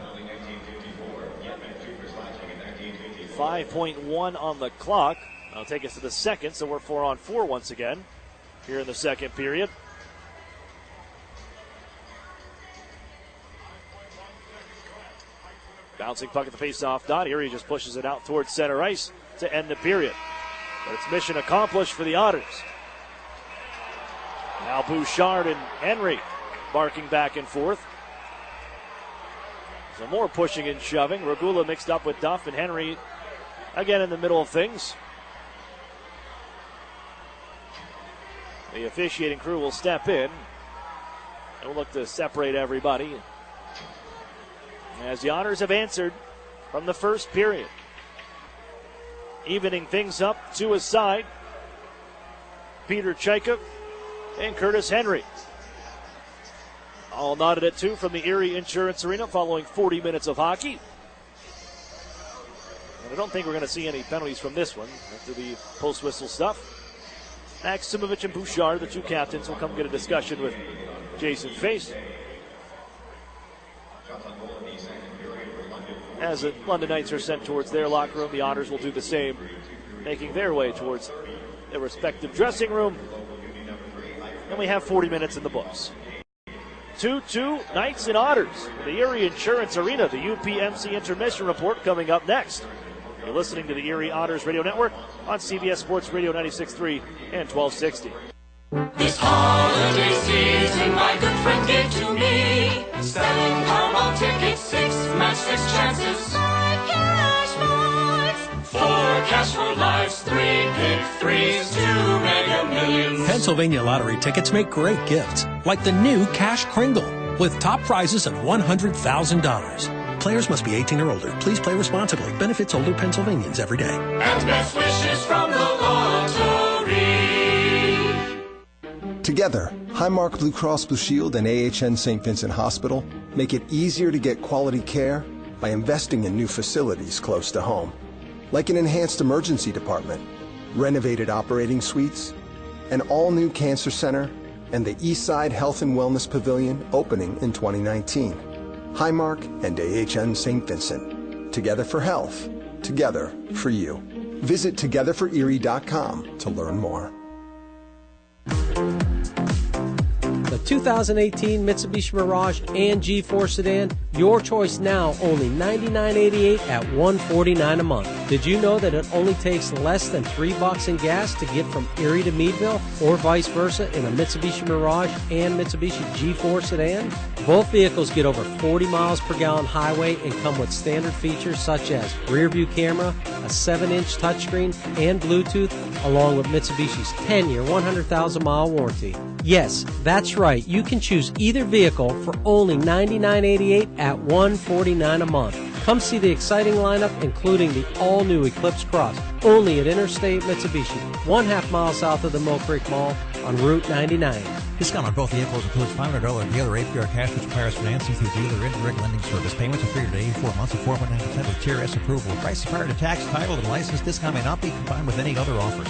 5.1 on the clock. That'll take us to the second, so we're 4-on-4 once again here in the second period. Bouncing puck at the face-off dot. Erie just pushes it out towards center ice to end the period. But it's mission accomplished for the Otters. Now Bouchard and Henry barking back and forth. Some more pushing and shoving. Regula mixed up with Duff, and Henry again in the middle of things. The officiating crew will step in and look to separate everybody, as the Otters have answered from the first period. Evening things up to his side, Peter Chaika and Curtis Henry. All nodded at 2 from the Erie Insurance Arena following 40 minutes of hockey. And I don't think we're going to see any penalties from this one after the post-whistle stuff. Maximovich and Bouchard, the two captains, will come get a discussion with Jason Face. As the London Knights are sent towards their locker room, the Otters will do the same, making their way towards their respective dressing room. And we have 40 minutes in the books. 2-2 Knights and Otters. The Erie Insurance Arena, the UPMC intermission report coming up next. You're listening to the Erie Otters Radio Network on CBS Sports Radio 96.3 and 1260. This holiday season, my good friend gave to me. Selling Powerball tickets, 6 match 6 chances. 5 cash points. 4 cash for lives, 3 pick 3s, 2 mega millions. Pennsylvania lottery tickets make great gifts, like the new Cash Kringle, with top prizes of $100,000. Players must be 18 or older. Please play responsibly. Benefits older Pennsylvanians every day. And best wishes from the lottery. Together, Highmark Blue Cross Blue Shield and AHN St. Vincent Hospital make it easier to get quality care by investing in new facilities close to home, like an enhanced emergency department, renovated operating suites, an all-new cancer center, and the Eastside Health and Wellness Pavilion opening in 2019. Highmark and AHN St. Vincent. Together for health. Together for you. Visit togetherforerie.com to learn more. The 2018 Mitsubishi Mirage and G4 sedan, your choice now, only $99.88 at $149 a month. Did you know that it only takes less than $3 in gas to get from Erie to Meadville, or vice versa in a Mitsubishi Mirage and Mitsubishi G4 sedan? Both vehicles get over 40 miles per gallon highway and come with standard features such as rear view camera, a 7-inch touchscreen, and Bluetooth, along with Mitsubishi's 10-year, 100,000-mile warranty. Yes, that's right. You can choose either vehicle for only $99.88 at $149 a month. Come see the exciting lineup, including the all-new Eclipse Cross, only at Interstate Mitsubishi, 1/2 mile south of the Mill Creek Mall on Route 99. Discount on both vehicles includes $500 dealer APR cash, which requires financing through dealer indirect lending service. Payments are free to 84 months of 4.9% with Tier S approval. Price is prior to tax, title, and license. Discount may not be combined with any other offers.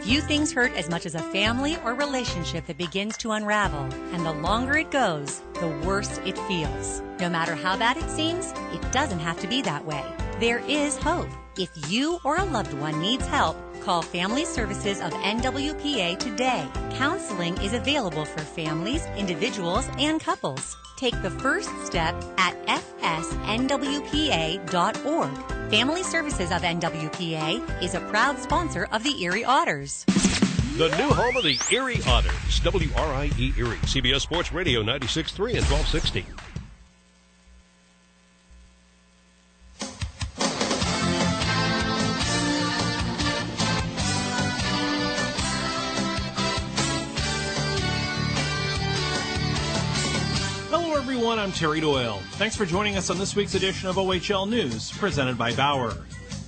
Few things hurt as much as a family or relationship that begins to unravel, and the longer it goes, the worse it feels. No matter how bad it seems, it doesn't have to be that way. There is hope. If you or a loved one needs help, call Family Services of NWPA today. Counseling is available for families, individuals, and couples. Take the first step at fsnwpa.org. Family Services of NWPA is a proud sponsor of the Erie Otters. The new home of the Erie Otters, WRIE Erie, CBS Sports Radio 96.3 and 1260. Everyone, I'm Terry Doyle. Thanks for joining us on this week's edition of OHL News, presented by Bauer.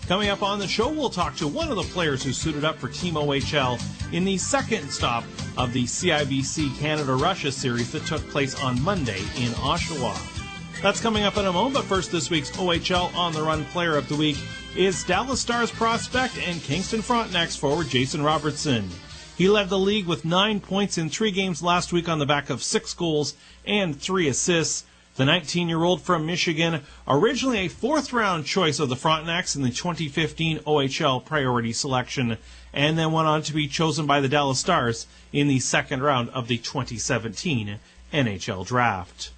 Coming up on the show, we'll talk to one of the players who suited up for Team OHL in the second stop of the CIBC Canada-Russia series that took place on Monday in Oshawa. That's coming up in a moment, but first, this week's OHL On the Run Player of the Week is Dallas Stars prospect and Kingston Frontenac's forward Jason Robertson. He led the league with 9 points in 3 games last week on the back of 6 goals and 3 assists. The 19-year-old from Michigan, originally a 4th-round choice of the Frontenacs in the 2015 OHL priority selection, and then went on to be chosen by the Dallas Stars in the 2nd round of the 2017 NHL draft.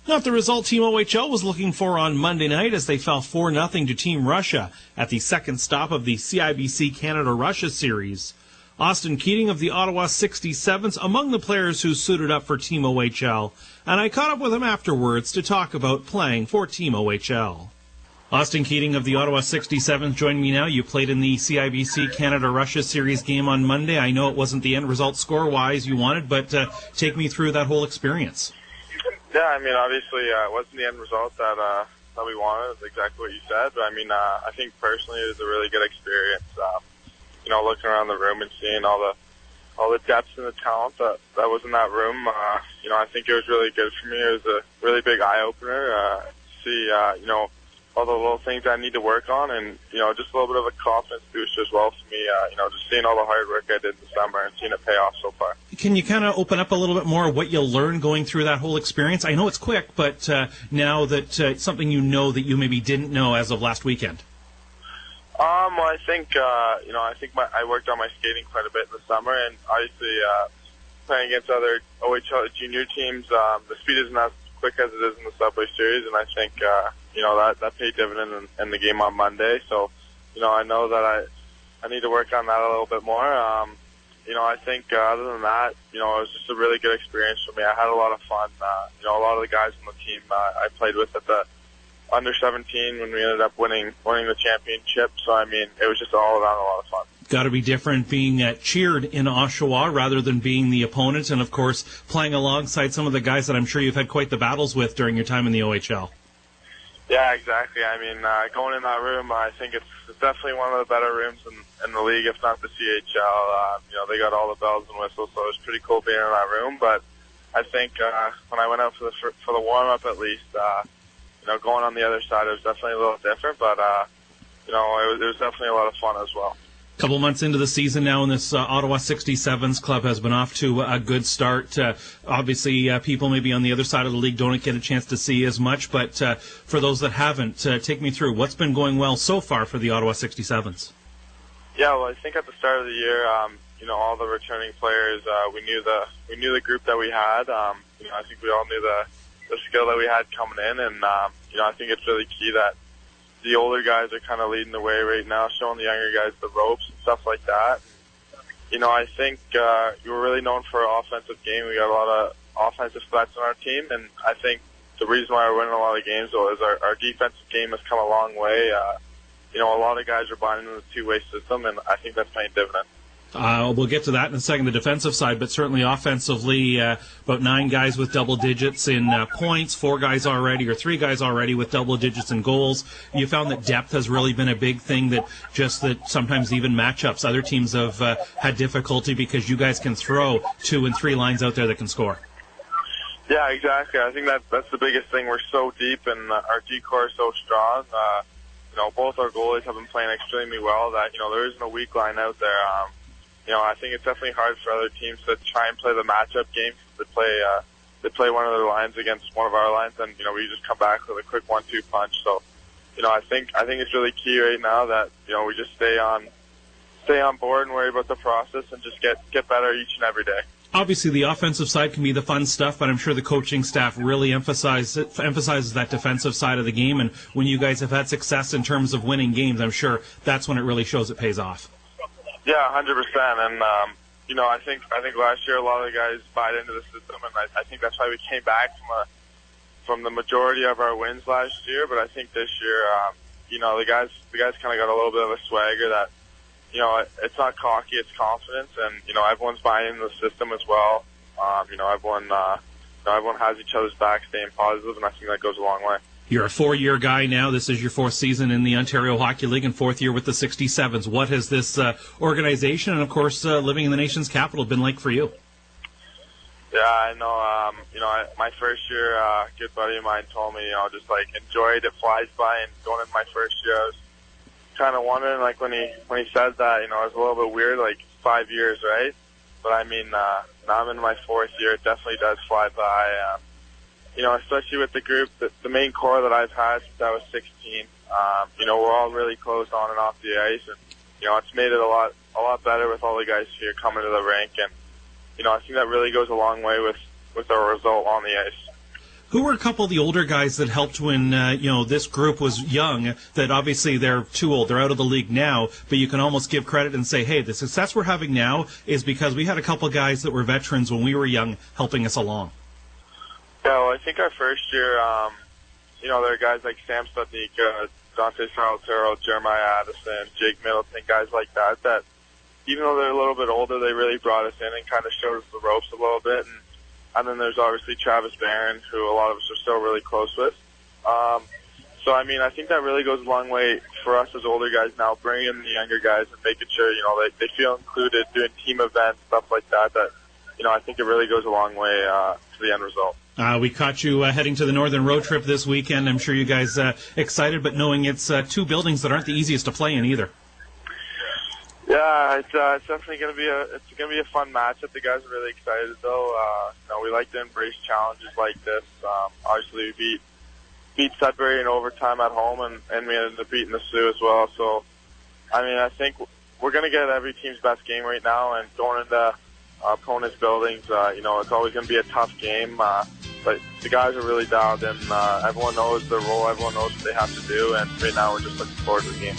Not the result Team OHL was looking for on Monday night as they fell 4-0 to Team Russia at the second stop of the CIBC Canada-Russia series. Austin Keating of the Ottawa 67s among the players who suited up for Team OHL, and I caught up with him afterwards to talk about playing for Team OHL. Austin Keating of the Ottawa 67s joined me now. You played in the CIBC Canada-Russia series game on Monday. I know it wasn't the end result score-wise you wanted, but take me through that whole experience. Yeah, I mean, obviously it wasn't the end result that we wanted. It's exactly what you said. But, I mean, I think personally it was a really good experience. Looking around the room and seeing all the depth and the talent that was in that room. I think it was really good for me. It was a really big eye-opener to see, all the little things I need to work on, and just a little bit of a confidence boost as well for me. Just seeing all the hard work I did this summer and seeing it pay off so far. Can you kind of open up a little bit more what you learned going through that whole experience? I know it's quick, but now that it's something that you maybe didn't know as of last weekend. Well, I think I worked on my skating quite a bit in the summer, and obviously playing against other OHL junior teams, the speed isn't as quick as it is in the Subway Series, and I think that paid dividend in the game on Monday. So, I know that I need to work on that a little bit more. I think other than that, it was just a really good experience for me. I had a lot of fun. A lot of the guys on the team I played with at the under 17 when we ended up winning the championship. So, I mean, it was just all around a lot of fun. Got to be different being cheered in Oshawa rather than being the opponent, and, of course, playing alongside some of the guys that I'm sure you've had quite the battles with during your time in the OHL. Yeah, exactly. I mean, going in that room, I think it's definitely one of the better rooms in the league, if not the CHL. They got all the bells and whistles, so it was pretty cool being in that room. But I think when I went out for the warm-up, at least, going on the other side, it was definitely a little different. But it was definitely a lot of fun as well. Couple months into the season now, and this Ottawa 67s club has been off to a good start. Obviously, people maybe on the other side of the league don't get a chance to see as much, but for those that haven't, take me through what's been going well so far for the Ottawa 67s. Yeah, well, I think at the start of the year, all the returning players, we knew the group that we had. I think we all knew the skill that we had coming in, and I think it's really key that the older guys are kind of leading the way right now, showing the younger guys the ropes and stuff like that. I think we were really known for our offensive game. We got a lot of offensive threats on our team, and I think the reason why we're winning a lot of games, though, is our defensive game has come a long way. A lot of guys are buying into the two-way system, and I think that's paying dividends. We'll get to that in a second, the defensive side, but certainly offensively, about 9 guys with double digits in points, 3 guys already with double digits in goals. You found that depth has really been a big thing, that sometimes even matchups, other teams have had difficulty because you guys can throw 2 and 3 lines out there that can score. Yeah, exactly. I think that's the biggest thing. We're so deep, and our D-core is so strong. Both our goalies have been playing extremely well that, there isn't a weak line out there. I think it's definitely hard for other teams to try and play the matchup game. They play one of their lines against one of our lines, and we just come back with a quick 1-2 punch. So, I think it's really key right now that we just stay on board and worry about the process and just get better each and every day. Obviously, the offensive side can be the fun stuff, but I'm sure the coaching staff really emphasizes that defensive side of the game. And when you guys have had success in terms of winning games, I'm sure that's when it really shows it pays off. Yeah, 100%. And I think last year a lot of the guys bought into the system, and I think that's why we came back from the majority of our wins last year. But I think this year, the guys kind of got a little bit of a swagger that, it's not cocky, it's confidence, and everyone's buying into the system as well. Everyone has each other's back, staying positive, and I think that goes a long way. You're a 4-year guy now. This is your 4th season in the Ontario Hockey League and 4th year with the 67s. What has this organization and, of course, living in the nation's capital been like for you? Yeah, I know. My first year, a good buddy of mine told me, just enjoy it. It flies by. And going in my first year, I was kind of wondering, when he said that, it was a little bit weird, 5 years, right? But I mean, now I'm in my 4th year. It definitely does fly by. Especially with the group, the main core that I've had since I was 16. We're all really close on and off the ice, and it's made it a lot better with all the guys here coming to the rink, and I think that really goes a long way with our result on the ice. Who were a couple of the older guys that helped when, this group was young, that obviously they're too old, they're out of the league now, but you can almost give credit and say, hey, the success we're having now is because we had a couple of guys that were veterans when we were young helping us along? Yeah, well, I think our first year, there are guys like Sam Studnicka, Dante Salvatore, Jeremiah Addison, Jake Middleton, guys like that, that even though they're a little bit older, they really brought us in and kind of showed us the ropes a little bit. And then there's obviously Travis Barron, who a lot of us are still really close with. So, I mean, I think that really goes a long way for us as older guys now, bringing in the younger guys and making sure, they feel included, doing team events, stuff like that, I think it really goes a long way to the end result. We caught you heading to the Northern Road Trip this weekend. I'm sure you guys excited, but knowing it's two buildings that aren't the easiest to play in either. Yeah, it's definitely going to be a fun matchup. The guys are really excited, though. We like to embrace challenges like this. Obviously, we beat Sudbury in overtime at home, and we ended up beating the Sioux as well. So, I mean, I think we're going to get every team's best game right now, and going into opponents' buildings, it's always going to be a tough game. But the guys are really dialed in. Everyone knows their role. Everyone knows what they have to do, and right now we're just looking forward to the game.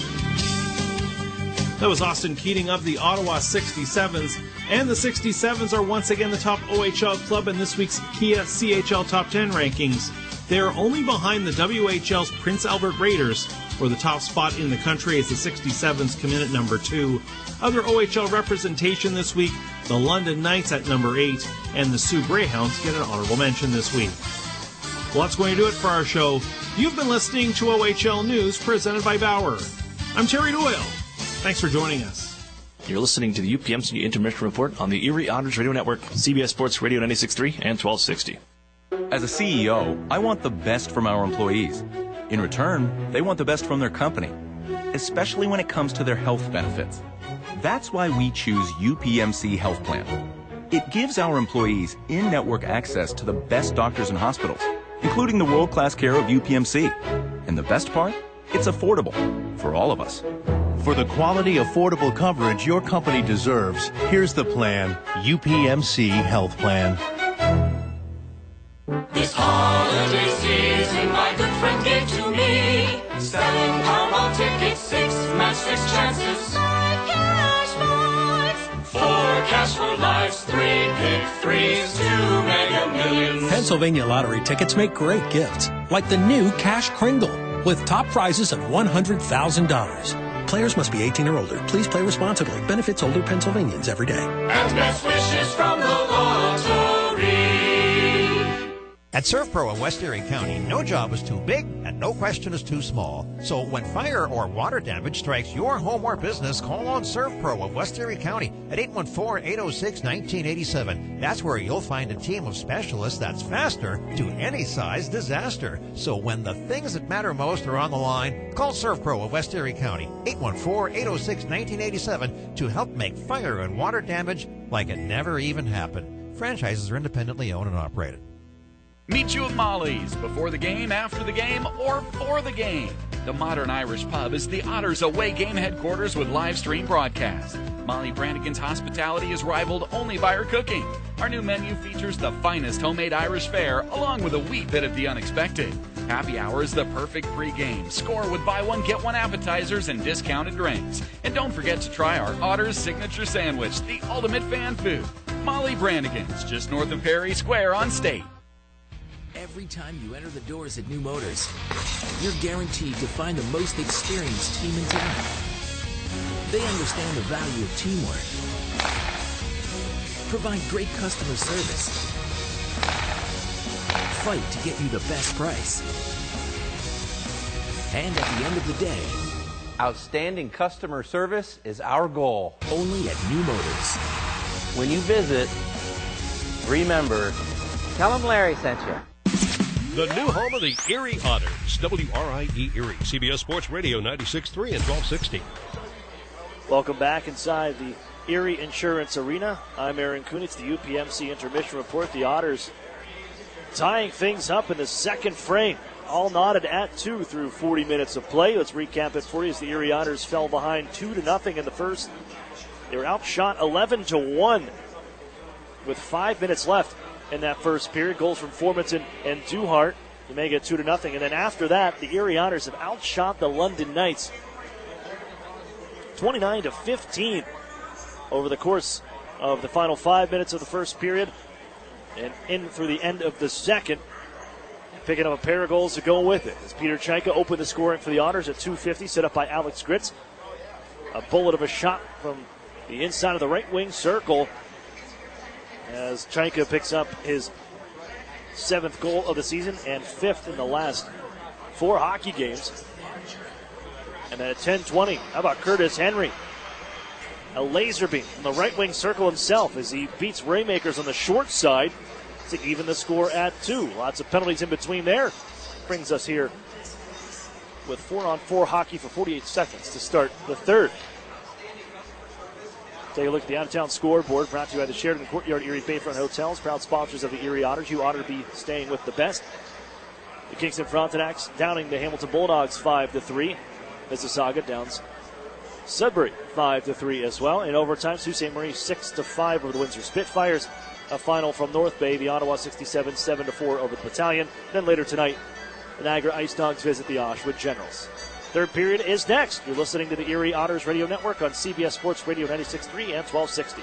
That was Austin Keating of the Ottawa 67s. And the 67s are once again the top OHL club in this week's Kia CHL Top 10 rankings. They are only behind the WHL's Prince Albert Raiders, where the top spot in the country as the 67s come in at number 2. Other OHL representation this week, the London Knights at number 8, and the Sioux Greyhounds get an honorable mention this week. Well, that's going to do it for our show. You've been listening to OHL News presented by Bauer. I'm Terry Doyle. Thanks for joining us. You're listening to the UPMC Intermission Report on the Erie Otters Radio Network, CBS Sports Radio 96.3 and 1260. As a CEO, I want the best from our employees. In return, they want the best from their company, especially when it comes to their health benefits. That's why we choose UPMC Health Plan. It gives our employees in-network access to the best doctors and hospitals, including the world-class care of UPMC. And the best part? It's affordable for all of us. For the quality, affordable coverage your company deserves, here's the plan, UPMC Health Plan. This holiday season, my good friend gave to me 7 Powerball tickets, 6 match 6 chances, 5 cash points, 4 cash for lives, 3 pick 3s, 2 Mega Millions. Pennsylvania lottery tickets make great gifts, like the new Cash Kringle, with top prizes of $100,000. Players must be 18 or older. Please play responsibly. Benefits older Pennsylvanians every day. And best wishes from the lottery. At ServPro in West Erie County, no job is too big and no question is too small. So when fire or water damage strikes your home or business, call on ServPro of West Erie County at 814-806-1987. That's where you'll find a team of specialists that's faster to any size disaster. So when the things that matter most are on the line, call ServPro of West Erie County, 814-806-1987 to help make fire and water damage like it never even happened. Franchises are independently owned and operated. Meet you at Molly's before the game, after the game, or for the game. The Modern Irish Pub is the Otters away game headquarters with live stream broadcast. Molly Brannigan's hospitality is rivaled only by her cooking. Our new menu features the finest homemade Irish fare, along with a wee bit of the unexpected. Happy hour is the perfect pregame. Score with buy one, get one appetizers and discounted drinks. And don't forget to try our Otters signature sandwich, the ultimate fan food. Molly Brannigan's, just north of Perry Square on State. Every time you enter the doors at New Motors, you're guaranteed to find the most experienced team in town. They understand the value of teamwork, provide great customer service, fight to get you the best price, and at the end of the day, outstanding customer service is our goal. Only at New Motors. When you visit, remember, tell them Larry sent you. The new home of the Erie Otters, WRIE Erie, CBS Sports Radio 96.3 and 1260. Welcome back inside the Erie Insurance Arena. I'm Aaron Kuhn. It's the UPMC Intermission Report. The Otters tying things up in the second frame. All knotted at 2 through 40 minutes of play. Let's recap it for you as the Erie Otters fell behind 2-0 in the first. They were outshot 11-1 with 5 minutes left. in that first period. Goals from Formanton and Duhart to make it 2-0. And then after that, the Erie Otters have outshot the London Knights 29-15 over the course of the final 5 minutes of the first period and in through the end of the second. Picking up a pair of goals to go with it as Peter Chaika opened the scoring for the Otters at 2:50, set up by Alex Gritz. A bullet of a shot from the inside of the right wing circle as Chaika picks up his 7th goal of the season and 5th in the last 4 hockey games. And then at 10:20, how about Curtis Henry? A laser beam from the right wing circle himself as he beats Raymakers on the short side to even the score at 2. Lots of penalties in between there. Brings us here with 4-on-4 hockey for 48 seconds to start the third. Take a look at the out-of-town scoreboard brought to you by the Sheraton Courtyard Erie Bayfront Hotels, proud sponsors of the Erie Otters. You ought to be staying with the best. The Kingston Frontenacs downing the Hamilton Bulldogs 5-3. Mississauga downs Sudbury 5-3 as well. In overtime, Sault Ste. Marie 6-5 over the Windsor Spitfires. A final from North Bay, the Ottawa 67 7-4 over the Battalion. Then later tonight, the Niagara Ice Dogs visit the Oshawa Generals. Third period is next. You're listening to the Erie Otters Radio Network on CBS Sports Radio 96.3 and 1260.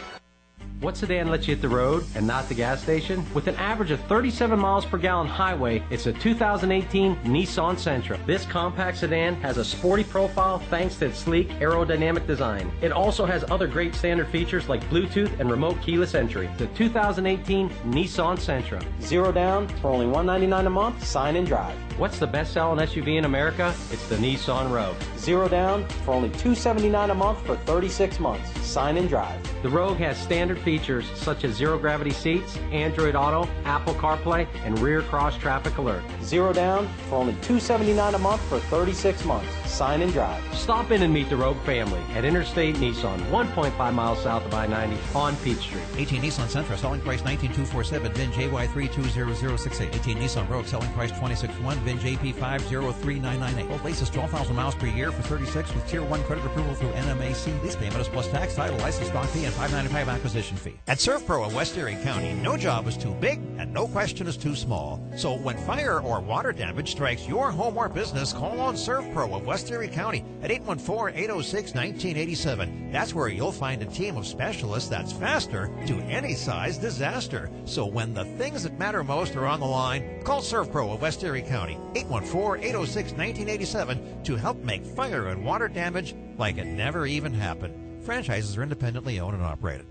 What sedan lets you hit the road and not the gas station? With an average of 37 miles per gallon highway, it's a 2018 Nissan Sentra. This compact sedan has a sporty profile thanks to its sleek aerodynamic design. It also has other great standard features like Bluetooth and remote keyless entry. The 2018 Nissan Sentra. 0 down for only $199 a month. Sign and drive. What's the best-selling SUV in America? It's the Nissan Rogue. 0 down for only $279 a month for 36 months. Sign and drive. The Rogue has standard features such as zero-gravity seats, Android Auto, Apple CarPlay, and rear cross-traffic alert. 0 down for only $279 a month for 36 months. Sign and drive. Stop in and meet the Rogue family at Interstate Nissan, 1.5 miles south of I-90 on Peach Street. 18 Nissan Sentra, selling price $19,247, VIN JY320068. 18 Nissan Rogue, selling price $26,100, VIN JP503998. Both leases 12,000 miles per year for 36 with Tier 1 credit approval through NMAC. Lease payment is plus tax, title, license, stock fee, and $595 acquisition fee. At ServPro of West Erie County, no job is too big and no question is too small. So when fire or water damage strikes your home or business, call on ServPro of West Erie County at 814-806-1987. That's where you'll find a team of specialists that's faster to any size disaster. So when the things that matter most are on the line, call ServPro of West Erie County, 814-806-1987 to help make fire and water damage like it never even happened. Franchises are independently owned and operated.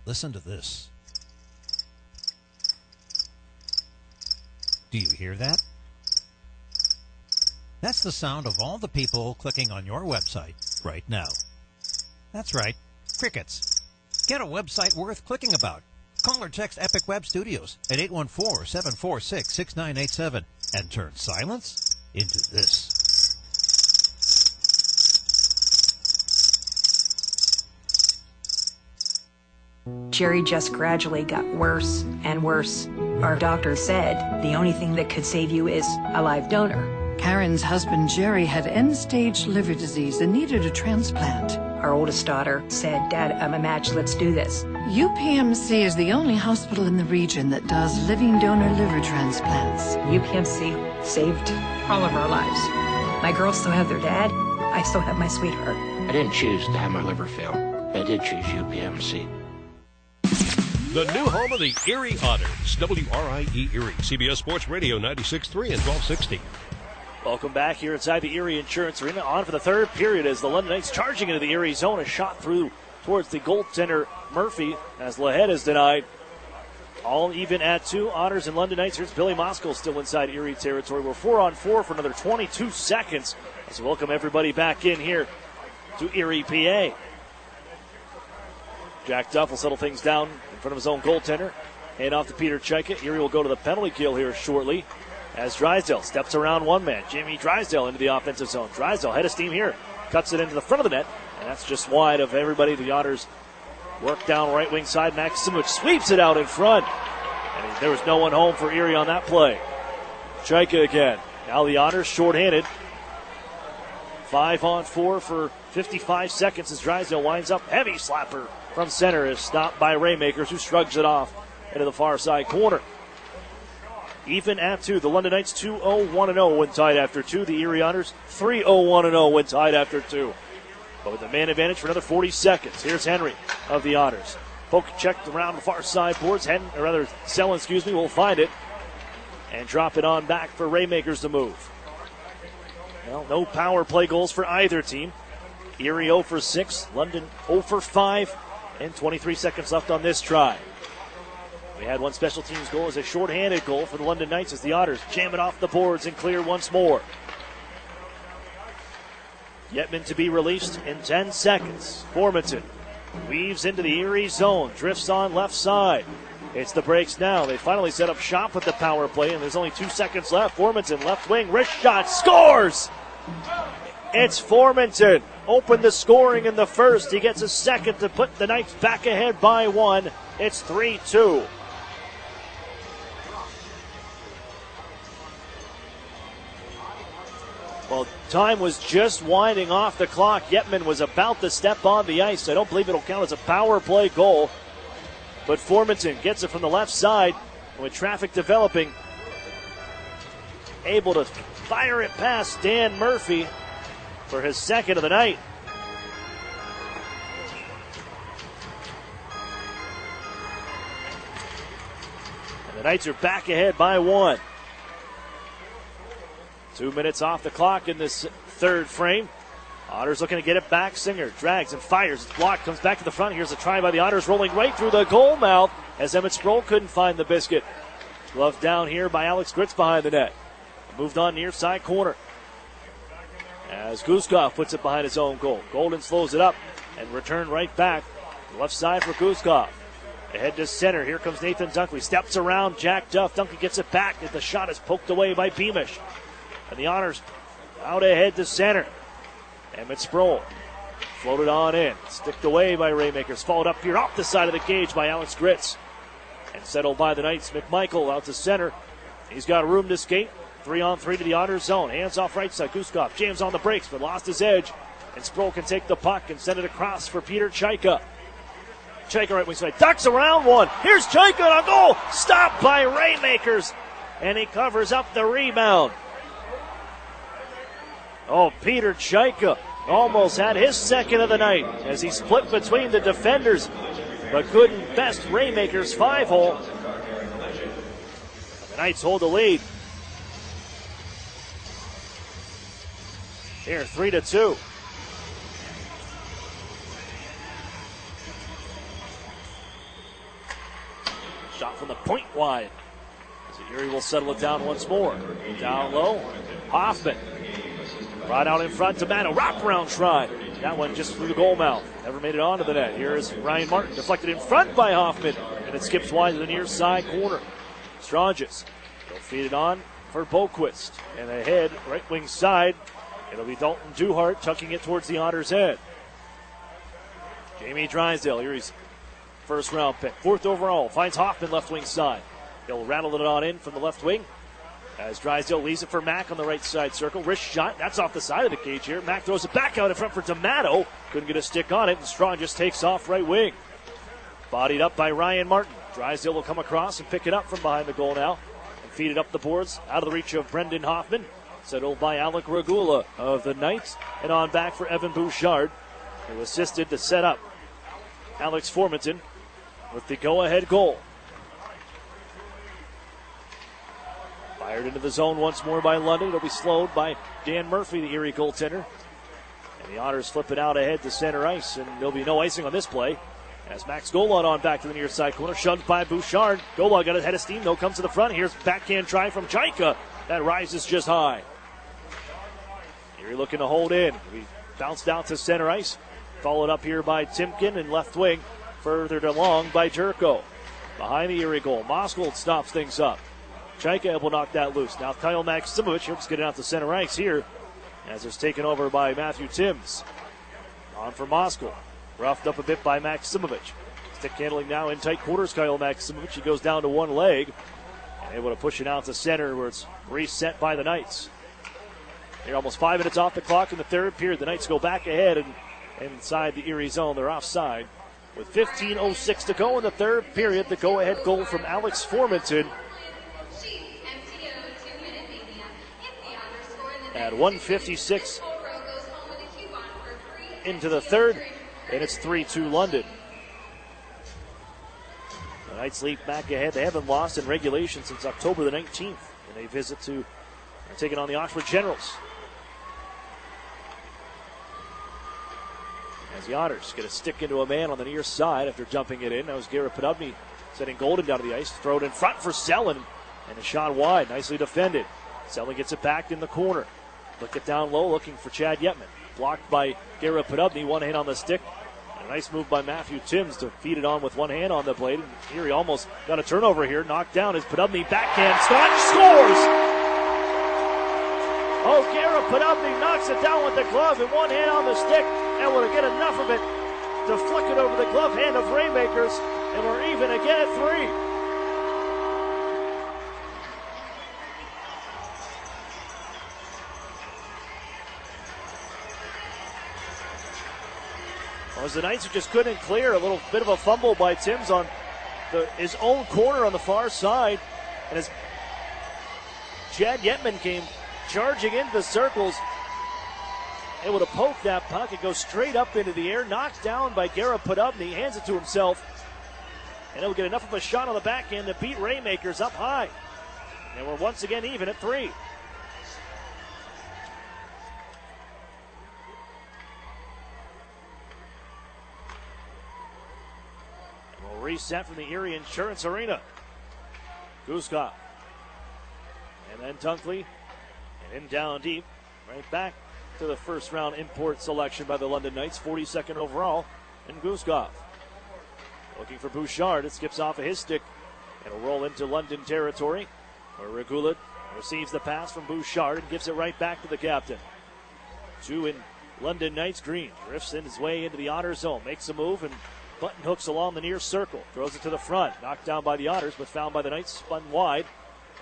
Listen to this. Do you hear that? That's the sound of all the people clicking on your website right now. That's right, crickets. Get a website worth clicking about. Call or text Epic Web Studios at 814-746-6987 and turn silence into this. Jerry just gradually got worse and worse. Our doctor said the only thing that could save you is a live donor. Karen's husband Jerry had end-stage liver disease and needed a transplant. Our oldest daughter said, "Dad, I'm a match, let's do this." UPMC is the only hospital in the region that does living donor liver transplants. UPMC saved all of our lives. My girls still have their dad. I still have my sweetheart. I didn't choose to have my liver fail. I did choose UPMC. The new home of the Erie Otters, WRIE Erie, CBS Sports Radio 96.3 and 1260. Welcome back here inside the Erie Insurance Arena. On for the third period as the London Knights charging into the Erie zone. A shot through towards the goaltender Murphy as Lahed is denied. All even at 2. Otters and London Knights. Here's Billy Moskal still inside Erie territory. We're 4-on-4 for another 22 seconds. Let's welcome everybody back in here to Erie, PA. Jack Duff will settle things down in front of his own goaltender. Hand off to Peter Chaika. Erie will go to the penalty kill here shortly as Drysdale steps around one man. Jimmy Drysdale into the offensive zone. Drysdale head of steam here. Cuts it into the front of the net. And that's just wide of everybody. The Otters work down right wing side. Max Simovic sweeps it out in front. And there was no one home for Erie on that play. Chaika again. Now the Otters shorthanded. 5-on-4 for 55 seconds as Drysdale winds up. Heavy slapper from center is stopped by Raymakers, who shrugs it off into the far side corner. Even at 2. The London Knights 2-0-1-0 when tied after 2. The Erie Otters 3-0-1-0 when tied after 2. But with the man advantage for another 40 seconds. Here's Henry of the Otters. Poke checked around the far side boards. Selin, will find it and drop it on back for Raymakers to move. Well, no power play goals for either team. Erie 0 for 6, London 0 for 5, and 23 seconds left on this try. We had one special teams goal as a shorthanded goal for the London Knights as the Otters jam it off the boards and clear once more. Yetman to be released in 10 seconds. Formanton weaves into the Erie zone, drifts on left side. It's the breaks now. They finally set up shop with the power play, and there's only 2 seconds left. Formanton, left wing, wrist shot, scores! It's Formanton. Opened the scoring in the first. He gets a second to put the Knights back ahead by 1. It's 3-2. Well, time was just winding off the clock. Yetman was about to step on the ice. I don't believe it'll count as a power play goal. But Formanton gets it from the left side. And with traffic developing, able to fire it past Dan Murphy for his second of the night. And the Knights are back ahead by 1. 2 minutes off the clock in this third frame. Otters looking to get it back. Singer drags and fires. It's blocked. Comes back to the front. Here's a try by the Otters, rolling right through the goal mouth as Emmett Sproul couldn't find the biscuit. Gloved down here by Alex Gritz behind the net. Moved on near side corner as Guskov puts it behind his own goal. Golden slows it up and return right back. Left side for Guskov. Ahead to center. Here comes Nathan Dunkley. Steps around Jack Duff. Dunkley gets it back. The shot is poked away by Beamish. And the Otters out ahead to center. Emmett Sproul floated on in. Sticked away by Raymakers. Followed up here off the side of the cage by Alex Gritz. And settled by the Knights. McMichael out to center. He's got room to skate. 3-on-3 to the Otters zone. Hands off right side. Guskov jams on the brakes but lost his edge. And Sproul can take the puck and send it across for Peter Chaika. Chaika right wing side. Ducks around one. Here's Chaika on a goal. Stopped by Raymakers. And he covers up the rebound. Oh, Peter Chaika almost had his second of the night as he split between the defenders, but couldn't best Raymakers' 5-hole. The Knights hold the lead. Here, 3-2. Shot from the point wide. As Erie will settle it down once more. Down low, Hoffman. Right out in front, D'Amato, wraparound try. That one just through the goal mouth. Never made it onto the net. Here is Ryan Martin, deflected in front by Hoffman, and it skips wide to the near side corner. Stranges, they'll feed it on for Boquist. And ahead, right wing side, it'll be Dalton Duhart tucking it towards the Otters' head. Jamie Drysdale, Erie's first round pick. 4th overall, finds Hoffman left wing side. He'll rattle it on in from the left wing. As Drysdale leaves it for Mack on the right side circle. Wrist shot. That's off the side of the cage here. Mack throws it back out in front for D'Amato. Couldn't get a stick on it, and Strong just takes off right wing. Bodied up by Ryan Martin. Drysdale will come across and pick it up from behind the goal now and feed it up the boards out of the reach of Brendan Hoffman. Settled by Alec Regula of the Knights, and on back for Evan Bouchard, who assisted to set up Alex Formanton with the go-ahead goal. Fired into the zone once more by London. It'll be slowed by Dan Murphy, the Erie goaltender. And the Otters flip it out ahead to center ice, and there'll be no icing on this play. As Max Golod on back to the near side corner, shoved by Bouchard. Golod got his head of steam, though, comes to the front. Here's backhand try from Chaika. That rises just high. Erie looking to hold in. We bounced out to center ice. Followed up here by Timken and left wing. Furthered along by Jerko. Behind the Erie goal, Moskold stops things up. Chaika able to knock that loose. Now Kyle Maximovich helps get it out to center ice here as it's taken over by Matthew Timms. On for Moskold. Roughed up a bit by Maximovich. Stick handling now in tight quarters. Kyle Maximovich. He goes down to one leg. And able to push it out to center where it's reset by the Knights. They're almost 5 minutes off the clock in the third period. The Knights go back ahead and inside the Erie zone. They're offside. with 15:06 to go in the third period. The go-ahead goal from Alex Formanton. At 1:56 into the third, and it's 3-2 London. The Knights leap back ahead. They haven't lost in regulation since October the 19th, and they visit to taking on the Oxford Generals. As the Otters get a stick into a man on the near side after jumping it in. That was Garrett Podubny sending Golden down to the ice. Throw it in front for Selin, and a shot wide. Nicely defended. Selin gets it back in the corner. Look it down low, looking for Chad Yetman. Blocked by Garrett Podubny. One hand on the stick. And a nice move by Matthew Timms to feed it on with one hand on the blade. And here he almost got a turnover here. Knocked down as Podubny backhand scores! Oh, Garrett Podubny knocks it down with the glove and one hand on the stick. Able to get enough of it to flick it over the glove hand of Raymakers. And we're even again at 3. Well, as the Knights just couldn't clear, a little bit of a fumble by Timms on his own corner on the far side. And as Chad Yetman came charging into the circles, able to poke that puck. It goes straight up into the air, knocked down by Garrett Podubny, hands it to himself. And he'll get enough of a shot on the back end to beat Raymakers up high. And we're once again even at 3. Reset from the Erie Insurance Arena. Guskov. And then Dunkley. And in down deep. Right back to the first round import selection by the London Knights. 42nd overall. And Guskov. Looking for Bouchard. It skips off of his stick. It'll roll into London territory. Where Regula receives the pass from Bouchard and gives it right back to the captain. 2 in London Knights green. Drifts in his way into the Otter zone. Makes a move and button hooks along the near circle. Throws it to the front. Knocked down by the Otters, but found by the Knights. Spun wide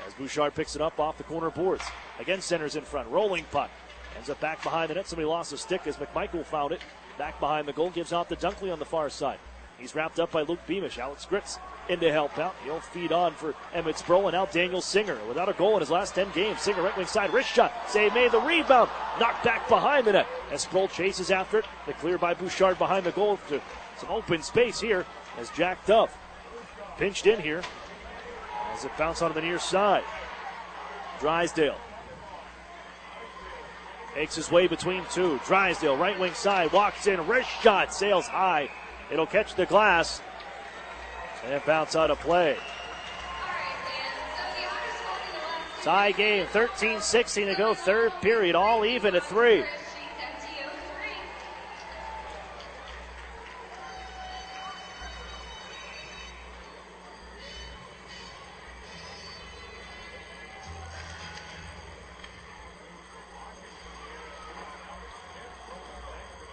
as Bouchard picks it up off the corner boards. Again, centers in front. Rolling puck. Ends up back behind the net. Somebody lost a stick as McMichael found it. Back behind the goal. Gives out to Dunkley on the far side. He's wrapped up by Luke Beamish. Alex Gritz in to help out. He'll feed on for Emmett Sproul, and now Daniel Singer. Without a goal in his last 10 games. Singer right wing side. Wrist shot. Save made. The rebound. Knocked back behind the net as Sproul chases after it. The clear by Bouchard behind the goal to some open space here as Jack Duff pinched in here as it bounced on the near side. Drysdale makes his way between two. Drysdale, right wing side, walks in, wrist shot, sails high. It'll catch the glass and bounce out of play. Tie game, 13-16 to go, third period, all even at 3.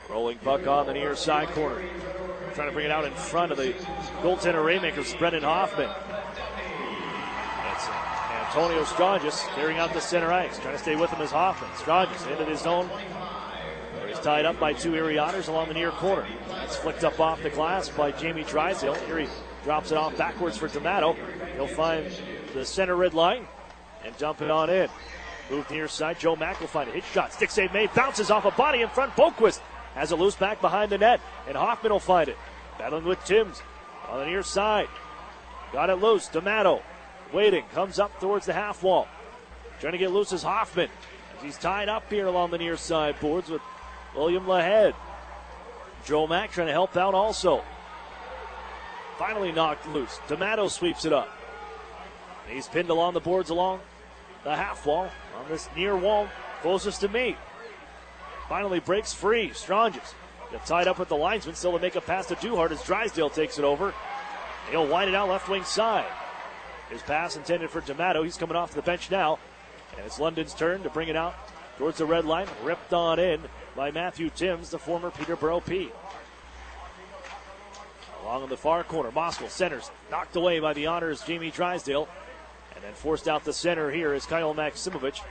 Rolling puck on the near side corner. Trying to bring it out in front of the goaltender Raymakers, Brendan Hoffman. That's Antonio Strongis carrying out the center ice. Trying to stay with him as Hoffman. Strongis into his zone. He's tied up by 2 Erie Otters along the near corner. That's flicked up off the glass by Jamie Drysdale. Erie drops it off backwards for D'Amato. He'll find the center red line and dump it on in. Move near side. Joe Mack will find a hit shot. Stick save made. Bounces off a body in front. Boquist has a loose back behind the net, and Hoffman will find it. Battling with Timms on the near side. Got it loose. D'Amato waiting. Comes up towards the half wall. Trying to get loose is Hoffman. As he's tied up here along the near side boards with William Lahead. Joe Mack trying to help out also. Finally knocked loose. D'Amato sweeps it up. He's pinned along the boards along the half wall on this near wall closest to me. Finally breaks free. Strongis got tied up with the linesman. Still to make a pass to Duhart as Drysdale takes it over. He'll wind it out left wing side. His pass intended for D'Amato. He's coming off the bench now. And it's London's turn to bring it out towards the red line. Ripped on in by Matthew Timms, the former Peterborough Pete. Along in the far corner, Moskal centers. Knocked away by the Otters' Jamie Drysdale. And then forced out the center here is Kyle Maximovich.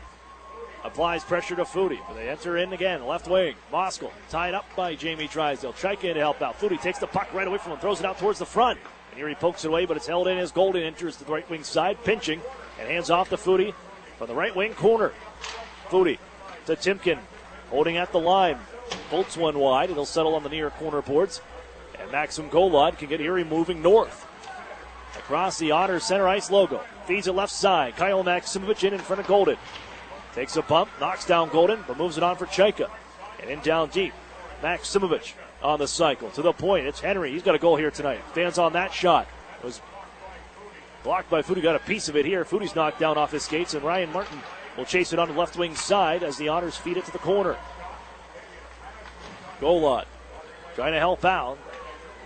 applies pressure to Foodie. They enter in again, left wing. Moskal tied up by Jamie Drysdale. Chaika in to help out. Foodie takes the puck right away from him, throws it out towards the front. And Erie pokes it away, but it's held in as Golden enters the right wing side, pinching, and hands off to Foodie from the right wing corner. Foodie to Timken, holding at the line. Bolts one wide. It'll settle on the near corner boards. And Maxim Golod can get Erie moving north. Across the Otters center ice logo. Feeds it left side. Kyle Maximovich in front of Golden. Takes a bump, knocks down Golden, but moves it on for Chaika. And in down deep, Maximovich on the cycle. To the point, it's Henry. He's got a goal here tonight. Stands on that shot. It was blocked by Foodie. Got a piece of it here. Foodie's knocked down off his skates, and Ryan Martin will chase it on the left wing side as the Otters feed it to the corner. Golod trying to help out.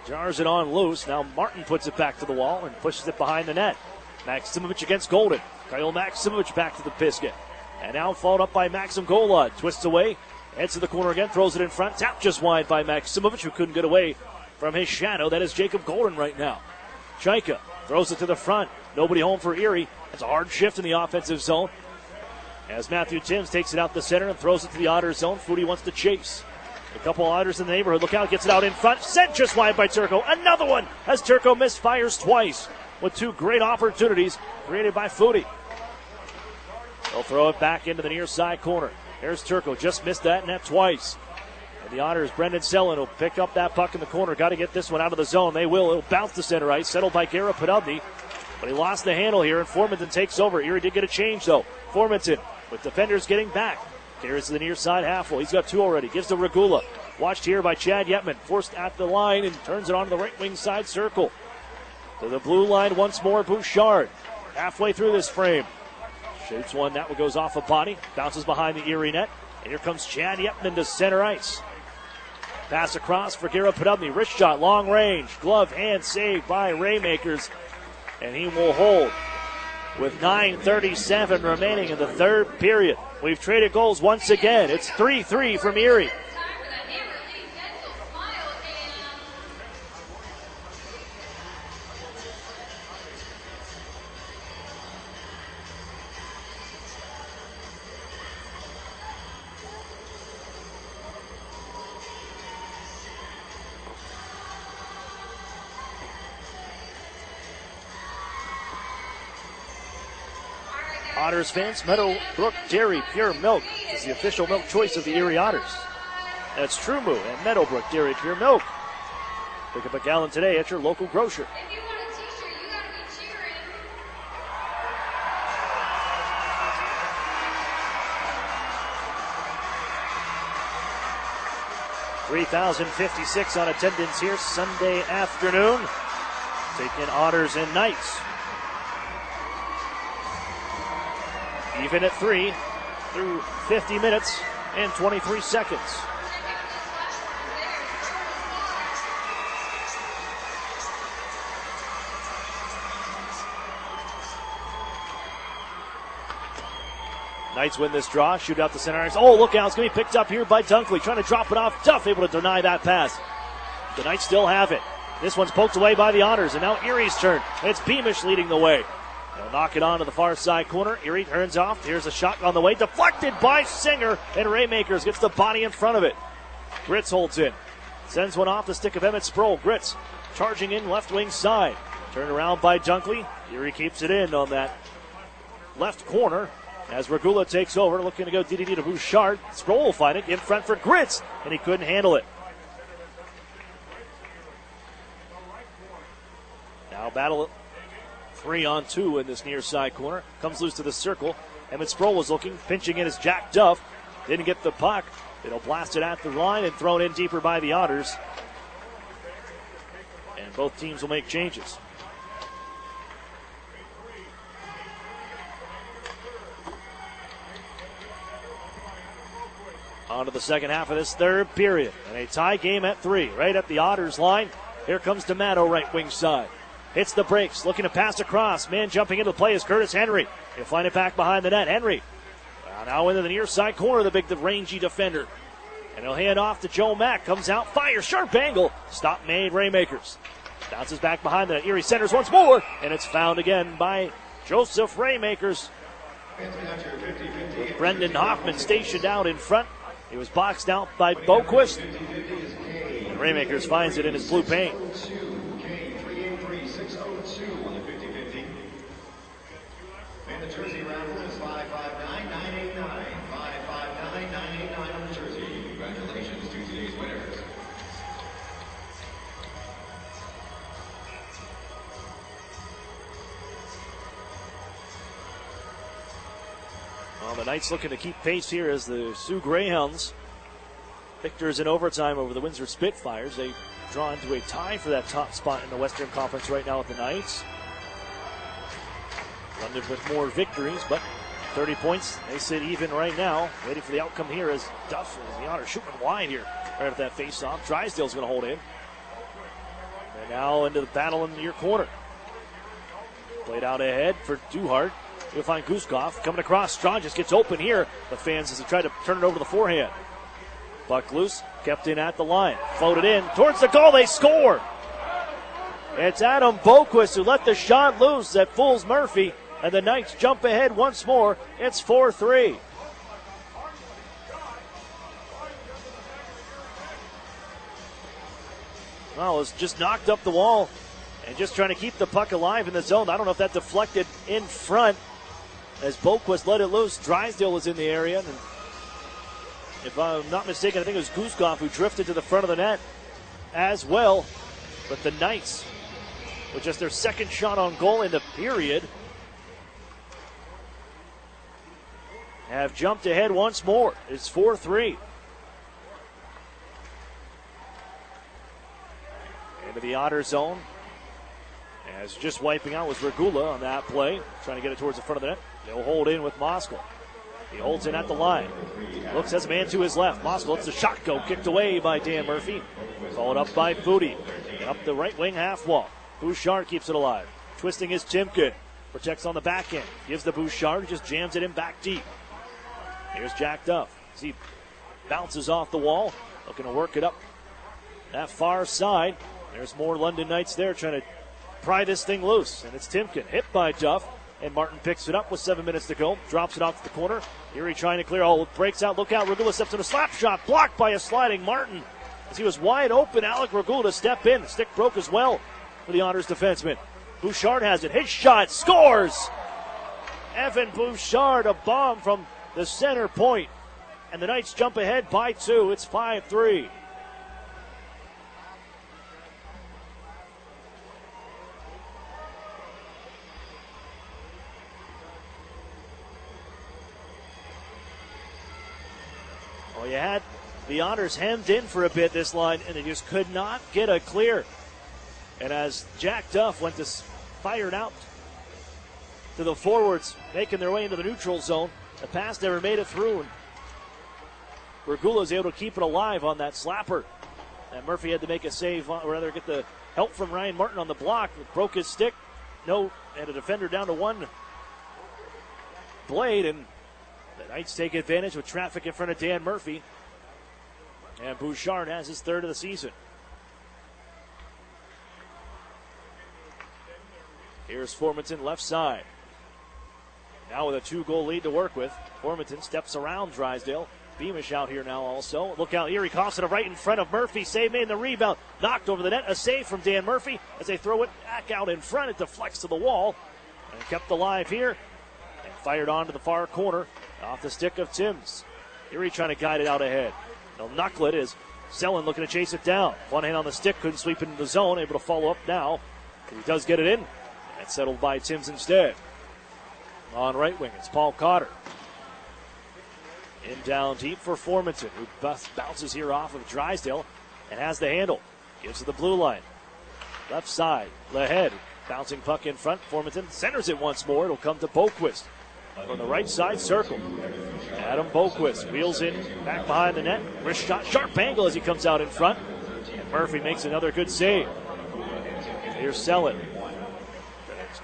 Jars it on loose. Now Martin puts it back to the wall and pushes it behind the net. Maximovich against Golden. Kyle Maximovich back to the biscuit. And now followed up by Maxim Golod. Twists away. Heads to the corner again. Throws it in front. Tapped just wide by Maximovich, who couldn't get away from his shadow. That is Jacob Golden right now. Chaika throws it to the front. Nobody home for Erie. It's a hard shift in the offensive zone. As Matthew Timms takes it out the center and throws it to the Otters zone. Foodie wants to chase. A couple Otters in the neighborhood. Look out, gets it out in front. Sent just wide by Turco. Another one as Turco misfires twice with two great opportunities created by Foodie. They'll throw it back into the near side corner. Here's Turco. Just missed that net twice. And the Otters, Brendan Selin will pick up that puck in the corner. Got to get this one out of the zone. They will. It'll bounce to center ice. Settled by Gara Podubny. But he lost the handle here, and Formanton takes over. Erie did get a change, though. Formanton with defenders getting back. Carries to the near side half wall. He's got two already. Gives to Regula. Watched here by Chad Yetman. Forced at the line and turns it onto the right wing side circle. To the blue line once more, Bouchard. Halfway through this frame. Shoots one. That one goes off a body. Bounces behind the Erie net. And here comes Chad Yetman to center ice. Pass across for Gara Podubny. Wrist shot, long range. Glove hand saved by Raymakers. And he will hold with 9:37 remaining in the third period. We've traded goals once again. It's 3-3 from Erie. Otters fans, Meadowbrook Dairy Pure Milk is the official milk choice of the Erie Otters. That's True Moo and Meadowbrook Dairy Pure Milk. Pick up a gallon today at your local grocer. If you want a t-shirt, you gotta be cheering. 3,056 on attendance here Sunday afternoon. Taking Otters and Knights. Even at 3 through 50 minutes and 23 seconds. Knights win this draw, shoot out the center ice. Oh, look out, it's going to be picked up here by Dunkley. Trying to drop it off. Duff able to deny that pass. The Knights still have it. This one's poked away by the Otters, and now Erie's turn. It's Beamish leading the way. They'll knock it on to the far side corner. Erie turns off. Here's a shot on the way. Deflected by Singer, and Raymakers gets the body in front of it. Gritz holds in. Sends one off the stick of Emmett Sproul. Gritz charging in left wing side. Turned around by Dunkley. Erie keeps it in on that left corner as Regula takes over, looking to go DDD to Bouchard. Sproul will find it in front for Gritz, and he couldn't handle it. Now battle 3-on-2 in this near side corner. Comes loose to the circle. Emmett Sproul was looking, pinching in as Jack Duff. Didn't get the puck. It'll blast it at the line and thrown in deeper by the Otters. And both teams will make changes. On to the second half of this third period. And a tie game at 3, right at the Otters line. Here comes D'Amato, right wing side. Hits the brakes, looking to pass across. Man jumping into play is Curtis Henry. He'll find it back behind the net. Henry now into the near side corner, the rangy defender. And he'll hand off to Joe Mack. Comes out, fires, sharp angle. Stop made, Raymakers. Bounces back behind the net. Erie centers once more, and it's found again by Joseph Raymakers. With Brendan Hoffman stationed out in front. He was boxed out by Boquist. And Raymakers finds it in his blue paint. And the jersey raffle is 559-989. 559-989 on the jersey. Congratulations to today's winners. Well, the Knights looking to keep pace here as the Sioux Greyhounds victors in overtime over the Windsor Spitfires. They draw into a tie for that top spot in the Western Conference right now with the Knights. London with more victories, but 30 points. They sit even right now, waiting for the outcome here as Duff and the Otters shooting wide here right at that face-off. Drysdale's going to hold in. And now into the battle in the near corner. Played out ahead for Duhart. You'll find Guskov coming across. Strong just gets open here. The fans as he tried to turn it over to the forehand. Puck loose, kept in at the line. Floated in towards the goal. They score. It's Adam Boquist who let the shot loose that fools Murphy. And the Knights jump ahead once more. It's 4-3. Well, it's just knocked up the wall and just trying to keep the puck alive in the zone. I don't know if that deflected in front as Boquist let it loose. Drysdale was in the area. And if I'm not mistaken, I think it was Guskov who drifted to the front of the net as well. But the Knights, with just their second shot on goal in the period, have jumped ahead once more. It's 4-3. Into the Otter zone. As just wiping out was Regula on that play, trying to get it towards the front of the net. They'll hold in with Moskal. He holds in at the line. Looks, has a man to his left. Moskal lets the shot go, kicked away by Dan Murphy. Followed up by Foodie. And up the right wing half wall. Bouchard keeps it alive. Twisting his Timken. Protects on the back end. Gives the Bouchard, just jams it in back deep. Here's Jack Duff as he bounces off the wall. Looking to work it up that far side. There's more London Knights there trying to pry this thing loose. And it's Timken hit by Duff. And Martin picks it up with 7 minutes to go. Drops it out to the corner. Erie trying to clear. Oh, breaks out. Look out. Regula steps in a slap shot. Blocked by a sliding Martin. As he was wide open, Alec Regula to step in. The stick broke as well for the Otters defenseman. Bouchard has it. His shot. Scores! Evan Bouchard, a bomb from the center point. And the Knights jump ahead by 2. It's 5-3. Well, you had the Otters hemmed in for a bit this line, and they just could not get a clear. And as Jack Duff went to fire it out to the forwards, making their way into the neutral zone, the pass never made it through. And Regula was able to keep it alive on that slapper. And Murphy had to make a save, or rather get the help from Ryan Martin on the block. Broke his stick. No, and a defender down to one blade, and the Knights take advantage with traffic in front of Dan Murphy. And Bouchard has his third of the season. Here's Formanton left side. Now with a 2-goal lead to work with. Formanton steps around Drysdale. Beamish out here now also. Look out, Erie coughs it right in front of Murphy. Save made, the rebound knocked over the net. A save from Dan Murphy as they throw it back out in front. It deflects to the wall and kept alive here. And fired on to the far corner off the stick of Timms. Erie trying to guide it out ahead. They'll knuckle it as Selin looking to chase it down. One hand on the stick, couldn't sweep it into the zone. Able to follow up now. He does get it in. That's settled by Timms instead. On right wing, it's Paul Cotter. In down deep for Formanton, who bounces here off of Drysdale and has the handle. Gives to the blue line. Left side, Lahead. Bouncing puck in front. Formanton centers it once more. It'll come to Boquist. On the right side circle. Adam Boquist wheels in back behind the net. Wrist shot, sharp angle as he comes out in front. And Murphy makes another good save. Here's Selin.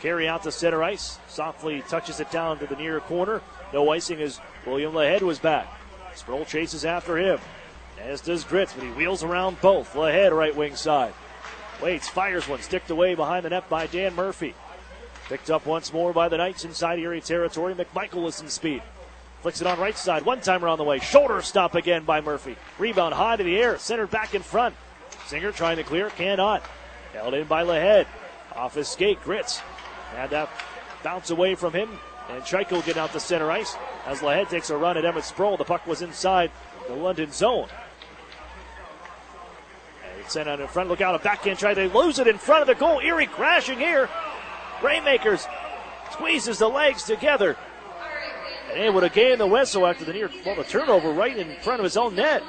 Carry out to center ice. Softly touches it down to the near corner. No icing as William Lahead was back. Sproul chases after him. As does Gritz, but he wheels around both. Lahead right wing side. Waits, fires one, sticked away behind the net by Dan Murphy. Picked up once more by the Knights inside Erie territory. McMichael with some speed. Flicks it on right side. One-timer on the way. Shoulder stop again by Murphy. Rebound high to the air. Centered back in front. Singer trying to clear. Cannot. Held in by Lahead. Off his skate. Gritz. Had that bounce away from him. And Chyko getting out to center ice. As Lahead takes a run at Emmett Sproul. The puck was inside the London zone. And it's sent out in front. Look out. A backhand try. They lose it in front of the goal. Erie crashing here. Rainmakers squeezes the legs together. And able to gain the whistle after the the turnover right in front of his own net.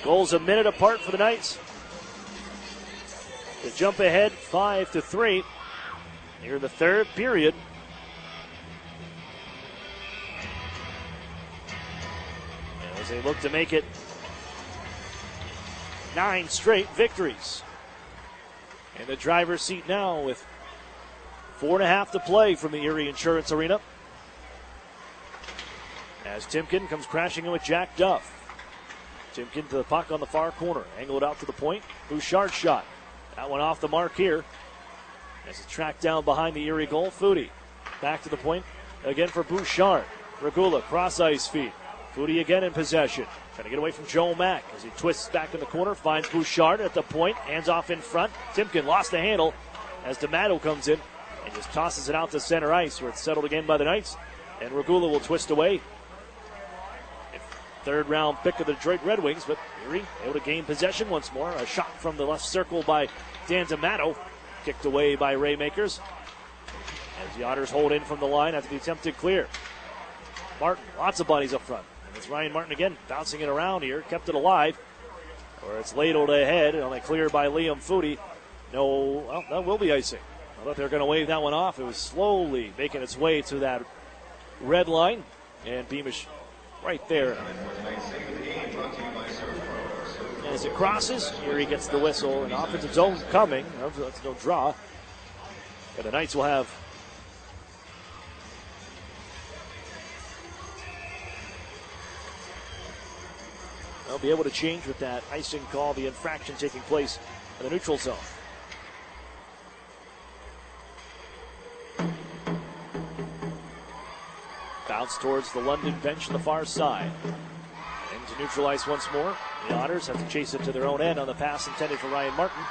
Goals a minute apart for the Knights. To jump ahead 5-3 near the third period. As they look to make it 9 straight victories. In the driver's seat now with 4.5 to play from the Erie Insurance Arena. As Timken comes crashing in with Jack Duff. Timken to the puck on the far corner. Angled out to the point. Bouchard shot. That one off the mark here. As it's tracked down behind the Erie goal. Foodie back to the point again for Bouchard. Regula cross ice feed. Foodie again in possession. Trying to get away from Joel Mack as he twists back in the corner. Finds Bouchard at the point. Hands off in front. Timken lost the handle as D'Amato comes in and just tosses it out to center ice where it's settled again by the Knights. And Regula will twist away. Third round pick of the Detroit Red Wings, but Erie able to gain possession once more. A shot from the left circle by Dan D'Amato. Kicked away by Raymakers. As the Otters hold in from the line after the attempted clear. Martin, lots of bodies up front. It's Ryan Martin again bouncing it around here, kept it alive. Where it's ladled ahead, and only cleared by Liam Foodie. No, well, that will be icing. I thought they were going to wave that one off. It was slowly making its way to that red line. And Beamish right there. As it crosses, Erie gets the whistle. An offensive zone coming. That's no draw. But the Knights will have they'll be able to change with that icing call, the infraction taking place in the neutral zone. Bounce towards the London bench on the far side. Into neutral ice once more. The Otters have to chase it to their own end on the pass intended for Ryan Martin.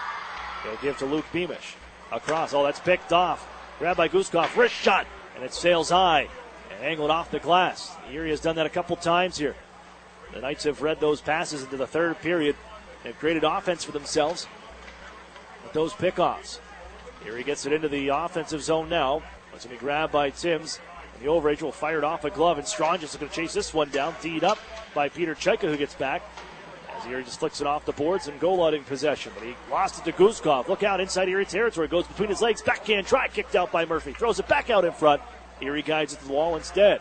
They'll give to Luke Beamish. Across, that's picked off. Grabbed by Guskov, wrist shot, and it sails high and angled off the glass. Erie has done that a couple times here. The Knights have read those passes into the third period. They've created offense for themselves with those pickoffs. Erie gets it into the offensive zone now. It's going to be grabbed by Timms. And the overage will fire it off a glove, and Strong just going to chase this one down. Teed up by Peter Chyka, who gets back. As Erie just flicks it off the boards, and Golod in possession. But he lost it to Guskov. Look out inside Erie territory. Goes between his legs. Backhand try. Kicked out by Murphy. Throws it back out in front. Erie guides it to the wall instead.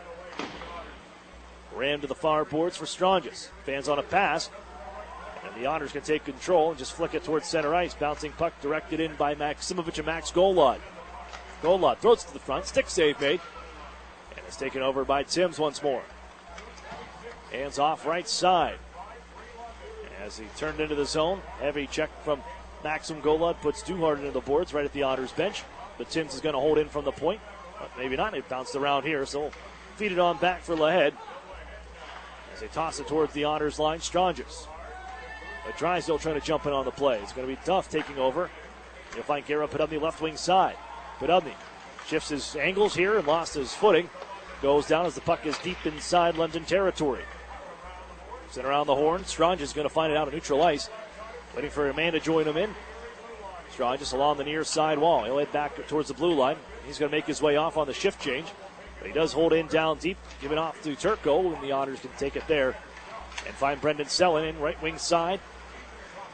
Ram to the far boards for Strongest. Fans on a pass. And the Otters can take control and just flick it towards center ice. Bouncing puck directed in by Maximovich and Max Golod. Golod throws it to the front. Stick save made. And it's taken over by Timms once more. Hands off right side. As he turned into the zone. Heavy check from Maxim Golod puts Duhart into the boards right at the Otters bench. But Timms is going to hold in from the point. But maybe not. It bounced around here. So we'll feed it on back for Lahead. As they toss it towards the Otters line, Strongest. But Drysdale trying to jump in on the play. It's going to be Duff taking over. You'll find Garrett Podubny left wing side. Podubny shifts his angles here and lost his footing. Goes down as the puck is deep inside London territory. Sent around the horn. Strongest going to find it out on neutral ice. Waiting for a man to join him in. Strongest along the near side wall. He'll head back towards the blue line. He's going to make his way off on the shift change. But he does hold in down deep, give it off to Turco, and the Otters can take it there and find Brendan Sellin in right wing side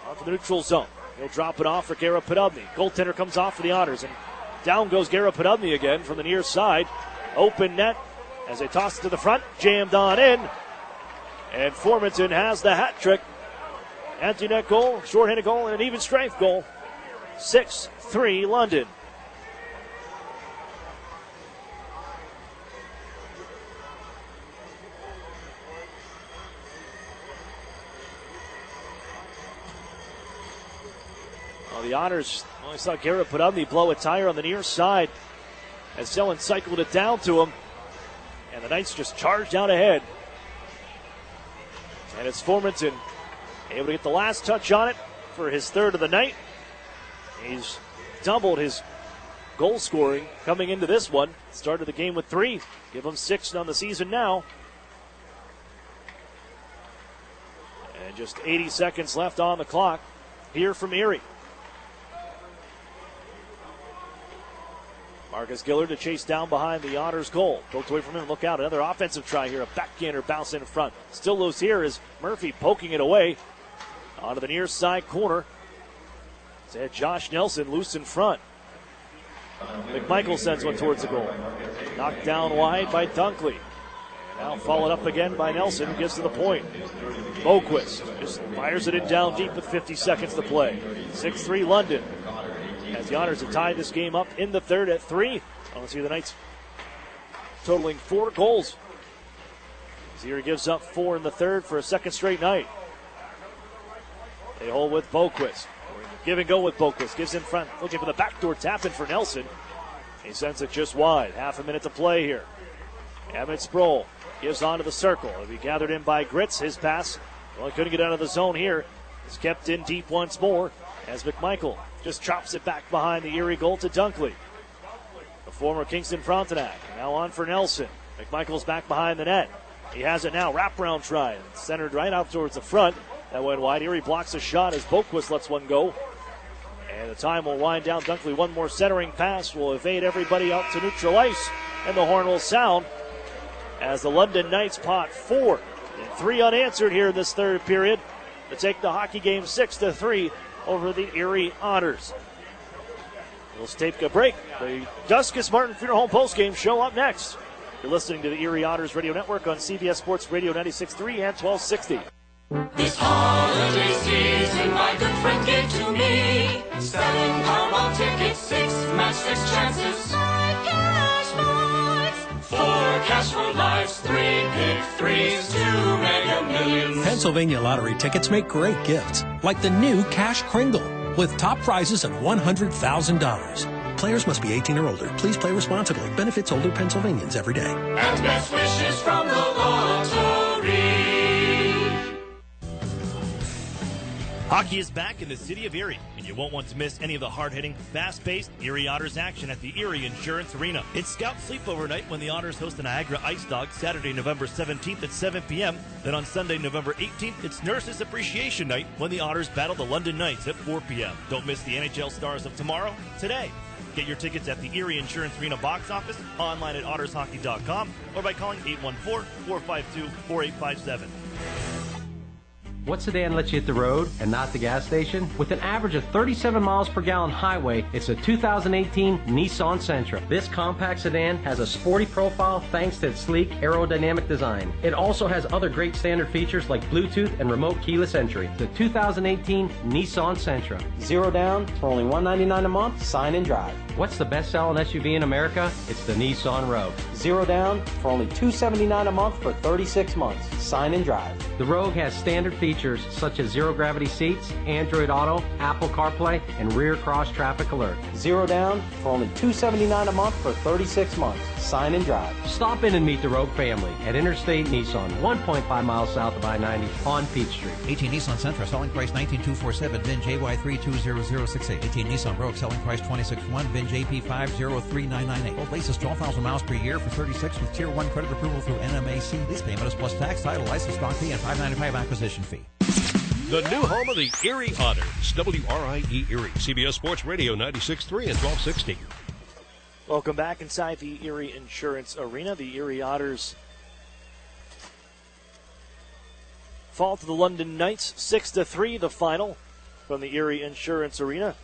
onto the neutral zone. He'll drop it off for Garrett Podubny. Goaltender comes off for the Otters, and down goes Garrett Podubny again from the near side. Open net as they toss it to the front, jammed on in, and Formanton has the hat trick. Empty net goal, shorthanded goal, and an even strength goal. 6-3 London. the Otters, I saw Garrett put on the blow a tire on the near side as Sellen cycled it down to him. And the Knights just charged out ahead. And it's Formanton able to get the last touch on it for his third of the night. He's doubled his goal scoring coming into this one. Started the game with 3. Give him 6 on the season now. And just 80 seconds left on the clock here from Erie. Marcus Gillard to chase down behind the Otters goal. Poked away from him. Look out. Another offensive try here. A backhander bounce in front. Still loose here is Murphy poking it away. Onto the near side corner. It's had Josh Nelson loose in front. McMichael sends one towards the goal. Knocked down wide by Dunkley. Now followed up again by Nelson, who gets to the point. Boquist just fires it in down deep with 50 seconds to play. 6-3 London. As the Otters have tied this game up in the third at 3. I want to see the Knights totaling 4 goals. Erie gives up 4 in the third for a second straight night. They hold with Boquist. Give and go with Boquist. Gives in front, looking for the backdoor tap in for Nelson. He sends it just wide. Half a minute to play here. Emmett Sproul gives on to the circle. It'll be gathered in by Gritz. His pass, well, couldn't get out of the zone here. It's kept in deep once more as McMichael just chops it back behind the Erie goal to Dunkley. The former Kingston Frontenac. Now on for Nelson. McMichael's back behind the net. He has it now. Wraparound try. Centered right out towards the front. That went wide. Erie blocks a shot as Boquist lets one go. And the time will wind down. Dunkley, one more centering pass will evade everybody out to neutral ice. And the horn will sound as the London Knights pot 4 and 3 unanswered here in this third period to take the hockey game 6-3 over the Erie Otters. We'll take a break. The Duskus Martin Funeral Home postgame show up next. You're listening to the Erie Otters Radio Network on CBS Sports Radio 96.3 and 1260. This holiday season, my good friend gave to me 7 Powerball tickets, 6 match 6 chances, 5 cash marks, 4 cash for lives, 3 pick 3s, 2 mega millions. Pennsylvania lottery tickets make great gifts, like the new Cash Kringle, with top prizes of $100,000. Players must be 18 or older. Please play responsibly. Benefits older Pennsylvanians every day. And best wishes from the lottery. Hockey is back in the city of Erie, and you won't want to miss any of the hard-hitting, fast-paced Erie Otters action at the Erie Insurance Arena. It's Scout Sleepover Night when the Otters host the Niagara Ice Dogs Saturday, November 17th at 7 p.m. Then on Sunday, November 18th, it's Nurses Appreciation Night when the Otters battle the London Knights at 4 p.m. Don't miss the NHL stars of tomorrow, today. Get your tickets at the Erie Insurance Arena box office, online at ottershockey.com, or by calling 814-452-4857. What sedan lets you hit the road and not the gas station? With an average of 37 miles per gallon highway, it's a 2018 Nissan Sentra. This compact sedan has a sporty profile thanks to its sleek aerodynamic design. It also has other great standard features like Bluetooth and remote keyless entry. The 2018 Nissan Sentra. 0 down for only $199 a month, sign and drive. What's the best-selling SUV in America? It's the Nissan Rogue. 0 down for only $279 a month for 36 months, sign and drive. The Rogue has standard features such as zero-gravity seats, Android Auto, Apple CarPlay, and rear cross-traffic alert. 0 down for only $279 a month for 36 months. Sign and drive. Stop in and meet the Rogue family at Interstate Nissan, 1.5 miles south of I-90 on Peachtree. 18 Nissan Sentra, selling price $19,247, VIN JY320068. 18 Nissan Rogue, selling price $26,100, VIN JP503998. Both leases 12,000 miles per year for 36 with Tier 1 credit approval through NMAC. Lease payment is plus tax, title, license, stock fee, and $595 acquisition fee. The new home of the Erie Otters, WRIE Erie, CBS Sports Radio 96.3 and 1260. Welcome back inside the Erie Insurance Arena. The Erie Otters fall to the London Knights 6-3, the final from the Erie Insurance Arena.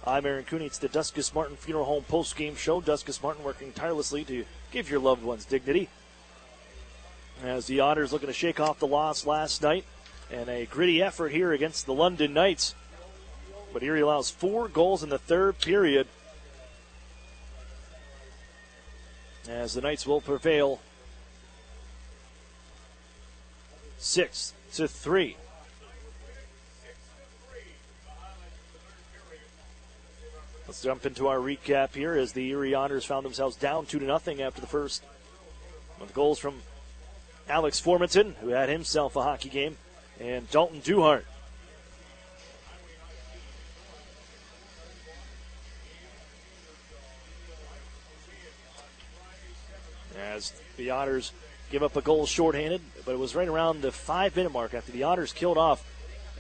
I'm Aaron Cooney. It's the Duskus Martin Funeral Home post-game show. Duskus Martin working tirelessly to give your loved ones dignity. As the Otters looking to shake off the loss last night and a gritty effort here against the London Knights. But Erie allows 4 goals in the third period as the Knights will prevail 6-3. Let's jump into our recap here as the Erie Otters found themselves down 2-0 after the first, with goals from Alex Formanton, who had himself a hockey game, and Dalton Duhart. As the Otters give up a goal shorthanded, but it was right around the 5-minute mark after the Otters killed off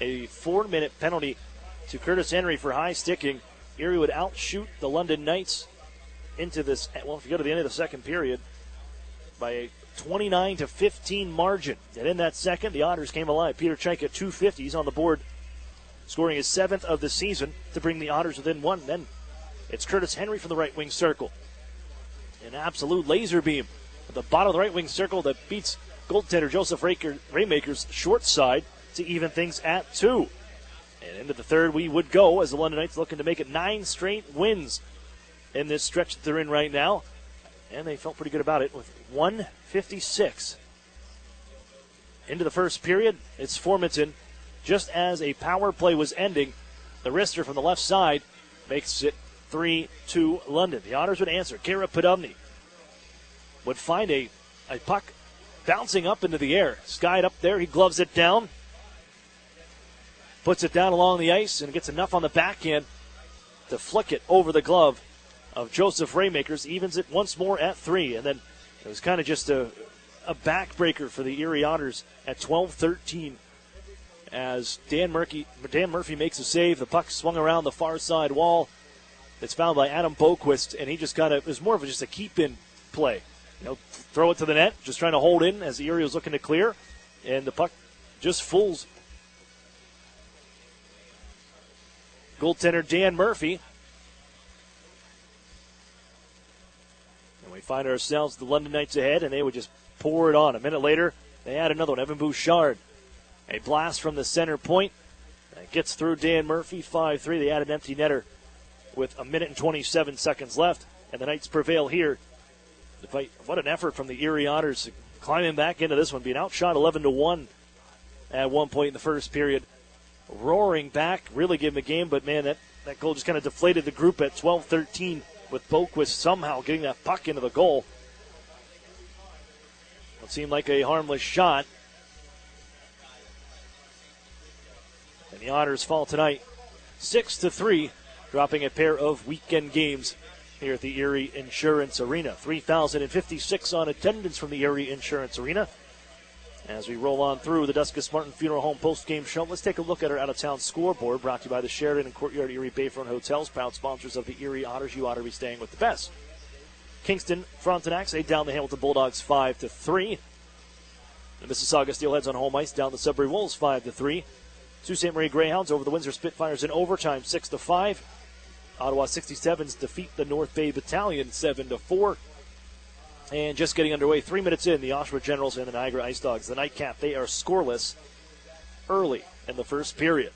a 4-minute penalty to Curtis Henry for high sticking. Erie would outshoot the London Knights into this, well, if you go to the end of the second period, by a 29-15 margin. And in that second, the Otters came alive. Peter Chaika, 250. He's on the board, scoring his 7th of the season to bring the Otters within one. Then it's Curtis Henry from the right wing circle. An absolute laser beam at the bottom of the right wing circle that beats goaltender Joseph Raymaker's short side to even things at 2. And into the third we would go as the London Knights looking to make it 9 straight wins in this stretch that they're in right now. And they felt pretty good about it with 1:56. Into the first period, it's Formanton. Just as a power play was ending, the wrister from the left side makes it 3-2 London. The Otters would answer. Kara Podovny would find a puck bouncing up into the air. Skied up there. He gloves it down. Puts it down along the ice and gets enough on the backhand to flick it over the glove of Joseph Raymakers. Evens it once more at 3. And then it was kind of just a backbreaker for the Erie Otters at 12-13 as Dan Murphy makes a save. The puck swung around the far side wall. It's found by Adam Boquist, and he just it was more of just a keep-in play. Throw it to the net, just trying to hold in as the Erie was looking to clear, and the puck just fools goaltender Dan Murphy. And we find ourselves the London Knights ahead, and they would just pour it on. A minute later, they add another one. Evan Bouchard, a blast from the center point. That gets through Dan Murphy, 5-3. They add an empty netter with a minute and 27 seconds left, and the Knights prevail here. What an effort from the Erie Otters climbing back into this one, being outshot 11-1 at one point in the first period. Roaring back, really giving a game, but man, that goal just kind of deflated the group at 12-13 with Boquist somehow getting that puck into the goal. It seemed like a harmless shot. And the Otters fall tonight 6-3, dropping a pair of weekend games here at the Erie Insurance Arena. 3,056 on attendance from the Erie Insurance Arena. As we roll on through the Duskus Martin Funeral Home post-game show, let's take a look at our out-of-town scoreboard, brought to you by the Sheridan and Courtyard Erie Bayfront Hotels, proud sponsors of the Erie Otters. You ought to be staying with the best. Kingston Frontenacs, they down the Hamilton Bulldogs 5-3. The Mississauga Steelheads on home ice down the Sudbury Wolves 5-3. Sault Ste. Marie Greyhounds over the Windsor Spitfires in overtime 6-5. Ottawa 67s defeat the North Bay Battalion 7-4. And just getting underway, 3 minutes in, the Oshawa Generals and the Niagara Ice Dogs, the nightcap, they are scoreless early in the first period.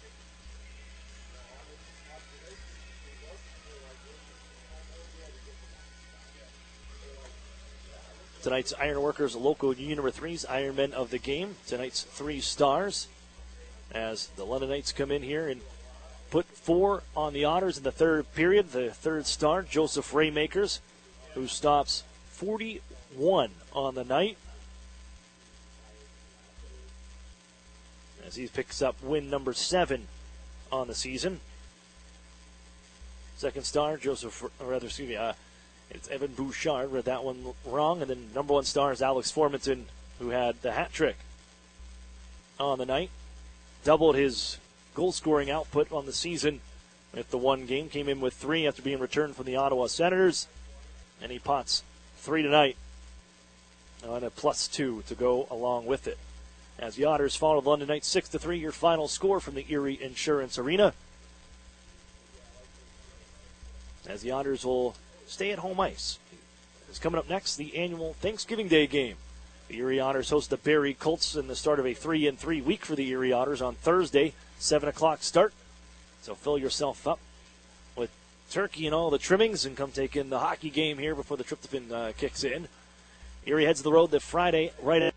Tonight's Ironworkers Local Union number 3's Ironmen of the game. Tonight's 3 stars as the London Knights come in here and put 4 on the Otters in the third period. The third star, Joseph Raymakers, who stops 41 on the night as he picks up win number 7 on the season. Second star, it's Evan Bouchard. Read that one wrong. And then number 1 star is Alex Formanton, who had the hat trick on the night. Doubled his goal-scoring output on the season with the one game. Came in with 3 after being returned from the Ottawa Senators. And he pots 3 tonight on a +2 to go along with it. As the Otters follow the London Knights 6-3, your final score from the Erie Insurance Arena. As the Otters will stay at home ice. It's coming up next, the annual Thanksgiving Day game. The Erie Otters host the Barrie Colts in the start of a 3-3 week for the Erie Otters on Thursday, 7 o'clock start. So fill yourself up with turkey and all the trimmings and come take in the hockey game here before the tryptophan kicks in. Erie heads to the road the Friday right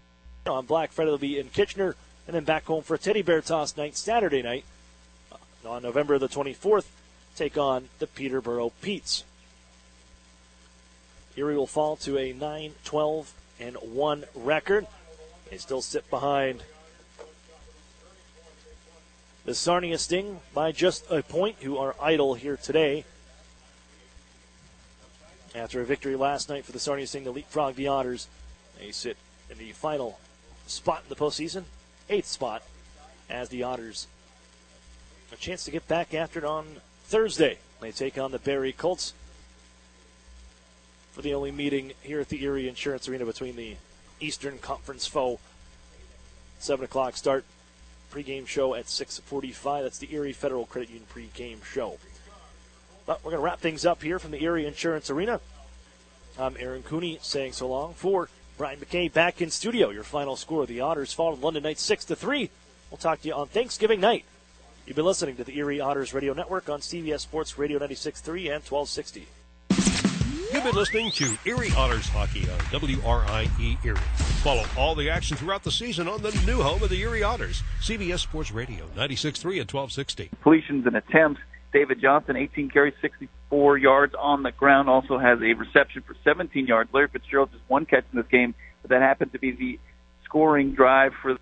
on Black Friday. They'll be in Kitchener and then back home for a teddy bear toss night Saturday night on November the 24th. take on the Peterborough Petes. Erie will fall to a 9-12-1 record. They still sit behind the Sarnia Sting by just a point, who are idle here today. After a victory last night for the Sarnia Sting to leapfrog the Otters, they sit in the final spot in the postseason, 8th spot, as the Otters a chance to get back after it on Thursday. They take on the Barrie Colts for the only meeting here at the Erie Insurance Arena between the Eastern Conference foe. 7 o'clock start. Pre-game show at 6:45. That's the Erie Federal Credit Union pre-game show. But we're going to wrap things up here from the Erie Insurance Arena. I'm Aaron Cooney saying so long for Brian McKay back in studio. Your final score: the Otters fall to London Knights 6-3. We'll talk to you on Thanksgiving night. You've been listening to the Erie Otters Radio Network on CBS Sports Radio 96.3 and 1260. You've been listening to Erie Otters Hockey on WRIE Erie. Follow all the action throughout the season on the new home of the Erie Otters, CBS Sports Radio 96.3 and 1260. Completions and attempts. David Johnson, 18 carries, 64 yards on the ground, also has a reception for 17 yards. Larry Fitzgerald just one catch in this game, but that happened to be the scoring drive for